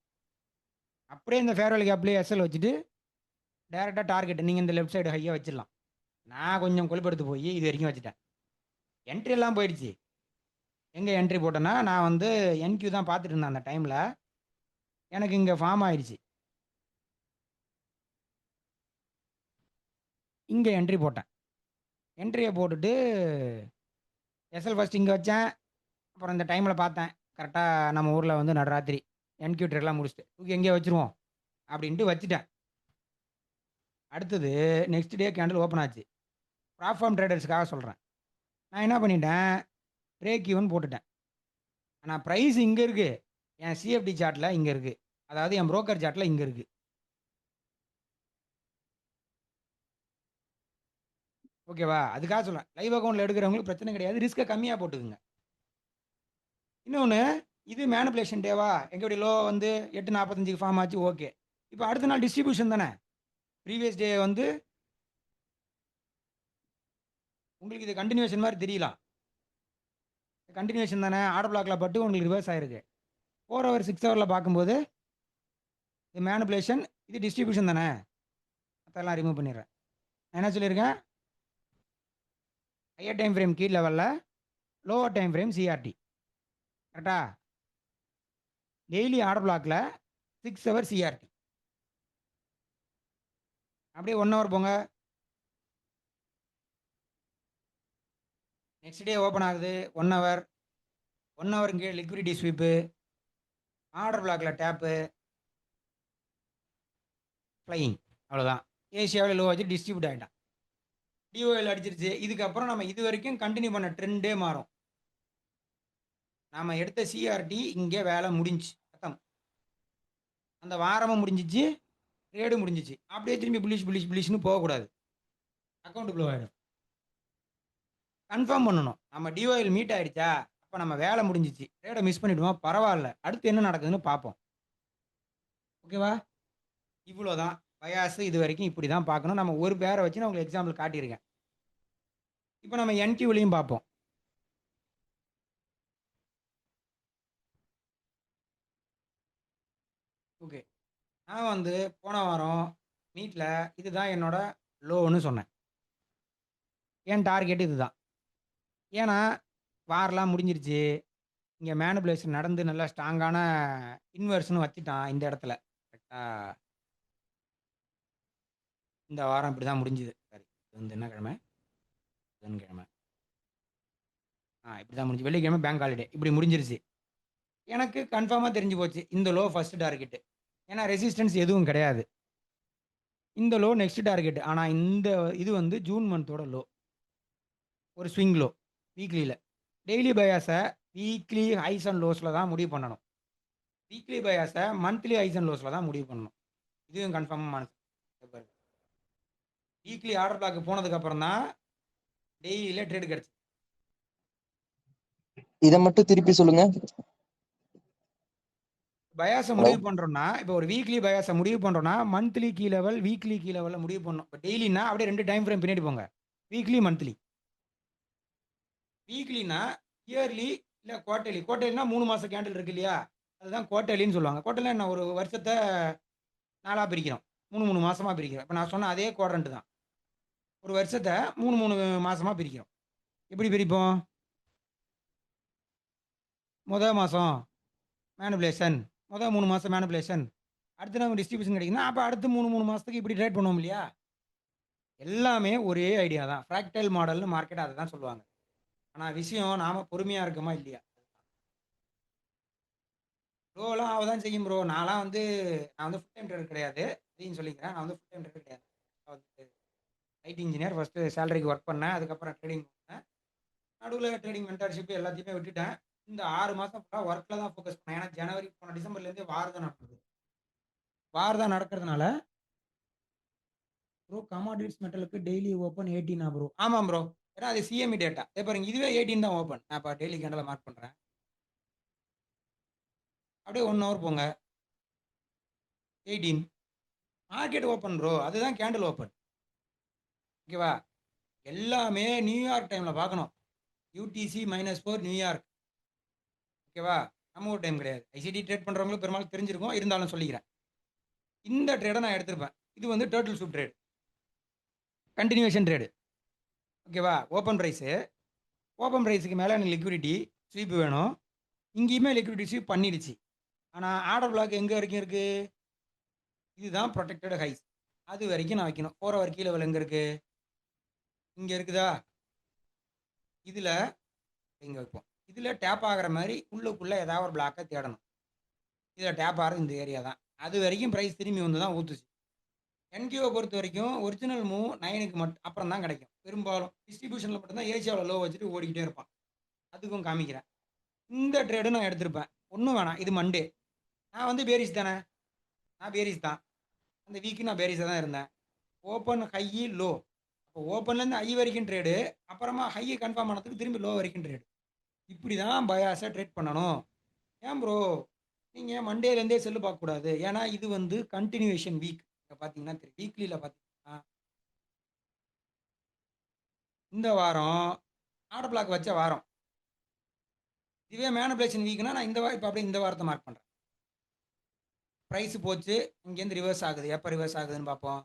அப்படியே இந்த ஃபேர் வேல்யூ கேப்லேயே எஸ்எல் வச்சுட்டு டேரெக்டாக டார்கெட் நீங்கள் இந்த லெஃப்ட் சைடு ஹையாக வச்சிடலாம். நான் கொஞ்சம் கொழுப்படுத்து போய் இது வரைக்கும் வச்சுட்டேன். என்ட்ரி எல்லாம் போயிடுச்சு. எங்கே என்ட்ரி போட்டேன்னா நான் வந்து என்கியூ தான் பார்த்துட்டு இருந்தேன் அந்த டைமில். எனக்கு இங்கே ஃபார்ம் ஆயிடுச்சு. இங்கே என்ட்ரி போட்டேன். என்ட்ரியை போட்டுட்டு எஸ்எல் ஃபஸ்ட் இங்கே வச்சேன். அப்புறம் இந்த டைமில் பார்த்தேன் கரெக்டாக நம்ம ஊரில் வந்து நடுராத்திரி என்கியூ ட்ரேட்லாம் முடிச்சுட்டு தூக்கி எங்கேயோ வச்சுருவோம் அப்படின்ட்டு வச்சுட்டேன். அடுத்தது நெக்ஸ்ட் டே கேண்டில் ஓப்பன் ஆச்சு. ப்ளாட்ஃபார்ம் ட்ரேடர்ஸுக்காக சொல்கிறேன். நான் என்ன பண்ணிட்டேன், பிரேக் ஈவன் போட்டுட்டேன். ஆனால் ப்ரைஸ் இங்கே இருக்குது. என் சிஎஃப்டி சார்ட்டில் இங்கே இருக்குது. அதாவது என் புரோக்கர் சார்ட்டில் இங்கே இருக்குது. ஓகேவா? அதுக்காக சொல்கிறேன், லைவ் அக்கௌண்ட்டில் எடுக்கிறவங்களுக்கு பிரச்சனை கிடையாது. ரிஸ்க்கை கம்மியாக போட்டுக்குங்க. இன்னொன்று, இது மேனிபுலேஷன் டேவா, எங்களுடைய லோ வந்து 8:45 ஃபார்ம் ஆச்சு. ஓகே, இப்போ அடுத்த நாள் டிஸ்ட்ரிபியூஷன் தானே. ப்ரீவியஸ் டே வந்து உங்களுக்கு இது கண்டினியூஷன் மாதிரி தெரியலாம். கண்டினியூஷன் தானே. ஆர்டர் பிளாக்ல பட்டு உங்களுக்கு ரிவர்ஸ் ஆயிருக்கு. 4 ஹவர் 6 ஹவரில் பார்க்கும்போது இது மேனிபுலேஷன், இது டிஸ்ட்ரிபியூஷன் தானே. அதெல்லாம் ரிமூவ் பண்ணிடுறேன். நான் என்ன சொல்லியிருக்கேன், ஹையர் டைம் ஃப்ரேம் கீழ் லெவலில், லோவர் டைம் ஃப்ரேம் சிஆர்டி. கரெக்டா? டெய்லி ஆர்டர் பிளாக்ல 6 ஹவர் சிஆர்டி. அப்படியே 1 ஹவர் போங்க. நெக்ஸ்ட் டே ஓப்பன் ஆகுது. 1 ஹவர். 1 ஹவர் இங்கே லிக்விடிட்டி ஸ்வீப்பு, ஆர்டர் பிளாக்ல டேப்பு, ஃப்ளையிங் அவ்வளோதான். ஏசியாவில் லோ வச்சு டிஸ்ட்ரிபியூட் ஆகிட்டான். டிஓஎல் அடிச்சிருச்சு. இதுக்கப்புறம் நம்ம இது வரைக்கும் கண்டினியூ பண்ண ட்ரெண்டே மாறும். நாம எடுத்த சிஆர்டி இங்கே வேலை முடிஞ்சு கத்தம். அந்த வாரமும் முடிஞ்சிச்சு, ட்ரேடும் முடிஞ்சிச்சு. அப்படியே திரும்பி புலிஷ்னு போகக்கூடாது. அக்கௌண்ட் ப்ளோ ஆகிடும். கன்ஃபார்ம் பண்ணணும். நம்ம டிஓஎல் மீட் ஆயிடுச்சா, அப்போ நம்ம வேலை முடிஞ்சிச்சு. ட்ரேடை மிஸ் பண்ணிடுவோம், பரவாயில்ல. அடுத்து என்ன நடக்குதுன்னு பார்ப்போம். ஓகேவா? இவ்வளோதான். பயாஸ் இது வரைக்கும் இப்படி தான் பார்க்கணும். நம்ம ஒரு பேரை வச்சு நான் உங்களுக்கு எக்ஸாம்பிள் காட்டியிருக்கேன். இப்போ நம்ம என்கியூலையும் பார்ப்போம். ஓகே. நான் வந்து போன வாரம் மீட்டில் இதுதான் என்னோட லோன்னு சொன்னேன். என் டார்கெட் இதுதான். ஏன்னா வாரெலாம் முடிஞ்சிருச்சு. இங்கே மேனிபுலேஷன் நடந்து நல்லா ஸ்ட்ராங்கான இன்வெர்ஷன் வச்சுட்டான் இந்த இடத்துல. கரெக்டாக இந்த வாரம் இப்படி தான் முடிஞ்சுது. சரி, இது வந்து என்ன கிழமை? புதன்கிழமை. இப்படி தான் முடிஞ்சு. வெள்ளிக்கிழமை பேங்க் ஹாலிடே. இப்படி முடிஞ்சிருச்சு. எனக்கு கன்ஃபார்மாக தெரிஞ்சு போச்சு இந்த லோ ஃபர்ஸ்ட் டார்கெட்டு. ஏன்னா ரெசிஸ்டன்ஸ் எதுவும் கிடையாது. இந்த லோ நெக்ஸ்ட் டார்கெட். ஆனால் இந்த இது வந்து ஜூன் மந்தோட லோ. ஒரு ஸ்விங் லோ வீக்லியில். டெய்லி பயாஸை வீக்லி ஹைஸ் அண்ட் லோஸில் தான் முடிவு பண்ணணும். வீக்லி பயாஸை மந்த்லி ஹைஸ் அண்ட் லோஸில் தான் முடிவு பண்ணணும். இதுவும் கன்ஃபார்மாக மனசு. வீக்லி ஆர்டர் பிளாக் போனதுக்கப்புறம் தான் டெய்லியில் ட்ரேடு கிடச்சி. இதை மட்டும் திருப்பி சொல்லுங்க. பயாஸை முடிவு பண்ணுறோம்னா, இப்போ ஒரு வீக்லி பயாஸை முடிவு பண்ணுறோம்னா monthly key level, weekly key லெவலில் முடிவு பண்ணணும். இப்போ டெய்லினா அப்படியே 2 டைம் ஃப்ரேம் பின்னாடி போங்க. Weekly, monthly. வீக்லினா இயர்லி இல்லை குவார்டர்லி. குவார்டர்லினா 3 மாதம் கேண்டில் இருக்கு இல்லையா, அதுதான் குவார்டர்லின்னு சொல்லுவாங்க. குவார்டர்லினா என்ன, ஒரு வருஷத்தை 4ஆக பிரிக்கிறோம். 3 மாதமாக பிரிக்கிறோம். இப்போ நான் சொன்ன அதே குவாட்ரண்ட் தான். ஒரு வருஷத்தை 3 மாதமாக பிரிக்கிறோம். எப்படி பிரிப்போம்? முதல் மாதம் மேனிபுலேஷன், முதல் 3 மாதம் மேனிபுலேஷன், அடுத்து நமக்கு டிஸ்ட்ரிபியூஷன் கிடைக்குதுன்னா அப்போ அடுத்து 3 மாதத்துக்கு இப்படி ட்ரேட் பண்ணுவோம் இல்லையா? எல்லாமே ஒரே ஐடியா தான். ஃப்ராக்டல் மாடல்னு மார்க்கெட் அதை தான் சொல்லுவாங்க. ஆனால் விஷயம் நாம் பொறுமையாக இருக்கோமா இல்லையா? ப்ரோலாம் அவ தான் செய்யும் ப்ரோ. நான் வந்து ஃபுல் டைம் ட்ரேடர் கிடையாது. அதையும் சொல்லிக்கிறேன். நான் வந்து ஃபுல் டைம் ட்ரேடர் கிடையாது. வந்து ஐடி இன்ஜினியர். ஃபஸ்ட்டு சேலரிக்கு ஒர்க் பண்ணேன். அதுக்கப்புறம் ட்ரேடிங் பண்ணேன். நடுவில் ட்ரேடிங் மென்டர்ஷிப் எல்லாத்தையுமே விட்டுட்டேன். இந்த 6 மாதம் ஃபுல்லாக ஒர்க்கில் தான் ஃபோக்கஸ் பண்ணேன். ஏன்னா ஜனவரி போன டிசம்பர்லேருந்தே வார் தான் நடக்குது. வார் தான் நடக்கிறதுனால ப்ரோ கமாடிட்டிஸ் மெட்டலுக்கு டெய்லி ஓப்பன் 18 ப்ரோ. ஆமாம் ப்ரோ. ஏன்னா அது சிஎம்இ டேட்டா. பாருங்க, இதுவே 18 தான் ஓப்பன். நான் இப்போ டெய்லி கேண்டலை மார்க் பண்ணுறேன். அப்படியே 1 ஹவர் போங்க. 18 மார்க்கெட் ஓப்பன் ப்ரோ. அதுதான் கேண்டில் ஓப்பன். ஓகேவா? எல்லாமே நியூயார்க் டைமில் பார்க்கணும். UTC -4 New York. ஓகேவா? நம்ம ஒரு டைம் கிடையாது. ஐசிடி ட்ரேட் பண்ணுறவங்களுக்கு பெரும்பாலும் தெரிஞ்சிருக்கும். இருந்தாலும் சொல்லிக்கிறேன். இந்த ட்ரேடை நான் எடுத்திருப்பேன். இது வந்து total soup trade, continuation trade. ஓகேவா? ஓப்பன் ப்ரைஸுக்கு மேலே எனக்கு லிக்விடிட்டி ஸ்வீப் வேணும். இங்கேயுமே லிக்விடிட்டி ஸ்வீப் பண்ணிடுச்சு. ஆனால் ஆர்டர் பிளாக் எங்கே வரைக்கும் இருக்குது? இதுதான் ப்ரொடெக்டட் ஹைஸ். அது வரைக்கும் நான் வைக்கணும். 4 ஹவர் கீழே எங்கே இருக்குது? இங்கே இருக்குதா? இதில் இங்கே வைப்போம். இதில் டேப் ஆகிற மாதிரி உள்ளுக்குள்ளே ஏதாவது ஒரு பிளாக்கை தேடணும். இதில் டேப் ஆகிறது இந்த ஏரியா தான். அது வரைக்கும் ப்ரைஸ் திரும்பி வந்து தான் ஊற்றுச்சு. என்கியூவை பொறுத்த வரைக்கும் ஒரிஜினல் மூவ் 9க்கு மட்டும் அப்புறம் தான் கிடைக்கும். பெரும்பாலும் டிஸ்ட்ரிபியூஷனில் மட்டும்தான் ஏசியாவில் லோ வச்சுட்டு ஓடிக்கிட்டே இருப்பான். அதுக்கும் காமிக்கிறேன். இந்த ட்ரேடு நான் எடுத்திருப்பேன். ஒன்றும் வேணாம். இது மண்டே. நான் வந்து பேரிஸ் தானே. நான் பேரிஸ் தான். அந்த வீக்கு நான் பேரிஸாக தான் இருந்தேன். Open high low. இப்போ ஓப்பன்லேருந்து ஹை வரைக்கும் ட்ரேடு, அப்புறமா ஹையை கன்ஃபார்ம் ஆனதுக்கு திரும்பி லோ வரைக்கும் ட்ரேடு. இப்படி தான் பயாஸை ட்ரேட் பண்ணணும். ஏன் ப்ரோ நீங்கள் மண்டேலேருந்தே செல்லு பார்க்கக்கூடாது? ஏன்னா இது வந்து கண்டினியூஷன் வீக். இப்போ பார்த்தீங்கன்னா தெரியும். வீக்லியில் பார்த்தீங்கன்னா இந்த வாரம் ஆர்டர் பிளாக் வச்ச வாரம். இதுவே மேனிபுலேஷன் வீக்னா நான் இந்த இப்போ அப்படியே இந்த வாரத்தை மார்க் பண்ணுறேன். ப்ரைஸ் போச்சு, இங்கேருந்து ரிவர்ஸ் ஆகுது. எப்போ ரிவர்ஸ் ஆகுதுன்னு பார்ப்போம்.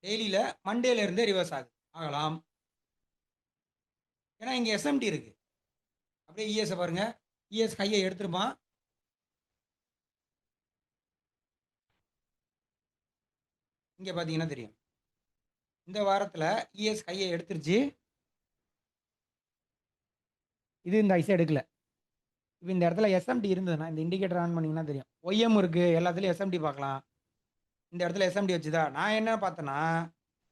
டெய்லியில் மண்டேலேருந்தே ரிவர்ஸ் ஆகலாம். ஏன்னா இங்கே எஸ்எம்டி இருக்குது. அப்படியே இஎஸ்ஐ பாருங்கள். இஎஸ் ஹையை எடுத்துருப்பான். இங்கே பார்த்தீங்கன்னா தெரியும். இந்த வாரத்தில் இஎஸ் ஹையை எடுத்துருச்சு. இது இந்த ஐஸை எடுக்கல. இப்போ இந்த இடத்துல எஸ்எம்டி இருந்ததுன்னா இந்த இண்டிகேட்டர் ஆன் பண்ணிங்கன்னா தெரியும். ஒய்எம் இருக்குது. எல்லாத்துலேயும் எஸ்எம்டி பார்க்கலாம். இந்த இடத்துல எஸ்எம்டி வச்சுதா? நான் என்ன பார்த்தேன்னா,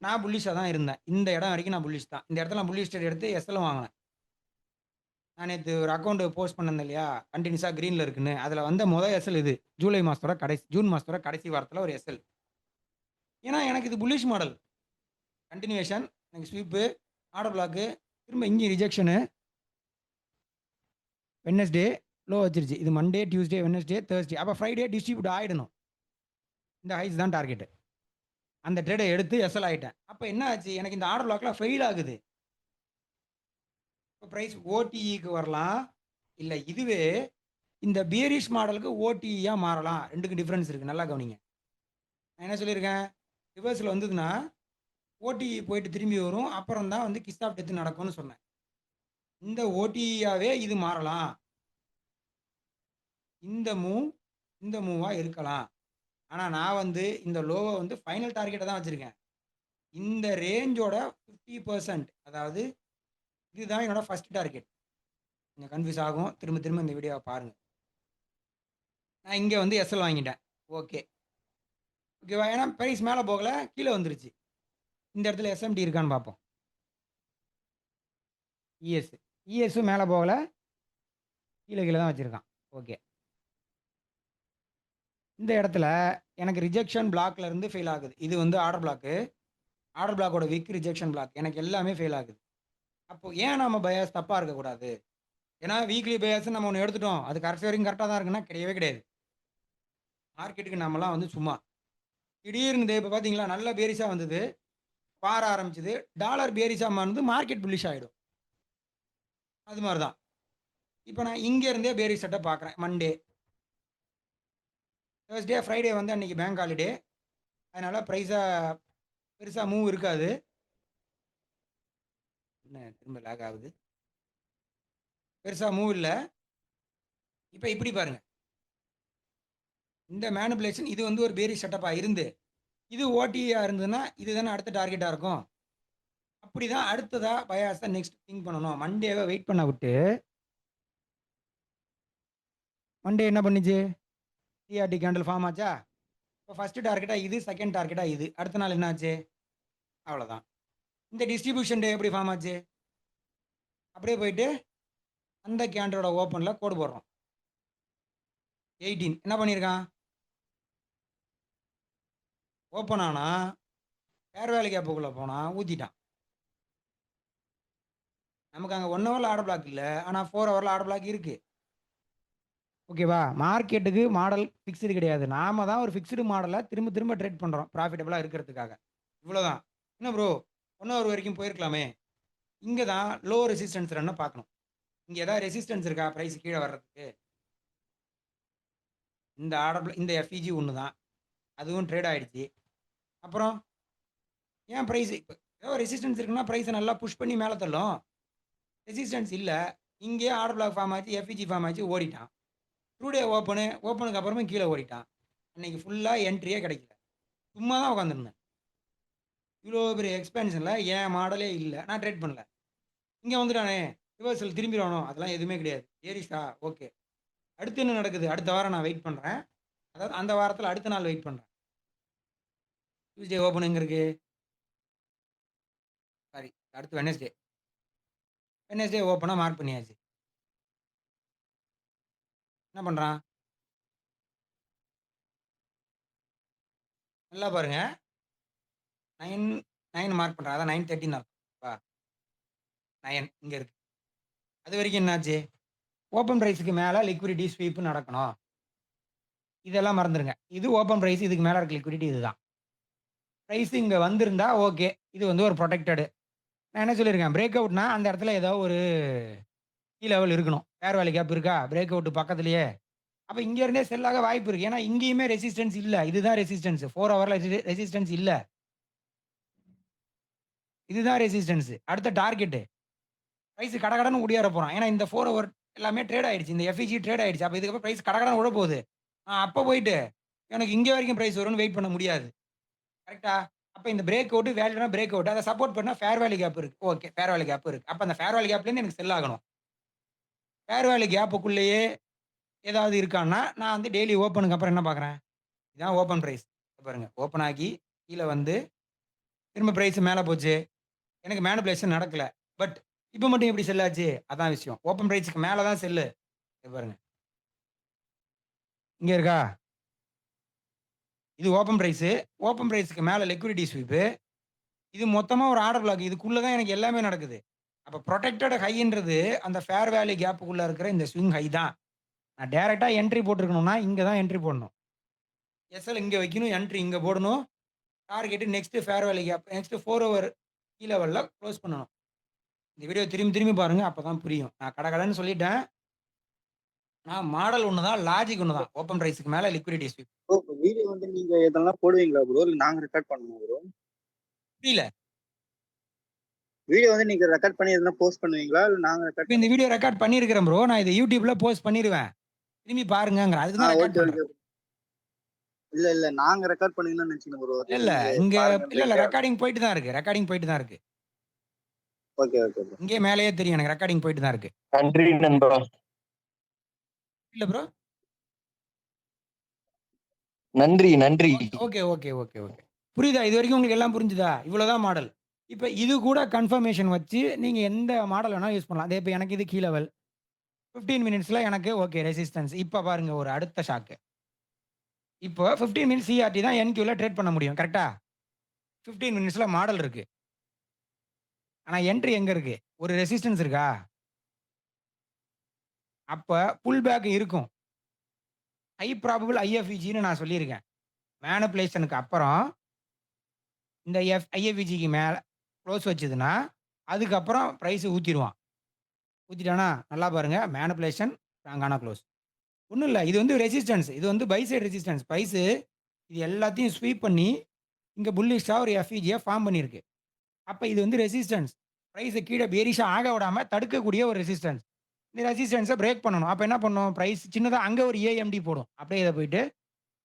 நான் புல்லிஷா தான் இருந்தேன். இந்த இடம் வரைக்கும் நான் புல்லிஷ் தான். இந்த இடத்துல நான் புல்லிஷ் ட்ரேட் எடுத்து எஸ்எல் வாங்குனேன். நான் நேத்து ஒரு அக்கவுண்ட் போஸ்ட் பண்ணேன் இல்லையா? கன்டினியூஸா கிரீன்ல இருக்குன்னு. அதுல வந்த எஸ்எல் இது. ஜூன் மாசத்தோட கடைசி வாரத்துல ஒரு எஸ்எல். ஏன்னா எனக்கு இது புல்லிஷ் மாடல். கன்டினியூவேஷன், எனக்கு ஸ்வீப்பு, ஆர்டர் பிளாக்கு, திரும்ப இங்கேயும் ரிஜெக்ஷனு. வெட்னஸ்டே லோ வச்சிருச்சு. இது மண்டே, டியூஸ்டே, வெட்னஸ்டே, தர்ஸ்டே. அப்ப ஃப்ரைடே டிஸ்ட்ரிபியூட் ஆயிடணும். இந்த ஹைஸ் தான் டார்கெட். அந்த ட்ரேட எடுத்து எஸ்எல் ஆயிட்டேன். அப்ப என்ன ஆச்சு? எனக்கு இந்த ஆர்டர் பிளாக்லாம் ஃபெயில் ஆகுது. இப்ப பிரைஸ் ஓடிஇக்கு வரலாம். இல்ல இதுவே இந்த பியரிஷ் மாடலுக்கு ஓடிஇயா மாறலாம். 2க்கும் டிஃபரன்ஸ் இருக்கு. நல்லா கவனிங்க. நான் என்ன சொல்லியிருக்கேன்? ரிவர்ஸ்ல வந்ததுன்னா, ஓடிஇ போயிட்டு திரும்பி வரும். அப்புறம் தான் வந்து கிஸ் ஆஃப் டெத் நடக்கும்னு சொன்னேன். இந்த ஓடிஇயாவே இது மாறலாம். இந்த மூவா இருக்கலாம். ஆனா நான் வந்து இந்த லோவ வந்து ஃபைனல் டார்கெட்ட தான் வச்சிருக்கேன். இந்த ரேஞ்சோட 50% அதாவது இதுதான் என்னோட ஃபர்ஸ்ட் டார்கெட். கொஞ்சம் கன்ஃப்யூஸ் ஆகும். திரும்ப திரும்ப இந்த வீடியோவ பாருங்க. நான் இங்க வந்து எஸ்எல் வாங்கிட்டேன். ஓகே. ஓகேவா? ஏன்னா பிரைஸ் மேல போகல, கீழ வந்துருச்சு. இந்த இடத்துல எஸ்எம்டி இருக்கான்னு பார்ப்போம். இஎஸ். இஎஸும் மேல போகல. கீழ தான் வச்சிருக்கான். ஓகே. இந்த இடத்துல எனக்கு ரிஜெக்ஷன் பிளாக்ல இருந்து ஃபெயில் ஆகுது. இது வந்து ஆர்டர் பிளாக்கு. ஆர்டர் பிளாக்கோட விக் ரிஜெக்ஷன் பிளாக். எனக்கு எல்லாமே ஃபெயில் ஆகுது. அப்போ ஏன் நம்ம பயாஸ் தப்பா இருக்கக்கூடாது? ஏன்னா வீக்லி பயாஸ் நம்ம ஒண்ணு எடுத்துட்டோம். அது கடைசி வரைக்கும் கரெக்ட்டா தான் இருக்குன்னா கிடையவே கிடையாது. மார்க்கெட்டுக்கு நம்மலாம் வந்து சும்மா. திடீர்னு இப்ப பார்த்தீங்களா? நல்ல பேரிஷா வந்தது. பாற ஆரம்பிச்சது. டாலர் பேரிஷா மாறுனது மார்க்கெட் புல்லிஷ் ஆயிடும். அது மாரி தான். இப்ப நான் இங்க இருந்தே பேரிஷ் செட்டப் பார்க்குறேன். மண்டே. தேர்ஸ்டே, ஃப்ரைடே வந்து அன்னைக்கு பேங்க் ஹாலிடே. அதனால பிரைஸா பெருசா மூவ் இருக்காது. என்ன திரும்ப லேக் ஆகுது. பெருசா மூவ் இல்ல. இப்ப இப்படி பாருங்க. இந்த மேனிபுலேஷன் இது வந்து ஒரு பேரிஷ் செட்டப்பா இருந்து, இது ஓடியா இருந்ததுன்னா, இதுதானே அடுத்த டார்கெட்டா இருக்கும். அப்படிதான் அடுத்ததா பயாஸ நெக்ஸ்ட் திங்க் பண்ணணும். மண்டேவ வெயிட் பண்ண விட்டு, மண்டே என்ன பண்ணுச்சு? சிஆர்டி கேண்டில் ஃபார்ம் ஆச்சா? இப்போ ஃபர்ஸ்ட் டார்கெட்டா இது, செகண்ட் டார்கெட்டா இது. அடுத்த நாள் என்ன ஆச்சு? அவ்வளோதான். இந்த டிஸ்ட்ரிபியூஷன் டே எப்படி ஃபார்ம் ஆச்சு? அப்படியே போயிட்டு அந்த கேண்டலோட ஓப்பன்ல கோடு போடுறோம். 18 என்ன பண்ணியிருக்கான்? ஓப்பன் ஆனா ஃபேர் வேல்யூ கேப்புக்குள்ள போனா ஊத்திட்டான். நமக்கு அங்க 1 ஹவர்ல ஆர்டர் பிளாக் இல்ல. ஆனா 4 ஹவர்ல ஆர்டர் பிளாக் இருக்கு. ஓகேவா? மார்க்கெட்டுக்கு மாடல் ஃபிக்ஸ்டு கிடையாது. நாம தான் ஒரு ஃபிக்ஸ்டு மாடல திரும்ப திரும்ப ட்ரேட் பண்றோம். ப்ராஃபிட்டபிளா இருக்கிறதுக்காக. இவ்வளோதான். என்ன ப்ரோ 1 ஹவர் வரைக்கும் போயிருக்கலாமே. இங்க தான் லோ ரெசிஸ்டன்ஸ் ரன்ன பார்க்கணும். இங்க ஏதாவது ரெசிஸ்டன்ஸ் இருக்கா பிரைஸ் கீழ வர்றதுக்கு? இந்த இந்த எஃப்இஜி ஒண்ணு தான். அதுவும் ட்ரேட் ஆயிடுச்சு. அப்புறம் ஏன் பிரைஸ் ஏதோ ரெசிஸ்டன்ஸ் இருக்குன்னா பிரைஸ நல்லா புஷ் பண்ணி மேல தள்ளும். ரெசிஸ்டன்ஸ் இல்ல. இங்கேயே ஆர்டர் பிளாக் ஃபார்ம் ஆச்சு, எஃப்இஜி ஃபார்ம் ஆச்சு, ஓடிட்டான். டே ஓப்பனுக்கு அப்புறமும் கீழ ஓடிட்டான். அன்னைக்கு ஃபுல்லா என்ட்ரியே கிடைக்கல. சும்மா தான் உட்காந்துருந்தேன். இவ்வளோ பெரிய எக்ஸ்பென்ஷன்ல என் மாடலே இல்ல. நான் ட்ரேட் பண்ணல. இங்க வந்துட்டானே ரிவர்சல் திரும்பிடுவானோ? அதெல்லாம் எதுவுமே கிடையாது. ஏறிஸ்டா ஓகே. அடுத்து என்ன நடக்குது? அடுத்த வாரம் நான் வெயிட் பண்றேன். அதாவது அந்த வாரத்துல அடுத்த நாள் வெயிட் பண்றேன். டியூஸ்டே ஓப்பன் எங்க இருக்கு? சாரி, அடுத்து வெட்னஸ்டே. வெட்னஸ்டே ஓப்பனா மார்க் பண்ணியாச்சு. என்ன பண்றான்? நல்லா பாருங்க. 9 மார்க் பண்றான். அதான் 9:13 பா 9 இங்க இருக்கு. அது வரைக்கும் என்னாச்சு? ஓப்பன் பிரைஸ்க்கு மேல லிக்விடிட்டி ஸ்வீப் நடக்கணும். இதெல்லாம் மறந்துருங்க. இது ஓப்பன் பிரைஸ், இதுக்கு மேல இருக்க லிக்விடிட்டி இதுதான். பிரைஸ் இங்க வந்திருந்தா ஓகே. இது வந்து ஒரு புரொடெக்டட். நான் என்ன சொல்லியிருக்கேன்? பிரேக் அவுட்னா அந்த இடத்துல ஏதோ ஒரு கீ லெவல் இருக்கணும். ஃபேர் வேல்யூ கேப் இருக்கா? பிரேக் அவுட் பக்கத்திலேயே. அப்ப இங்க இருந்தே செல் ஆக வாய்ப்பு இருக்கு. ஏன்னா இங்கேயுமே ரெசிஸ்டன்ஸ் இல்ல. இதுதான் ரெசிஸ்டன்ஸ். 4 ஹவர்ல ரெசிஸ்டன்ஸ் இல்ல. இதுதான் ரெசிஸ்டன்ஸ். அடுத்த டார்கெட். பிரைஸ் கடகடன்னு ஓடியார போறான். ஏன்னா இந்த 4 ஹவர் எல்லாமே ட்ரேட் ஆயிடுச்சு. இந்த எஃப்இஜி ட்ரேட் ஆயிடுச்சு. அப்ப இதுக்கப்புறம் பிரைஸ் கடகடன்னு விழ போகுது. அப்ப போயிட்டு எனக்கு இங்க வரைக்கும் பிரைஸ் வரும்னு வெயிட் பண்ண முடியாது. கரெக்ட்டா? அப்ப இந்த பிரேக் அவுட் வேலிடான பிரேக் அவுட். அத சப்போர்ட் பண்ணா ஃபேர் வேல்யூ கேப் இருக்கு. ஓகே. ஃபேர் வேல்யூ கேப் இருக்கு. அப்ப அந்த ஃபேர் வேல்யூ கேப்ல இருந்து எனக்கு செல் ஆகணும். ஃபேர் வேல்யூ கேப்புக்குள்ளேயே ஏதாவது இருக்கான்னா, நான் வந்து டெய்லி ஓப்பனுக்கு அப்புறம் என்ன பார்க்குறேன்? இதான் ஓப்பன் பிரைஸ். பாருங்க. ஓப்பன் ஆகி கீழ வந்து திரும்ப பிரைஸ் மேல போச்சு. எனக்கு மேனிபுலேஷன் நடக்கல. பட் இப்ப மட்டும் எப்படி செல் ஆச்சு? அதான் விஷயம். ஓப்பன் பிரைஸ்க்கு மேல தான் செல்லு. இங்க பாருங்க. இங்க இருக்கா? இது ஓப்பன் பிரைஸ். ஓப்பன் பிரைஸ்க்கு மேல லிக்விடிட்டி ஸ்வீப். இது மொத்தமா ஒரு ஆர்டர் பிளாக். இதுக்குள்ள தான் எனக்கு எல்லாமே நடக்குது. அப்ப புரொடெக்டட் ஹைன்றது அந்த ஃபேர் வேல்யூ கேப்க்குள்ள இருக்கிற இந்த ஸ்விங் ஹை தான். நான் டைரக்ட்டா என்ட்ரி போட்டுருக்கணும்னா, இங்க தான் என்ட்ரி போடணும். எஸ்எல் இங்க வைக்கணும். என்ட்ரி இங்க போடணும். Target next fair value gap. Next 4 hour key லெவல்ல குளோஸ் பண்ணணும். இந்த வீடியோ திரும்பி திரும்பி பாருங்க. அப்பதான் புரியும். நான் கடகடன்னு சொல்லிட்டேன். நான் மாடல் ஒண்ணு தான். லாஜிக் ஒண்ணு தான். ஓப்பன் பிரைஸ்க்கு மேல லிக்விடிட்டி ஸ்வீப். ப்ரோ இப்போ வீடியோ வந்து நீங்க இதெல்லாம் போடுவீங்களா ப்ரோ? இல்ல நாங்க ரெக்கார்ட் பண்ணணுமா ப்ரோ? புரியல. வீடியோ வந்து நீங்க ரெக்கார்ட் பண்ணி எதுனா போஸ்ட் பண்ணுவீங்களா? இல்ல நாங்க ரெக்கார்ட் இப்ப இந்த வீடியோ ரெக்கார்ட் பண்ணியிருக்கிறேன் ப்ரோ. நான் இத YouTubeல போஸ்ட் பண்ணிருவேன். திரும்பி பாருங்கங்கிறேன். அதுக்கு தான் ரெக்கார்ட் ஓகே பண்றேன். ஓகே. இல்ல நாங்க ரெக்கார்ட் பண்ணீங்கன்னு நினைச்சீங்க ப்ரோ. இல்ல, இல்ல. இங்க பாருங்க இல்ல ரெக்கார்டிங் போயிட்டு தான் இருக்கு. ரெக்கார்டிங் போயிட்டு தான் இருக்கு. Okay okay bro. இங்கே மேலேயே தெரியும் எனக்கு ரெக்கார்டிங் போயிட்டு தான் இருக்கு. நன்றி நண்பா. இல்ல ப்ரோ? நன்றி நன்றி. Okay, okay, okay, okay. புரியுதா? இதுவரைக்கும் உங்களுக்கு எல்லாம் புரிஞ்சுதா? இவ்வளோதான் மாடல். இப்ப இது கூட கன்ஃபர்மேஷன் வச்சு நீங்க எந்த மாடல் வேணாலும் யூஸ் பண்ணலாம். அதே இப்ப எனக்கு இது கீ லெவல். 15 மினிட்ஸ்ல எனக்கு ஓகே ரெசிஸ்டன்ஸ். இப்ப பாருங்க ஒரு அடுத்த ஷாக்கு. இப்போ 15 மினிட்ஸ் சிஆர்டி தான் என்கியூல ட்ரேட் பண்ண முடியும். கரெக்ட்டா? 15 மினிட்ஸ்ல மாடல் இருக்கு. ஆனா என்ட்ரி எங்க இருக்கு? ஒரு ரெசிஸ்டன்ஸ் இருக்கா? அப்ப புல் பேக் இருக்கும். ஹை ப்ராபபிள் ஐஎஃப்இஜின்னு நான் சொல்லியிருக்கேன். மேனிபுலேஷனுக்கு அப்புறம் இந்த ஐஎஃப்இஜிக்கு மேல குளோஸ் வச்சதுன்னா, அதுக்கப்புறம் பிரைஸ் ஊத்திருவான். ஊத்திட்டானா, நல்லா பாருங்க மேனிபுலேஷன் ஸ்ட்ராங்கான குளோஸ். ஒண்ணும் இல்ல. இது வந்து ரெசிஸ்டன்ஸ். இது வந்து பை சைடு ரெசிஸ்டன்ஸ். பிரைஸ் இது எல்லாத்தையும் ஸ்வீப் பண்ணி, இங்க புல்லிஷா ஒரு எஃப்இஜிய ஃபார்ம் பண்ணியிருக்கு. அப்ப இது வந்து ரெசிஸ்டன்ஸ். பிரைஸ கீழ பேரிஷா ஆக விடாம தடுக்கக்கூடிய ஒரு ரெசிஸ்டன்ஸ். இந்த ரெசிஸ்டன்ஸ பிரேக் பண்ணணும். அப்ப என்ன பண்ணும்? பிரைஸ் சின்னதா அங்க ஒரு ஏஎம்டி போடும். அப்படியே இத போயிட்டு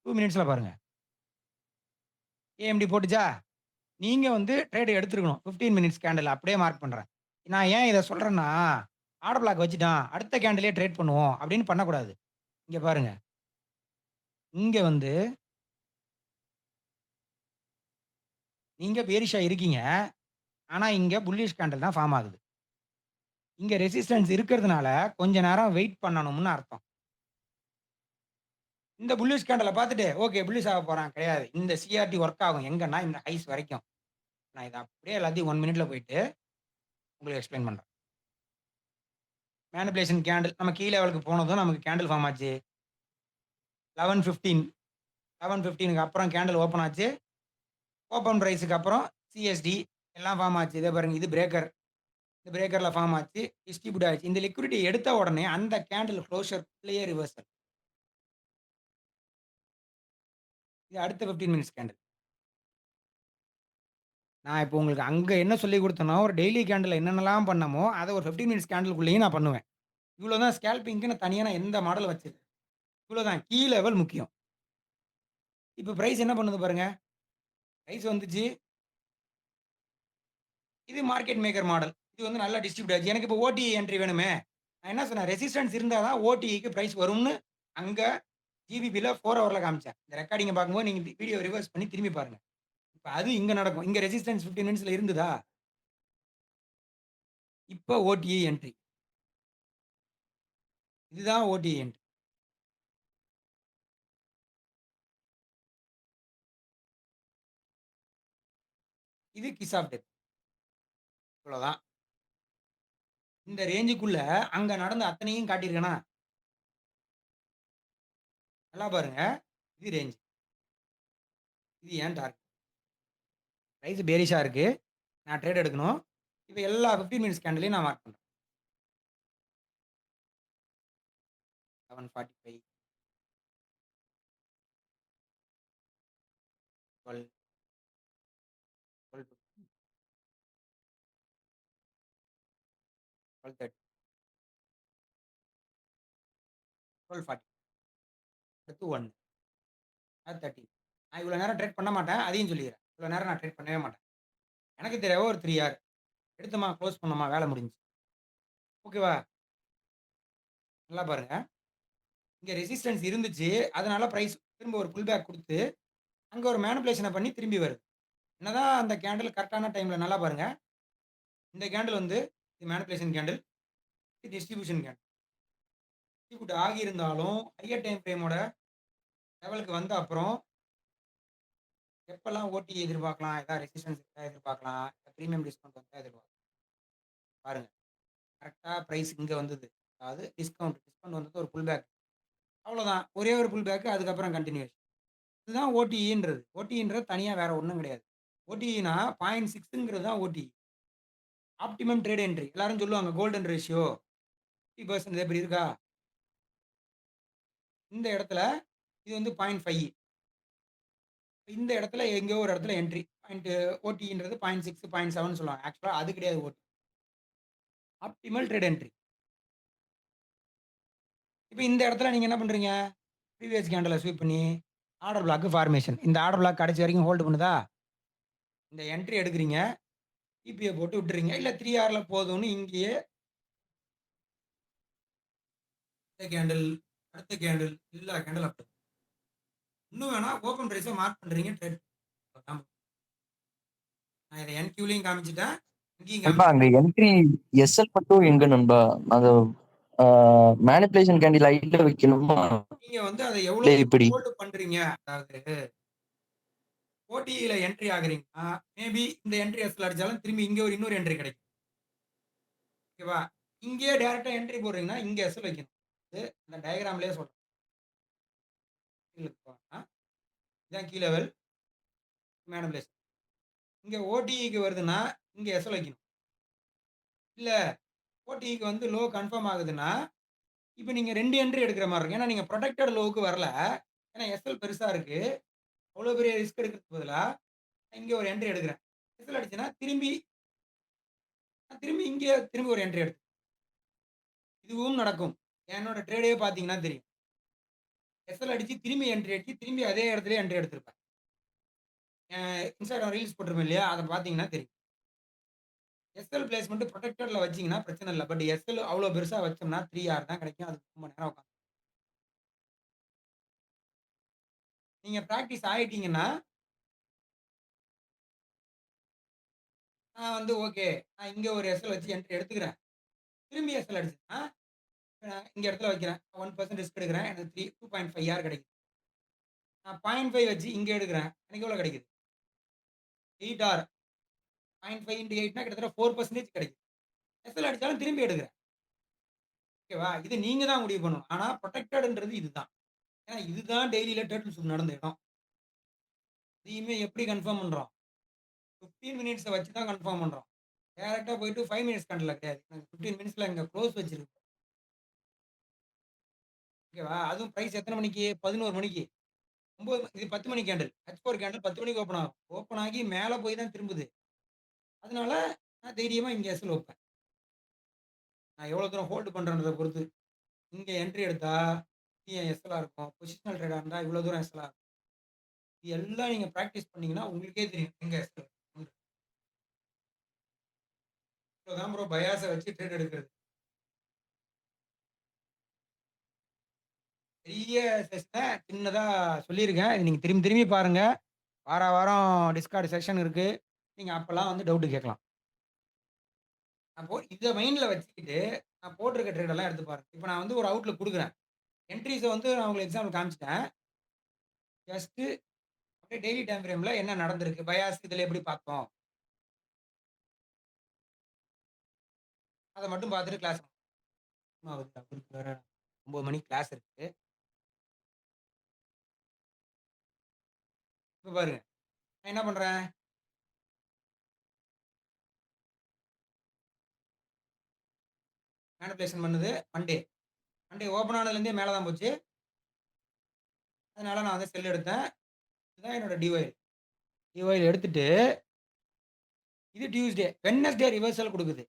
2 மினிட்ஸ்ல பாருங்க. ஏஎம்டி போட்டுச்சா? நீங்க வந்து ட்ரேட் எடுத்துருக்கணும். 15 மினிட்ஸ் கேண்டில் அப்படியே மார்க் பண்றேன். நான் ஏன் இத சொல்றேன்னா, ஆர்டர் பிளாக் வச்சுட்டான். அடுத்த கேண்டிலே ட்ரேட் பண்ணுவோம் அப்படின்னு பண்ணக்கூடாது. இங்க பாருங்க. இங்க வந்து நீங்க பேரிஷா இருக்கீங்க. ஆனா இங்க புல்லிஷ் கேண்டில் தான் ஃபார்ம் ஆகுது. இங்க ரெசிஸ்டன்ஸ் இருக்கிறதுனால கொஞ்ச நேரம் வெயிட் பண்ணணும்னு அர்த்தம். இந்த புல்லிஷ் கேண்டில பார்த்துட்டு, ஓகே புல்லிஷ் ஆக போறான் கிடையாது. இந்த சிஆர்டி வொர்க் ஆகும். எங்கன்னா இந்த ஹைஸ் வரைக்கும். நான் இத அப்படியே எல்லாத்தையும் 1 மினிட்ல போயிட்டு உங்களுக்கு எக்ஸ்பிளைன் பண்றேன். மேனிபுலேஷன் கேண்டில் நம்ம கீ லெவலுக்கு போனதும் நமக்கு கேண்டில் ஃபார்ம் ஆச்சு. 11:15 11:15க்கு அப்புறம் கேண்டில் ஓப்பன் ஆச்சு. ஓப்பன் பிரைஸ்க்கு அப்புறம் சிஎஸ்டி எல்லாம் ஃபார்ம் ஆச்சு. இதோ பாருங்க இது பிரேக்கர். இந்த பிரேக்கர்ல ஃபார்ம் ஆச்சு. டிஸ்ட்ரிபியூட் ஆச்சு. இந்த லிக்விடிட்டி எடுத்த உடனே அந்த கேண்டில் குளோஷர்லயே ரிவர்சல். இது அடுத்த 15 மினிட்ஸ் கேண்டில். நான் இப்போ உங்களுக்கு அங்க என்ன சொல்லிக் குடுத்தேனோ, ஒரு டெய்லி கேண்டில்ல என்னென்னலாம் பண்ணமோ, அத ஒரு 15 மினிட்ஸ் கேண்டில்குள்ளேயும் நான் பண்ணுவேன். இவ்வளோ தான் ஸ்கேல்பிங்க்கு தனியா நான் எந்த மாடல் வச்சிருக்கேன். இவ்வளோ தான். கீ லெவல் முக்கியம். இப்ப பிரைஸ் என்ன பண்ணுது பாருங்க. பிரைஸ் வந்துச்சு. இது மார்க்கெட் மேக்கர் மாடல். இது வந்து நல்லா டிஸ்ட்ரிபியூட் ஆச்சு. எனக்கு இப்போ ஓடிஇ என்ட்ரி வேணுமே. நான் என்ன சொன்னேன், ரெசிஸ்டன்ஸ் இருந்தா தான் ஓடிஇக்கு பிரைஸ் வரும்னு அங்க ஜிபிபில 4 ஹவர்ல காமிச்சேன். இந்த ரெக்கார்டிங்க பார்க்கும்போது நீங்க வீடியோ ரிவர்ஸ் பண்ணி திரும்பி பாருங்க. இப்ப அது இங்க நடக்கும். இங்க ரெசிஸ்டன்ஸ் 15 மினிட்ஸ்ல இருந்ததா? இப்ப ஓடிஇ என்ட்ரி. இதுதான் ஓடிஇ என்ட்ரி. இது கிஸ் ஆஃப் டெத். இவ்வளோதான். இந்த ரேஞ்சுக்குள்ள அங்க நடந்த அத்தனையும் காட்டியிருக்கேனா? நல்லா பாருங்க. இது ரேஞ்ச். இது என் டார்கெட். பிரைஸ் பேரிஷா இருக்கு. நான் ட்ரேட் எடுக்கணும். இப்ப எல்லா 15 மினிட்ஸ் கேண்டிலையும் நான் மார்க் பண்றேன். 7:45 12 12:15 12:30 12:40 அடுத்து 1 அது 30 நான் இவ்வளோ நேரம் ட்ரேட் பண்ண மாட்டேன். அதையும் சொல்லிக்கிறேன். இவ்வளோ நேரம் நான் ட்ரேட் பண்ணவே மாட்டேன். எனக்கு தேவை ஒரு 3 ஹவர். எடுத்தோமா, குளோஸ் பண்ணோமா, வேலை முடிஞ்சுச்சு. ஓகேவா? நல்லா பாருங்க. இங்க ரெசிஸ்டன்ஸ் இருந்துச்சு. அதனால பிரைஸ் திரும்ப ஒரு புல் பேக் குடுத்து அங்க ஒரு மேனிபுலேஷன பண்ணி திரும்பி வருது. என்னதான் அந்த கேண்டில் கரெக்ட்டான டைம்ல நல்லா பாருங்க. இந்த கேண்டில் வந்து இது மேனிபுலேஷன் கேண்டில், இது டிஸ்ட்ரிபியூஷன் கேண்டில். டிஸ்ட்ரிபியூட் ஆகியிருந்தாலும் ஹையர் டைம் ஃப்ரேமோட லெவலுக்கு வந்த அப்புறம் எப்பல்லாம் ஓடி எதிர்பார்க்கலாம், ஏதாவது ரெசிஸ்டன்ஸ் இருக்கா எதிர்பார்க்கலாம், பிரீமியம் டிஸ்கவுண்ட் வந்தா எதிர்பார்க்கலாம். பாருங்க. கரெக்ட்டா பிரைஸ் இங்க வந்தது. அதாவது டிஸ்கவுண்ட் வந்தது ஒரு புல் பேக். அவ்வளோதான். ஒரே ஒரு புல் பேக் அதுக்கப்புறம் கன்டினியூவேஷன். இதுதான் ஓடிஇன்றது. ஓடிஇன்றது தனியா வேற ஒண்ணும் கிடையாது. ஓடிஇனா 0.6ங்கிறது தான் ஓடிஇ. Optimum trade entry. எல்லாரும் சொல்லுவாங்க கோல்டன் ரேஷியோ 50% இப்படி இருக்கா? இந்த இடத்துல இது வந்து 0.5. இந்த இடத்துல எங்கேயோ ஒரு இடத்துல என்ட்ரி. ஓடிஇன்றது 0.6, 0.7 சொல்லுவாங்க. ஆக்சுவலா அது கிடையாது ஓடி. Optimal trade entry. இப்ப இந்த இடத்துல நீங்க என்ன பண்றீங்க? ப்ரீவியஸ் கேண்டில ஸ்வீப் பண்ணி ஆர்டர் பிளாக் ஃபார்மேஷன். இந்த ஆர்டர் பிளாக் கடைசி வரைக்கும் ஹோல்ட் பண்ணுதா? இந்த என்ட்ரி எடுக்குறீங்க. இபிஎ போட்டு விட்டுறீங்க. இல்ல 3Rல போதும்னு இங்கேயே இந்த கேண்டில், அடுத்த கேண்டில், எல்லா கேண்டில் அப்படி. இன்னும் வேணா ஓப்பன் பிரைஸ மார்க் பண்றீங்க ட்ரேட். நான் இத என்கியூலயும் காமிச்சுட்டேன். இங்கேயும் நண்பா காமிச்சுட்டேன். அங்க என்ட்ரி எஸ்எல் மட்டும் எங்க நண்பா? அது மேனிபுலேஷன் கேண்டில் ஐட்ல வைக்கணுமா? நீங்க வந்து அத இல்ல எவ்வளவு இப்படி ஹோல்ட் பண்றீங்க? அதாவது ஓடிஇல என்ட்ரி ஆகுறீங்கன்னா, மேபி இந்த என்ட்ரி எஸ்எல் அடிச்சாலும் திரும்பி இங்க ஒரு இன்னொரு என்ட்ரி கிடைக்கும். ஓகேவா? இங்கேயே டைரக்ட்டா என்ட்ரி போடுறீங்கன்னா, இங்க எஸ்எல் வைக்கணும். இது இந்த டயகிராம்லயே சொல்றேன். கீழ போனா, இதான் கீ லெவல் மேனிபுலேஷன். இங்க ஓடிஇக்கு வருதுன்னா, இங்க எஸ்எல் வைக்கணும். இல்ல ஓடிஇக்கு வந்து லோ கன்ஃபார்ம் ஆகுதுன்னா, இப்ப நீங்க 2 என்ட்ரி எடுக்கிற மாரி இருக்கும். ஏன்னா நீங்க புரொடெக்டட் லோவுக்கு வரல. ஏன்னா எஸ்எல் பெருசா இருக்கு. அவ்வளோ பெரிய ரிஸ்க் எடுக்கிறதுக்கு பதிலா, இங்க ஒரு என்ட்ரி எடுக்கிறேன். எஸ்எல் அடிச்சேன்னா, திரும்பி இங்க திரும்பி ஒரு என்ட்ரி எடுத்து இதுவும் நடக்கும். என்னோட ட்ரேடே பார்த்தீங்கன்னா தெரியும். எஸ்எல் அடிச்சு திரும்பி என்ட்ரி அடிச்சு, திரும்பி அதே இடத்துலயே என்ட்ரி எடுத்திருப்பேன். இன்ஸ்டாகிராம் ரீல்ஸ் போட்டிருப்பேன் இல்லையா? அத பார்த்தீங்கன்னா தெரியும். எஸ்எல் பிளேஸ்மென்ட் புரொடெக்டட்ல வச்சீங்கன்னா பிரச்சனை இல்ல. பட் எஸ்எல் அவ்வளோ பெருசா வச்சோம்னா 3R தான் கிடைக்கும். அதுக்கு ரொம்ப நேரம் உட்காந்து. நீங்க பிராக்டிஸ் ஆயிட்டீங்கன்னா, நான் வந்து ஓகே. நான் இங்க ஒரு எஸ்எல் வச்சு என்ட்ரி எடுத்துக்கிறேன். திரும்பி எஸ்எல் அடிச்சேன்னா, இங்க இடத்துல வைக்கிறேன். 1% ரிஸ்க் எடுக்கிறேன். எனக்கு 2.5R கிடைக்குது. நான் 0.5 வச்சு இங்க எடுக்கிறேன். எனக்கு எவ்வளோ கிடைக்குது? 8R. 0.5 இன்டு 8னா கிட்டத்தட்ட 4% கிடைக்குது. எஸ்எல் அடிச்சாலும் திரும்பி எடுக்கிறேன். ஓகேவா? இது நீங்க தான் முடிவு பண்ணணும். ஆனா புரொடெக்டட்ன்றது இதுதான். ஏன்னா இதுதான் டெய்லில டர்ட்டில் சூப் நடந்த இடம். இதையுமே எப்படி கன்ஃபார்ம் பண்றோம்? 15 மினிட்ஸ வச்சு தான் கன்ஃபார்ம் பண்றோம். டைரக்ட்டா போயிட்டு 5 மினிட்ஸ் கேண்டில்ல கிடையாது. நாங்க 15 மினிட்ஸ்ல இங்க குளோஸ் வச்சிருக்கோம். ஓகேவா? அதுவும் பிரைஸ் எத்தன மணிக்கு? 11 மணிக்கு. 9 இது 10 மணி கேண்டில். H4 கேண்டில் 10 மணிக்கு ஓப்பன் ஆகும். ஓப்பன் ஆகி மேல போய் தான் திரும்புது. அதனால நான் தைரியமா இங்க எஸ்எல் வைப்பேன். நான் எவ்வளோ தூரம் ஹோல்ட் பண்றேன்றத பொறுத்து. இங்க என்ட்ரி எடுத்தா எஸ்எல்லா இருக்கும். பொசிஷனல் ட்ரேடா இருந்தா இவ்வளோ தூரம் எஸ்எல்லா இருக்கும். இது எல்லாம் நீங்க பிராக்டிஸ் பண்ணீங்கன்னா உங்களுக்கே தெரியும். எங்க எஸ்எல் இவ்வளோதான் ப்ரோ பயாஸ வச்சு ட்ரேட் எடுக்கிறது. பெரிய செஷன சின்னதா சொல்லியிருக்கேன். இது நீங்க திரும்பி திரும்பி பாருங்க. வாரம் டிஸ்கார்ட் செஷன் இருக்கு. நீங்க அப்பலாம் வந்து டவுட் கேட்கலாம். அப்போ இத மைண்ட்ல வச்சுக்கிட்டு நான் போட்டிருக்க ட்ரேட் எல்லாம் எடுத்து பாருங்க. இப்ப நான் வந்து ஒரு அவுட்லுக் குடுக்குறேன். என்ட்ரீஸ வந்து நான் உங்களுக்கு எக்ஸாம்பிள் காமிச்சுட்டேன். ஜஸ்ட் அப்படியே டெய்லி டைம் ஃப்ரேம்ல என்ன நடந்திருக்கு? பயாஸ் இதுல எப்படி பார்த்தோம்? அத மட்டும் பார்த்துட்டு கிளாஸ் ஆகுது. அவருக்கு வேற 9 மணிக்கு கிளாஸ் இருக்கு. இப்ப பாருங்க. நான் என்ன பண்றேன்? மேனிபுலேஷன் பண்ணுது மண்டே. மண்டே ஓப்பன் ஆனதுலேருந்தே மேல தான் போச்சு. அதனால நான் வந்து செல் எடுத்தேன். இதுதான் என்னோட டிஒய். டிஒய் எடுத்துட்டு இது டியூஸ்டே. வெட்னஸ்டே ரிவர்சல் குடுக்குது.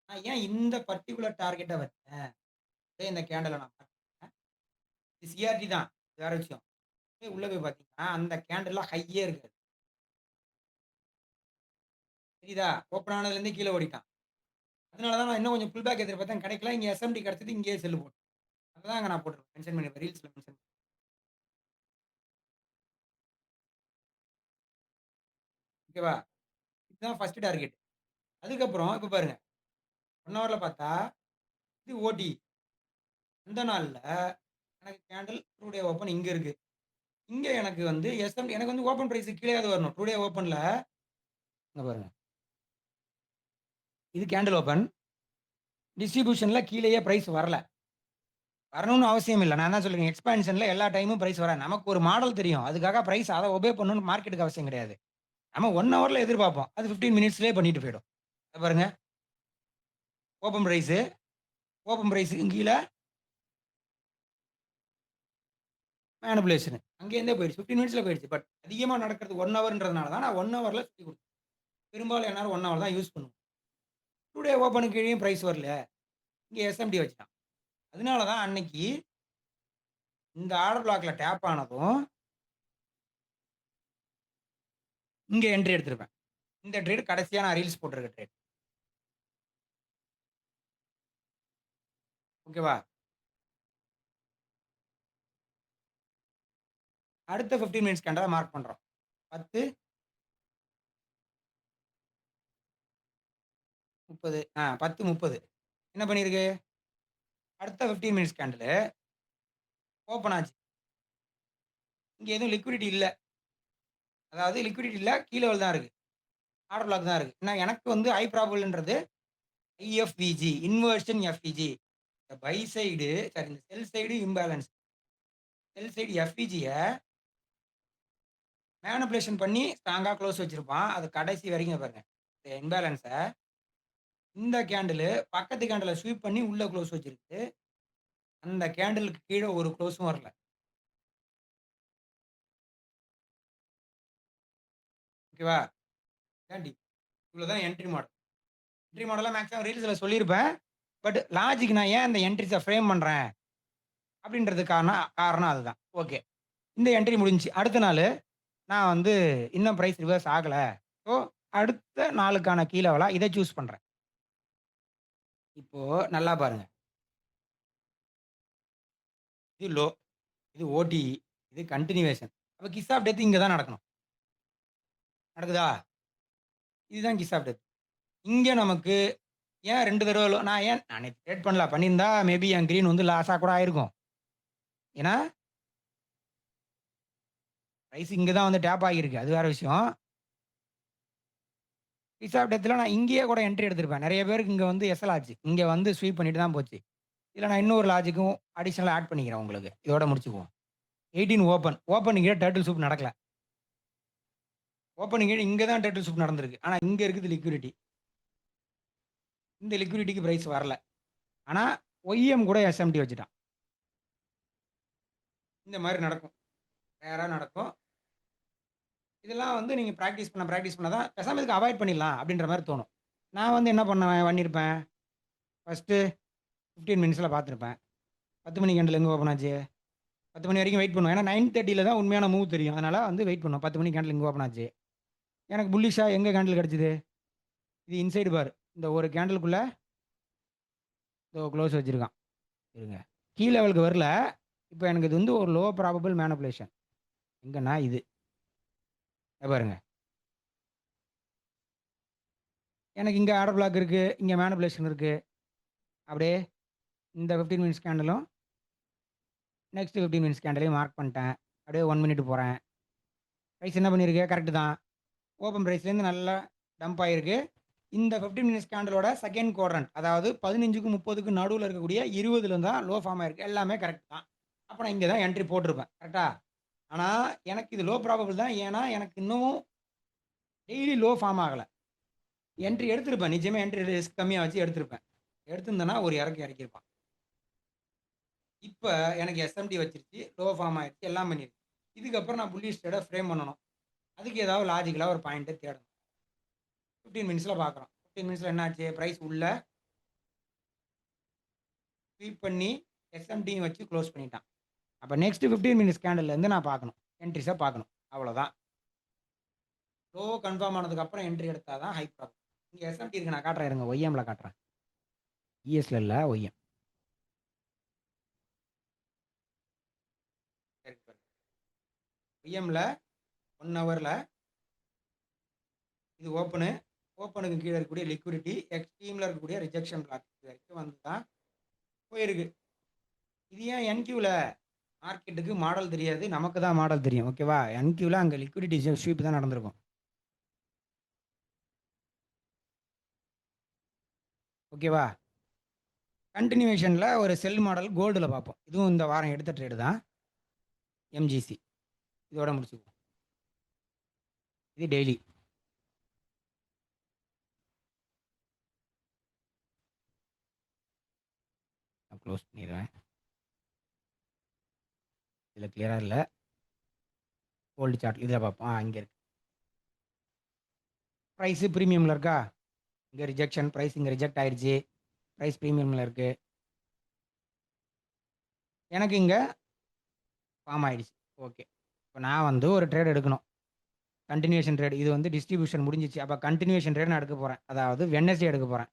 நான் ஏன் இந்த பர்ட்டிகுலர் டார்கெட்ட வச்சேன்? அதே இந்த கேண்டில நான் பார்த்தேன். இது சிஆர்டி தான். வேற விஷயம். உள்ள போய் பார்த்தீங்கன்னா, அந்த கேண்டில்ல ஹையே இருக்காது. தெரியுதா? ஓப்பன் ஆனதுலேருந்தே கீழ ஓடிட்டான். அதனால தான் நான் இன்னும் கொஞ்சம் புல் பேக் எதிர்பார்த்தேன். கிடைக்கல. இங்க எஸ்எம்டி கிடைச்சது. இங்கேயே செல் போட்டேன். அததான் அங்க நான் போட்டிருப்பேன். மென்ஷன் பண்ணிருப்பேன். ரீல்ஸ்ல மென்ஷன் ஓகேவா? இதுதான் ஃபர்ஸ்ட் டார்கெட். அதுக்கப்புறம் இப்ப பாருங்க 1 ஹவர்ல பார்த்தா இது ஓடி. அந்த நாள்ல எனக்கு கேண்டில் ட்ரூ டே ஓப்பன் இங்க இருக்கு. இங்க எனக்கு வந்து எஸ்எம்டி எனக்கு வந்து ஓப்பன் பிரைஸ் கீழயாவது வரணும். ட்ரூ டே ஓப்பன்ல இங்க பாருங்க. இது கேண்டில் ஓப்பன். டிஸ்ட்ரிபியூஷன்ல கீழயே பிரைஸ் வரல. வரணும்னு அவசியம் இல்ல. நான் தான் சொல்றேன் எக்ஸ்பான்ஷன்ல எல்லா டைமும் பிரைஸ் வராது. நமக்கு ஒரு மாடல் தெரியும். அதுக்காக பிரைஸ் அத ஒபே பண்ணணும்னு மார்க்கெட்டுக்கு அவசியம் கிடையாது. நம்ம 1 ஹவர்ல எதிர்பார்ப்போம். அது 15 மினிட்ஸ்லயே பண்ணிட்டு போயிடும். இத பாருங்க. ஓப்பன் பிரைஸ் ஓப்பன் பிரைஸ்க்கு கீழ மேனிபுலேஷன். அங்கேருந்தே போயிடுச்சு. 15 மினிட்ஸ்ல போயிடுச்சு. பட் அதிகமா நடக்கிறது 1 ஹவர்ன்றதுனால தான் நான் 1 ஹவர்ல சுத்தி குடுத்தேன். பெரும்பாலும் எல்லாரும் 1 ஹவர் தான் யூஸ் பண்ணுவோம். டுடே ஓப்பனுக்கு கீழயும் பிரைஸ் வரல. இங்க எஸ்எம்டி வச்சுட்டான். அதனால தான் அன்னைக்கு இந்த ஆர்டர் பிளாக்ல டேப் ஆனதும் இங்க என்ட்ரி எடுத்திருப்பேன். இந்த ட்ரேட் கடைசியா நான் ரீல்ஸ் போட்டிருக்க ட்ரேட். ஓகேவா? அடுத்த 15 மினிட்ஸ் கேண்டல மார்க் பண்றோம். 10 30 10:30 என்ன பண்ணிருக்கு? அடுத்த 15 மினிட்ஸ் கேண்டில் ஓப்பன் ஆச்சு. இங்க எதுவும் லிக்விடிட்டி இல்ல. அதாவது லிக்விடிட்டி இல்ல. கீழ தான் இருக்கு. ஆர்டர் பிளாக் தான் இருக்கு. எனக்கு வந்து ஹை ப்ராபபிள்ன்றது ஐஎஃப்பிஜி இன்வெர்ஷன் எஃப்இஜி. இந்த பை சைடு சாரி இந்த sell side imbalance. Sell side எஃப்இஜிய மேனிபுலேஷன் பண்ணி ஸ்ட்ராங்கா க்ளோஸ் வச்சிருப்பான். அது கடைசி வரைக்கும் பாருங்க. இந்த இம்பேலன்ஸ இந்த கேண்டில் பக்கத்து கேண்டில ஸ்வீப் பண்ணி உள்ள க்ளோஸ் வச்சிருக்கு. அந்த கேண்டிலுக்கு கீழ ஒரு க்ளோஸும் வரல. ஓகேவா? இதான் டி. இவ்வளவுதான் என்ட்ரி மாடல். என்ட்ரி மாடல்லாம் மேக்ஸிமம் ரீல்ஸ்ல சொல்லியிருப்பேன். பட் லாஜிக் நான் ஏன் இந்த என்ட்ரிஸ ஃப்ரேம் பண்றேன்? அப்படின்றதுக்கான காரணம் அதுதான். ஓகே. இந்த என்ட்ரி முடிஞ்சுச்சு. அடுத்த நாளு நான் வந்து இன்னும் பிரைஸ் ரிவர்ஸ் ஆகல. ஸோ அடுத்த நாளுக்கான கீ லெவலா இத சூஸ் பண்றேன். இப்போ நல்லா பாருங்க. இது லோ, இது ஓடிஇ, இது கன்டினியூவேஷன். அப்ப கிஸ் ஆஃப் டெத் இங்க தான் நடக்கணும். நடக்குதா? இதுதான் கிஸ் ஆஃப் டெத். இங்க நமக்கு ஏன் 2 தடவ லோ நான் ஏன் நான் நேத்து ட்ரேட் பண்ணல. பண்ணியிருந்தா மேபி என் கிரீன் வந்து லாஸா கூட ஆயிருக்கும். ஏன்னா பிரைஸ் இங்க தான் வந்து டேப் ஆகியிருக்கு. அது வேற விஷயம். கிஸ் ஆஃப் டெத்ல நான் இங்கேயே கூட என்ட்ரி எடுத்திருப்பேன். நெறைய பேருக்கு இங்க வந்து எஸ்எல் ஆச்சு. இங்க வந்து ஸ்வீப் பண்ணிட்டு தான் போச்சு. இதுல நான் இன்னொரு லாஜிக்கும் அடிஷனலா ஆட் பண்ணிக்கிறேன் உங்களுக்கு. இதோட முடிச்சுக்குவோம். 18 ஓப்பன். ஓப்பனிங்கே டர்ட்டில் சூப் நடக்கல. ஓப்பனிங்கே இங்க தான் டர்ட்டில் சூப் நடந்திருக்கு. ஆனா இங்க இருக்குது லிக்விடிட்டி. இந்த லிக்விடிட்டிக்கு பிரைஸ் வரல. ஆனா ஒய்எம் கூட எஸ்எம்டி வச்சுட்டான். இந்த மாரி நடக்கும். ரேரா நடக்கும். இதெல்லாம் வந்து நீங்க பிராக்டிஸ் பண்ண தான் பேசாம இதுக்கு அவாய்ட் பண்ணிடலாம் அப்படின்ற மாரி தோணும். நான் வந்து என்ன பண்ணியிருப்பேன். ஃபர்ஸ்ட்டு 15 மினிட்ஸ்ல பார்த்திருப்பேன். 10 மணி கேண்டில் எங்க ஓப்பன் ஆச்சு? 10 மணி வரைக்கும் வெயிட் பண்ணுவோம். ஏன்னா 9:30ல தான் உண்மையான மூவ் தெரியும். அதனால வந்து வெயிட் பண்ணுவோம். 10 மணி கேண்டில் இங்க ஓப்பன் ஆச்சு. எனக்கு புல்லிஷா எங்க கேண்டில் கிடைச்சது? இது இன்சைடு பார். இந்த ஒரு கேண்டிலுக்குள்ள இதோ க்ளோஸ் வச்சிருக்கான். இருங்க. கீ லெவலுக்கு வரல. இப்ப எனக்கு இது வந்து ஒரு லோ ப்ராபபிள் மேனிபுலேஷன். எங்கன்னா இது. இத பாருங்க. எனக்கு இங்க ஆர்டர் பிளாக் இருக்கு. இங்க மேனிபுலேஷன் இருக்கு. அப்படியே இந்த 15 மினிட்ஸ் கேண்டிலும் நெக்ஸ்ட் 15 மினிட்ஸ் கேண்டிலையும் மார்க் பண்ணிட்டேன். அப்படியே 1 மினிட் போறேன். பிரைஸ் என்ன பண்ணியிருக்கு? கரெக்ட் தான். ஓப்பன் பிரைஸ்லேருந்து நல்லா டம்ப் ஆயிருக்கு. இந்த 15 மினிட்ஸ் கேண்டிலோட செகண்ட் குவாட்ரண்ட் அதாவது 15க்கும் 30க்கும் நடுவுல இருக்கக்கூடிய 20ல தான் லோ ஃபார்ம் ஆயிருக்கு. எல்லாமே கரெக்ட் தான். அப்ப நான் இங்க தான் என்ட்ரி போட்டிருப்பேன். கரெக்ட்டா? ஆனா எனக்கு இது லோ ப்ராபபிள் தான். ஏன்னா எனக்கு இன்னமும் டெய்லி லோ ஃபார்ம் ஆகல. என்ட்ரி எடுத்திருப்பேன். நிஜமா என்ட்ரி ரிஸ்க் கம்மியா வச்சு எடுத்திருப்பேன். எடுத்திருந்தேன்னா ஒரு இறக்கு இறக்கியிருப்பான். இப்ப எனக்கு எஸ்எம்டி வச்சிருச்சு. லோ ஃபார்ம் ஆயிருச்சு. எல்லாம் பண்ணிருச்சு. இதுக்கப்புறம் நான் புல்லிஷ் ட்ரேட ஃப்ரேம் பண்ணணும். அதுக்கு ஏதாவது லாஜிக்கலா ஒரு பாயிண்ட்ட தேடணும். 15 மினிட்ஸ்ல பார்க்குறோம். 15 மினிட்ஸ்ல என்ன ஆச்சு? பிரைஸ் உள்ள ஸ்வீப் பண்ணி எஸ்எம்டியும் வச்சு க்ளோஸ் பண்ணிட்டான். அப்ப நெக்ஸ்ட் 15 மினிட்ஸ் கேண்டில்ல இருந்து நான் பார்க்கணும். என்ட்ரிஸ பார்க்கணும். அவ்வளோதான். லோ கன்ஃபார்ம் ஆனதுக்கு அப்புறம் என்ட்ரி எடுத்தா தான் ஹை ப்ராஃபிட். இங்க எஸ்எம்டி இருக்கு நான் காட்டுறேன் இருங்க. ஒய்எம்ல காட்டுறேன். இஎஸ்ல இல்ல ஒய்எம். ஒய்எம்ல 1 ஹவர்ல இது ஓப்பனு. ஓப்பனுக்கு கீழ இருக்கக்கூடிய லிக்விடிட்டி, எக்ஸ்ட்ரீம்ல இருக்கக்கூடிய ரிஜெக்ஷன் பிளாக் இது வரைக்கும் வந்து தான் போயிருக்கு. இது ஏன் என்கியூல மார்க்கெட்டுக்கு மாடல் தெரியாது. நமக்கு தான் மாடல் தெரியும். ஓகேவா? என்கியூல அங்க லிக்விடிட்டி ஸ்வீப் தான் நடந்திருக்கும். ஓகேவா? கன்டினியூவேஷன்ல ஒரு செல் மாடல் கோல்டுல பார்ப்போம். இதுவும் இந்த வாரம் எடுத்த ட்ரேடு தான். எம்ஜிசி. இதோட முடிச்சுக்குவோம். இது டெய்லி. நான் க்ளோஸ் பண்ணிடுறேன். இதில் கிளியரா இல்ல. கோல்டு சார்ட் இதில் பார்ப்போம். இங்கே இருக்கு. ப்ரைஸு ப்ரீமியமில் இருக்கா? இங்கே ரிஜெக்ஷன் ப்ரைஸ் இங்கே ரிஜெக்ட் ஆயிடுச்சு. ப்ரைஸ் ப்ரீமியமில் இருக்கு. எனக்கு இங்கே ஃபார்ம் ஆயிடுச்சு. ஓகே. இப்போ நான் வந்து ஒரு ட்ரேட் எடுக்கணும். Continuation trade. இது வந்து டிஸ்ட்ரிபியூஷன் முடிஞ்சிச்சு. அப்போ கன்டினியூஷன் ட்ரேட் நான் எடுக்க போகிறேன். அதாவது வெட்னஸ்டே எடுக்க போகிறேன்.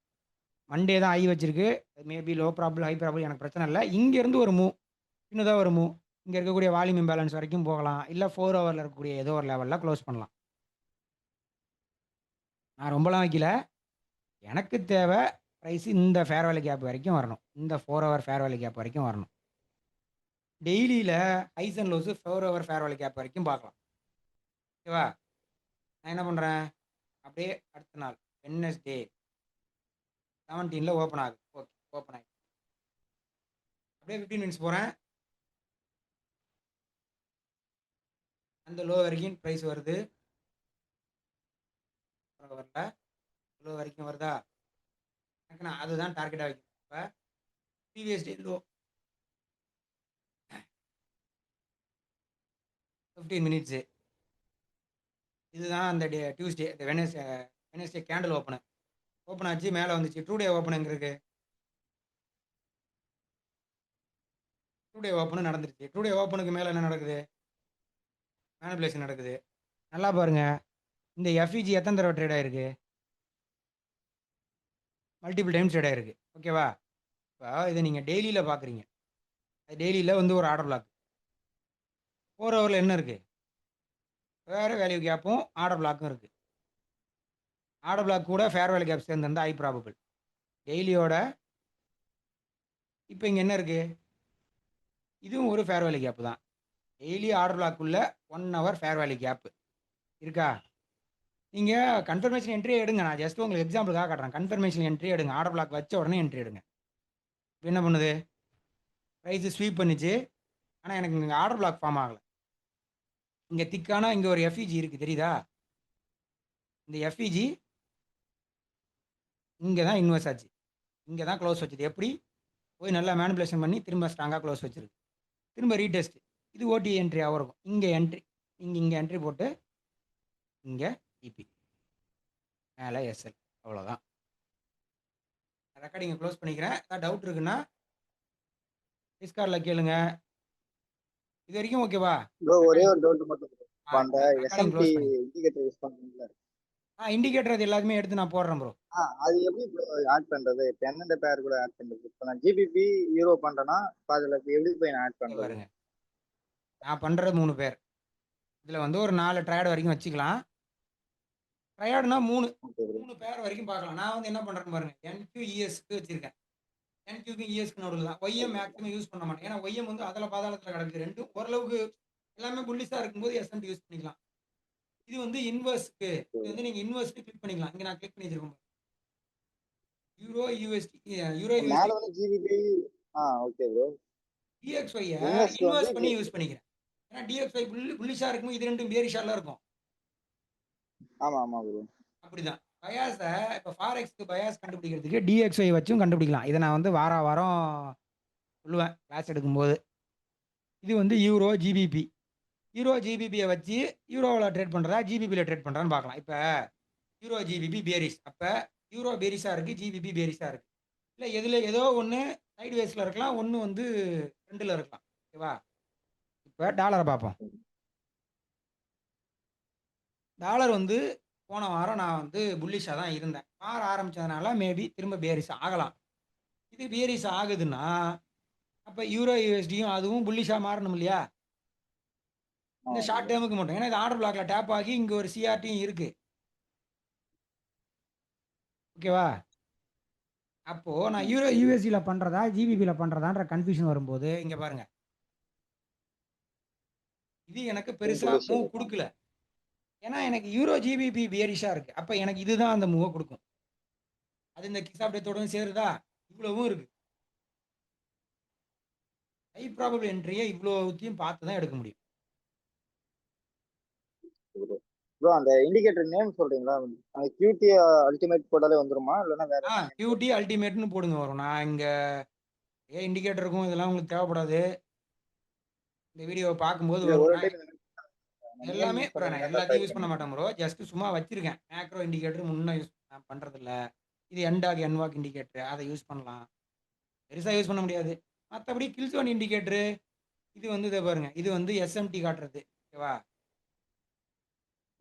மண்டே தான் ஐ வச்சிருக்கு. Maybe low probable high probable எனக்கு பிரச்சனை இல்லை. இங்கேருந்து ஒரு மூவ், சின்னதாக ஒரு மூவ், இங்கே இருக்கக்கூடிய வால்யூம் இம்பேலன்ஸ் வரைக்கும் போகலாம். இல்லை 4 ஹவரில் இருக்கக்கூடிய ஏதோ ஒரு லெவலில் க்ளோஸ் பண்ணலாம். நான் ரொம்பலாம் வைக்கல. எனக்கு தேவை ப்ரைஸ் இந்த ஃபேர் வேல்யூ கேப் வரைக்கும் வரணும். இந்த 4 ஹவர் ஃபேர் வேல்யூ கேப் வரைக்கும் வரணும். டெய்லியில் highs and lows 4 hour fair value gap வரைக்கும் பார்க்கலாம். ஓகேவா? நான் என்ன பண்ணுறேன், அப்படியே அடுத்த நாள் வெட்னஸ்டே 17 ஓப்பன் ஆகுது. ஓகே, ஓப்பன் ஆகிடுச்சு. அப்படியே 15 மினிட்ஸ் போகிறேன். அந்த லோ வரைக்கும் ப்ரைஸ் வருது. வரல, லோ வரைக்கும் வருதா? எனக்கு நான் அதுதான் டார்கெட்டாக வைக்கிறேன். இப்போ ப்ரீவியஸ் டே லோ 15 மினிட்ஸு. இதுதான் அந்த டியூஸ்டே, இந்த வெனஸ்டே கேண்டில் ஓப்பன் ஆச்சு, மேலே வந்துச்சு. டூ டே ஓப்பன் எங்கே இருக்கு? டூ டே ஓப்பனு நடந்துருச்சு. டூ டே ஓப்பனுக்கு மேலே என்ன நடக்குது? மேனிபுலேஷன் நடக்குது. நல்லா பாருங்க, இந்த எஃப்இஜி எத்தனை தடவை ட்ரேட் ஆயிருக்கு? மல்டிபிள் டைம்ஸ் ட்ரேட் ஆயிருக்கு. ஓகேவா? இப்போ இதை நீங்கள் டெய்லியில் பார்க்குறீங்க. டெய்லியில் வந்து ஒரு ஆர்டர் பிளாக். 4 ஹவரில் என்ன இருக்குது? வேறு வேல்யூ கேப்பும் ஆர்டர் பிளாக்கும் இருக்குது. ஆர்டர் பிளாக் கூட ஃபேர் வேல்யூ கேப் சேர்ந்திருந்தா ஐ ப்ராபபிள். டெய்லியோட இப்போ இங்கே என்ன இருக்குது? இதுவும் ஒரு ஃபேர் வேல்யூ கேப் தான். டெய்லி ஆர்டர் பிளாக்குள்ள 1 ஹவர் ஃபேர் வேல்யூ கேப் இருக்கா? நீங்கள் கன்ஃபர்மேஷன் என்ட்ரி எடுங்க. நான் ஜஸ்ட் உங்களுக்கு எக்ஸாம்பிளுக்காக காட்டுறேன். கன்ஃபர்மேஷன் என்ட்ரி எடுங்க. ஆர்டர் பிளாக் வச்ச உடனே என்ட்ரி எடுங்க. இப்போ என்ன பண்ணுது? ப்ரைஸு ஸ்வீப் பண்ணிச்சு. ஆனால் எனக்கு இங்கே ஆர்டர் பிளாக் ஃபார்ம் ஆகலை. இங்கே திக்கான இங்கே ஒரு எஃப்இஜி இருக்குது, தெரியுதா? இந்த எஃப்இஜி இங்கே தான் இன்வெஸ்ட் ஆச்சு. இங்கே தான் க்ளோஸ் வச்சுது. எப்படி? போய் நல்லா மேனிபுலேஷன் பண்ணி திரும்ப ஸ்ட்ராங்காக க்ளோஸ் வச்சிருக்கு. திரும்ப ரீடெஸ்ட். இது ஓடி என்ட்ரியாக இருக்கும். இங்கே என்ட்ரி, இங்கே என்ட்ரி போட்டு இங்கே இபி, மேலே எஸ்எல். அவ்வளோதான். ரெக்கார்டிங்கை க்ளோஸ் பண்ணிக்கிறேன். ஏதாவது டவுட் இருக்குன்னா டிஸ்கார்டில் கேளுங்க. இது வரைக்கும் ஓகேவா? ப்ரோ ஒரே ஒரு டவுட் மட்டும் bro. இப்ப அந்த ரெக்கார்டிங் எஸ்எம்பி க்ளோஸ் பண்ணி இண்டிகேட்டர் யூஸ் பண்ணுவீங்களா? இண்டிகேட்டர் அது எல்லாத்தையுமே எடுத்து நான் போடுறேன் ப்ரோ. அது எப்படி ப்ரோ ஆட் பண்றது? இப்ப எந்தெந்த பேர் கூட ஆட் பண்றது? இப்ப நான் ஜிபிபி யூரோ பண்றேன்னா இப்ப அதுல எப்படி போய் நான் ஆட் இங்க பண்றது? பாருங்க, நான் பண்ணுறது 3 பேர். இதில் வந்து ஒரு 4 ட்ரையாட் வரைக்கும் வச்சுக்கலாம். ட்ரையாடுனா 3 ஓகே ப்ரோ. 3 பேர் வரைக்கும் பார்க்கலாம். நான் வந்து என்ன பண்ணுறேன்னு பாருங்க, என்கியூஇஎஸ்க்கு வச்சிருக்கேன். என்கியூக்கு இஎஸ்க்கு நடுவில் தான். ஒய்எம் மேக்ஸிமம் யூஸ் பண்ண மாட்டேன். ஏன்னா ஒய்எம் வந்து அதில் பாதாளத்தில் கிடக்குது. ரெண்டும் ஓரளவுக்கு எல்லாமே புல்லிஸாக இருக்கும்போது எஸ்எம்பி யூஸ் பண்ணிக்கலாம். இது வந்து இன்வெர்ஸ்க்கு, இது வந்து நீங்கள் இன்வெர்ஸ்க்கு கிளிக் பண்ணிக்கலாம். இங்கே நான் கிளிக் பண்ணி வச்சிருக்கோம். யூரோ யூஎஸ்டி, யூரோ மேல யூஎஸ்டி, வந்து ஜிபிபி. Okay bro. டிஎக்ஸ்ஒய்யை இன்வெஸ்ட் வந்து இன்வெர்ஸ் பண்ணி யூஸ் பண்ணிக்கிறேன். ஏன்னா டிஎக்ஸ்ஒய் புல்லிஷாக இருக்கும்போது இது ரெண்டும் பேரிஷாலாம் இருக்கும். ஆமா ஆமா ப்ரோ. அப்படிதான் பயாஸை இப்போ ஃபாரெக்ஸ்க்கு பயாஸ் கண்டுபிடிக்கிறதுக்கு டிஎக்ஸ்ஒய் வச்சும் கண்டுபிடிக்கலாம். இதை நான் வந்து வாரம் சொல்லுவேன் கிளாஸ் எடுக்கும்போது. இது வந்து யூரோ ஜிபிபி. யூரோ ஜிபிபியை வச்சு யூரோவில் ட்ரேட் பண்ணுறதா ஜிபிபியில் ட்ரேட் பண்ணுறான்னு பார்க்கலாம். இப்போ யூரோ ஜிபிபி பேரிஸ், அப்போ யூரோ பேரிஸாக இருக்குது, ஜிபிபி பேரிஸாக இருக்குது. இல்லை எதில் ஏதோ ஒன்று சைடு வேஸில் இருக்கலாம், ஒன்று வந்து ரெண்டில் இருக்கலாம். ஓகேவா? இப்போ டாலரை பார்ப்போம். டாலர் வந்து போன வாரம் நான் வந்து புல்லிஷாக தான் இருந்தேன். மாற ஆரம்பித்ததுனால மேபி திரும்ப பேரிஸ் ஆகலாம். இது பேரிஸ் ஆகுதுன்னா அப்போ யூரோ யூஎஸ்டியும் அதுவும் புல்லிஷாக மாறணும் இல்லையா? இந்த ஷார்ட் டேர்முக்கு மட்டும். ஏன்னா இது ஆர்டர் பிளாக்ல டேப் ஆகி இங்கே ஒரு சிஆர்டியும் இருக்குது. ஓகேவா? அப்போ நான் யூஎஸ்டில பண்றதா, ஜிபிபில பண்றதான்ற கன்ஃப்யூஷன் வரும்போது, இங்க பாருங்க. இது எனக்கு பெருசா புரியுது மூவ் சார். குடுக்கல. ஏன்னா எனக்கு யூரோ, ஜிபிபி பியரிஷா இருக்கு. அப்ப எனக்கு இதுதான் அந்த மூவ குடுக்கும். அது இந்த கிசாப் டெத்தோடவும் சேருதா? இவ்வளவும் இருக்கு. ஹை ப்ராபபிள் என்ட்ரிய இவ்வளோத்தையும் பார்த்து தான் எடுக்க முடியும். ப்ரோ அந்த இண்டிகேட்டர் நேம் சொல்றீங்களா? அந்த QT அல்டிமேட் போட்டாலே வந்துருமா இல்லைன்னா வேற என்ன நேம் QT அல்டிமேட்னு போடுங்க வரும். நான் இங்க இண்டிகேட்டர் இருக்கும் இதெல்லாம் உங்களுக்கு தேவைப்படாது. இந்த வீடியோவை பார்க்கும்போது இல்ல வரும். ஒரு நான் டைம் நேம் எல்லாமே யூஸ் ப்ரோ நான் பண்ணீங்கன்னா கரெக்டா எல்லாத்தையும் யூஸ் பண்ண மாட்டேன் ப்ரோ. ஜஸ்ட் சும்மா வச்சிருக்கேன். மேக்ரோ இண்டிகேட்டர் முன்ன நான் பண்றதில்ல. இது என்டாக், என்வாக் இண்டிகேட்டர் அதை யூஸ் பண்ணலாம். பெருசா யூஸ் பண்ண முடியாது. மத்தபடி கில்சோன் இண்டிகேட்டர் இது வந்து இதை பாருங்க. இது வந்து எஸ்எம்டி காட்டுறது. ஓகேவா?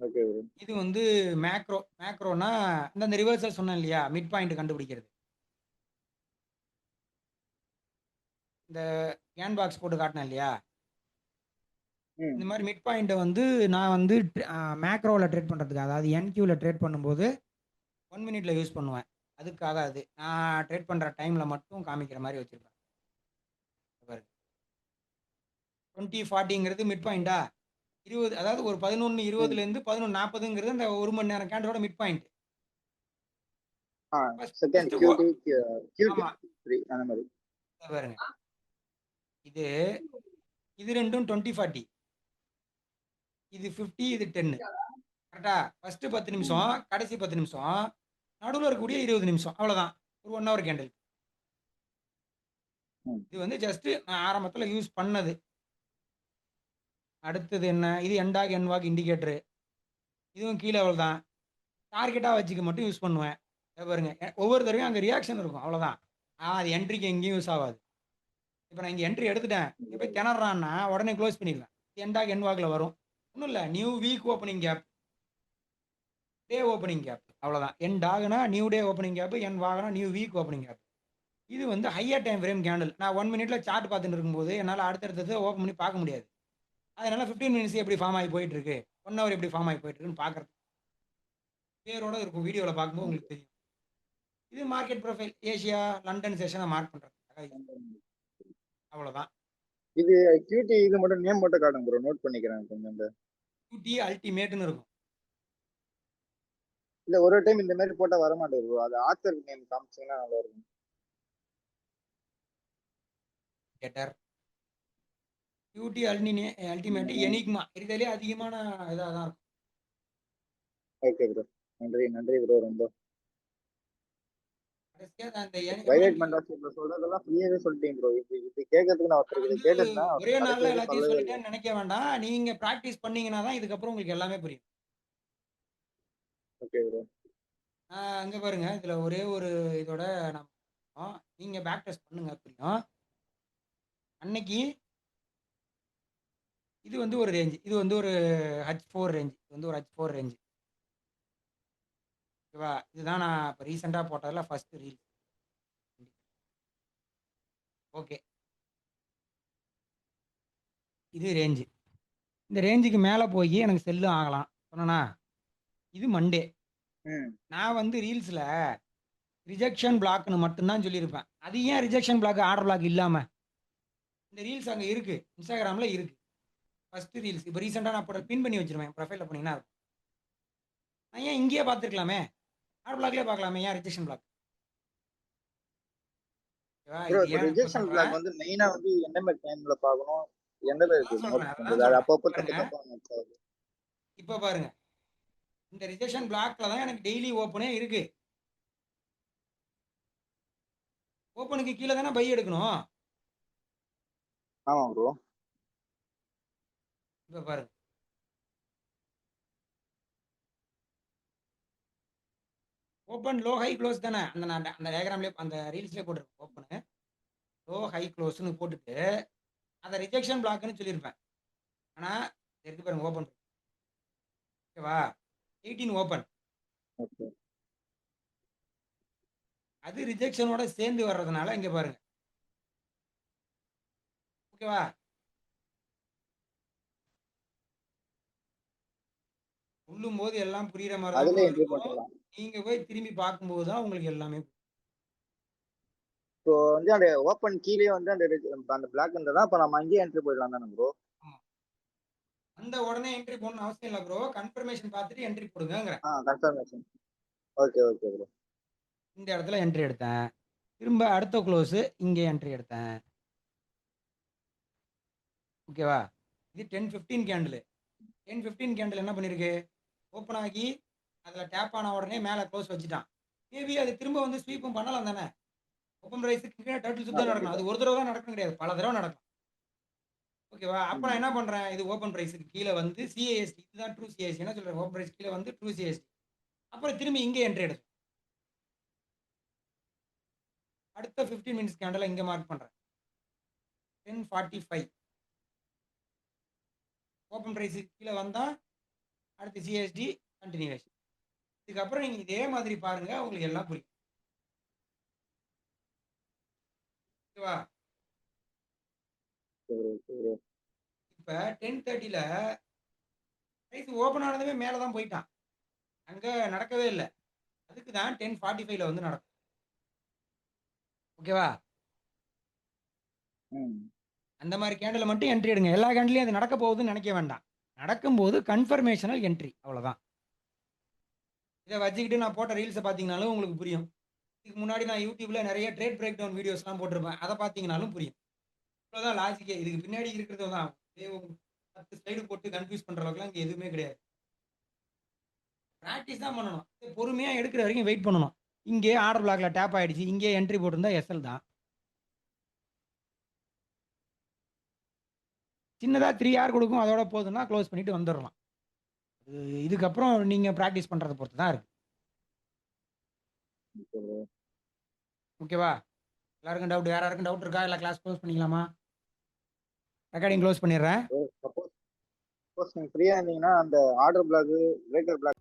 Okay bro. இது வந்து மேக்ரோனா இந்த ரிவர்சல் சொன்னேன் இல்லையா? மிட் பாயிண்ட் கண்டுபிடிக்கிறது. இந்த கேன் பாக்ஸ் போட்டு காட்டினேன் இல்லையா? இந்த மாதிரி மிட் பாயிண்ட்டை வந்து நான் வந்து மேக்ரோவில் ட்ரேட் பண்ணுறதுக்கு, அதாவது என்கியூவில் ட்ரேட் பண்ணும்போது 1 மினிட்ல யூஸ் பண்ணுவேன். அதுக்காக அது நான் ட்ரேட் பண்ணுற டைமில் மட்டும் காமிக்கிற மாதிரி வச்சுருப்பேன். பாருங்க 2040ங்கிறது மிட் பாயிண்டா 20, அதாவது ஒரு 11:20லேருந்து 11:40ங்கிறது அந்த 1 மணி நேரம் கேண்டலோட மிட் பாயிண்ட். செகண்ட் QT ஆமா QT3 அந்த மாதிரி. பாருங்க இது இது ரெண்டும் 2040, இது 50, இது 10. கரெக்டா? ஃபர்ஸ்ட் 10 நிமிஷம், கடைசி 10 நிமிஷம், நடுவில் இருக்கக்கூடிய 20 நிமிஷம், அவ்வளோதான். ஒரு 1 ஹவர் கேண்டில். இது வந்து ஜஸ்ட் நான் ஆரம்பத்தில் யூஸ் பண்ணது. அடுத்தது என்ன? இது என்டாக், என்வாக் இண்டிகேட்டரு. இதுவும் கீழே லெவல் தான். டார்கெட்டாக வச்சுக்க மட்டும் யூஸ் பண்ணுவேன். பாருங்க ஒவ்வொரு தடவையும் அங்கே ரியாக்ஷன் இருக்கும், அவ்வளோதான். அது என்ட்ரிக்கு எங்கேயும் யூஸ் ஆகாது. இப்போ நான் இங்கே என்ட்ரி எடுத்துட்டேன், இங்கே போய் திணறான்னா உடனே க்ளோஸ் பண்ணிடுவேன். என்டாக், என்வாக்கில் வரும். ஒன்றும் இல்லை, new week opening gap, day opening gap, அவ்வளோதான். என் டாக்னா நியூ டே ஓப்பனிங் கேப், என் வாகனா நியூ வீக் ஓப்பனிங் கேப். இது வந்து ஹையர் டைம் ஃப்ரேம் கேண்டில். நான் 1 மினிட்ல சார்ட் பார்த்துட்டு இருக்கும்போது என்னால் அடுத்தடுத்தது ஓப்பன் பண்ணி பார்க்க முடியாது. அதனால 15 மினிட்ஸ் எப்படி ஃபார்ம் ஆகி போயிட்டு இருக்கு, 1 ஹவர் எப்படி ஃபார்ம் ஆகி போயிட்டு இருக்குன்னு பார்க்கறது பேரோட இருக்கும். வீடியோவில் பார்க்கும்போது உங்களுக்கு தெரியும். இது மார்க்கெட் ப்ரொஃபைல் ஏசியா லண்டன் செஷனை மார்க் பண்ணுறதுக்காக அவ்வளோதான். இது QT இது மட்டும் நேம் மட்டும் காட்டுங்க ப்ரோ, நோட் பண்ணிக்கிறேன் கொஞ்சம். இந்த QT அல்டிமேட்னு இருக்கும். இல்ல ஒரு டைம் இந்த மாதிரி போட்டா வர மாட்டேங்குது ப்ரோ. அது ஆத்தர் நேம் காமிச்சீங்கன்னா நல்லா இருக்கும். கெட்டர் QT அல்டிமேட் எனிக்மா இருக்கிறதுலே அதிகமான இதாக தான் இருக்கும். ஓகே ப்ரோ, நன்றி நன்றி ப்ரோ. ரொம்ப கடைசியா அந்த பிரைவேட் மென்டர்ஷிப்ல சொல்றதெல்லாம் ஃப்ரீயாவே சொல்லிட்டீங்க ப்ரோ. இது கேட்கறதுக்கு நான் நான் ஒருத்தருக்கு இதை வந்து கேட்டுருந்தேன், ஒரே அவர் கடைசி நாள்ல வரைக்கும் எல்லாத்தையும் சொல்லவே இல்லை. சொல்லிட்டேன்னு நினைக்க வேண்டாம். நீங்க பிராக்டிஸ் பண்ணீங்கன்னா தான் இதுக்கப்புறம் உங்களுக்கு எல்லாமே புரியும். Okay bro. அங்க பாருங்க, இதுல ஒரே ஒரு இதோட நம்ம நீங்க பேக் டெஸ்ட் பண்ணுங்க புரியும். அன்னைக்கு இது வந்து ஒரு ரேஞ்ச், இது வந்து ஒரு H4 ரேஞ்ச், இது வந்து ஒரு H4 ரேஞ்ச். ஓகேவா? இதுதான் நான் இப்போ ரீசெண்டாக போட்டதில் ஃபர்ஸ்ட் ரீல். ஓகே, இது ரேஞ்சு. இந்த ரேஞ்சுக்கு மேலே போய் எனக்கு செல்லு ஆகலாம் சொன்னா. இது மண்டே. நான் வந்து ரீல்ஸில் ரிஜெக்ஷன் பிளாக்னு மட்டும்தான் சொல்லியிருப்பேன். அது ஏன் ரிஜெக்ஷன் பிளாக் ஆர்டர் பிளாக் இல்லாமல்? இந்த ரீல்ஸ் அங்கே இருக்கு, இன்ஸ்டாகிராமில் இருக்கு. ஃபர்ஸ்ட் ரீல்ஸ் இப்போ ரீசெண்டாக நான் போட பின் பண்ணி வச்சிருவேன். ப்ரொஃபைலில் போனீங்கன்னா இருக்கும். நான் ஏன் இங்கேயே பார்த்துருக்கலாமே, ஆர்டர் பிளாக்லேயே பார்க்கலாமே, ஏன் ரிஜெக்ஷன் பிளாக்? ப்ரோ இது இப்போ ஏன் இப்போ ரிஜெக்ஷன் பிளாக் சொல்கிறேன், வந்து மெயினா வந்து எந்த மாதிரி டைம்ல பார்க்கணும், எந்த மாதிரி நோட் அதான் பண்றது? அது சொல்கிறேன் அப்பப்போ தப்பு பாருங்க. தப்பா note ஆகுது. இப்போ பாருங்க, இந்த ரிஜெக்ஷன் பிளாக்ல தான் எனக்கு டெய்லி ஓப்பனே இருக்கு. ஓப்பனுக்கு கீழே தானே பை எடுக்கணும். ஆமா ப்ரோ. இப்போ பாருங்க, ஓப்பன் லோ ஹை க்ளோஸ் தானே. நான் அந்த டயக்ராம்லேயே அந்த ரீல்ஸ்லேயே போட்டிருப்பேன். ஓப்பனு லோ ஹை க்ளோஸ்னு போட்டுட்டு அதை ரிஜெக்ஷன் பிளாக்னு சொல்லியிருப்பேன். ஆனால் இருக்கு பாருங்க, ஓப்பன். ஓகேவா? 18 ஓப்பன். ஓகே. அது ரிஜெக்ஷனோட சேர்ந்து வர்றதுனால இங்கே பாருங்க. ஓகேவா? சொல்லும் போது எல்லாம் புரியுற மாதிரி தான் அதுல bro என்ட்ரி இருக்கும். பண்ணலாம். நீங்க போய் திரும்பி பார்க்கும்போது தான் உங்களுக்கு எல்லாமே இப்போ வந்து அந்த ஓப்பன் கீழே வந்து அந்த பிளாக் இருந்ததா அப்ப நம்ம அங்கேயே என்ட்ரி போயிடலாம் தானே ப்ரோ? ஆமா. அந்த உடனே என்ட்ரி போடணும்னு அவசியம் இல்ல ப்ரோ. கன்ஃபர்மேஷன் பார்த்துட்டு என்ட்ரி போடுங்கங்கிறேன். கன்ஃபர்மேஷன். Okay okay bro. இந்த இடத்துல என்ட்ரி எடுத்தேன். திரும்ப அடுத்த க்ளோஸ் இங்க என்ட்ரி எடுத்தேன். ஓகேவா? இது 10:15 கேண்டில். 10:15 கேண்டில் என்ன பண்ணிருக்கு? ஓப்பன் ஆகி அதுல டேப் ஆன உடனே மேல க்ளோஸ் வச்சுட்டான். மேபி அது திரும்ப வந்து ஸ்வீப்பும் பண்ணலாம் தானே? ஓப்பன் பிரைஸ்க்கு கீழ டர்ட்டில் சுத்த நடக்கணும். கண்டிப்பா. அது ஒரு தடவ தான் நடக்கும் கிடையாது. பல தடவ நடக்கும். ஓகேவா? அப்ப நான் ம். என்ன பண்றேன்? இது ஓப்பன் பிரைஸ்க்கு கீழ வந்து சிஏஎஸ்டி இதுதான் ட்ரூ சிஏஎஸ்டி. என்ன சொல்றேன்? ஓப்பன் பிரைஸ் கீழ வந்து ட்ரூ சிஏஎஸ்டி. அப்புறம் திரும்பி இங்க என்ட்ரி எடுத்தேன். அடுத்த 15 மினிட்ஸ் கேண்டல இங்க மார்க் பண்றேன். 10:45 ஓப்பன் பிரைஸ்க்கு கீழ வந்தா அடுத்து சிஎஸ்டி கன்டினியூவேஷன். இதுக்கப்புறம் நீங்க இதே மாதிரி பாருங்க. உங்களுக்கு எல்லாம் புரியும். ஓகேவா? இப்ப 10:30ல பிரைஸ் ஓப்பன் ஆனதுமே மேல தான் போயிட்டான். அங்க நடக்கவே இல்ல. அதுக்கு தான் 10:45ல வந்து நடக்கும். ஓகேவா? ம். அந்த மாரி கேண்டில்ல மட்டும் என்ட்ரி எடுங்க. எல்லா கேண்டில்லயும் அது நடக்க போகுதுன்னு நினைக்க வேண்டாம். நடக்கும்போது கன்ஃபர்மேஷனல் என்ட்ரி அவ்வளோதான். இத வச்சுக்கிட்டு நான் போட்ட ரீல்ஸ பார்த்தீங்கனாலும் உங்களுக்கு புரியும். இதுக்கு முன்னாடி நான் YouTubeல நெறைய ட்ரேட் பிரேக் டவுன் வீடியோஸ்லாம் போட்டிருப்பேன். அத பார்த்தீங்கனாலும் புரியும். இவ்வளோதான் லாஜிக்கே. இதுக்கு பின்னாடி இருக்கிறது தான். 10 ஸ்லைடு போட்டு கன்ஃப்யூஸ் பண்ற அளவுக்குலாம் இங்க எதுவுமே கிடையாது. பிராக்டிஸ் தான் பண்ணணும். பொறுமையா எடுக்கிற வரைக்கும் வெயிட் பண்ணணும். இங்கே ஆர்டர் பிளாக்ல டேப் ஆயிடுச்சு. இங்கே என்ட்ரி போட்டிருந்தா எஸ்எல் தான். சின்னதா 3 ஆர் கொடுக்கும். அதோட போதும்னா க்ளோஸ் பண்ணிட்டு வந்துரலாம். இதுக்கப்புறம் நீங்க பிராக்டிஸ் பண்றத பொறுத்து தான் இருக்கு. ஓகேவா? எல்லாருக்கும் டவுட் வேற யாருக்கும் டவுட் இருக்கா? இல்ல கிளாஸ் க்ளோஸ் பண்ணிக்கலாமா? ரெக்கார்டிங் க்ளோஸ் பண்ணிடுறேன். சப்போஸ் நீங்க ஃப்ரீயா இருந்தீங்கன்னா அந்த ஆர்டர் பிளாக், பிரேக்கர் பிளாக்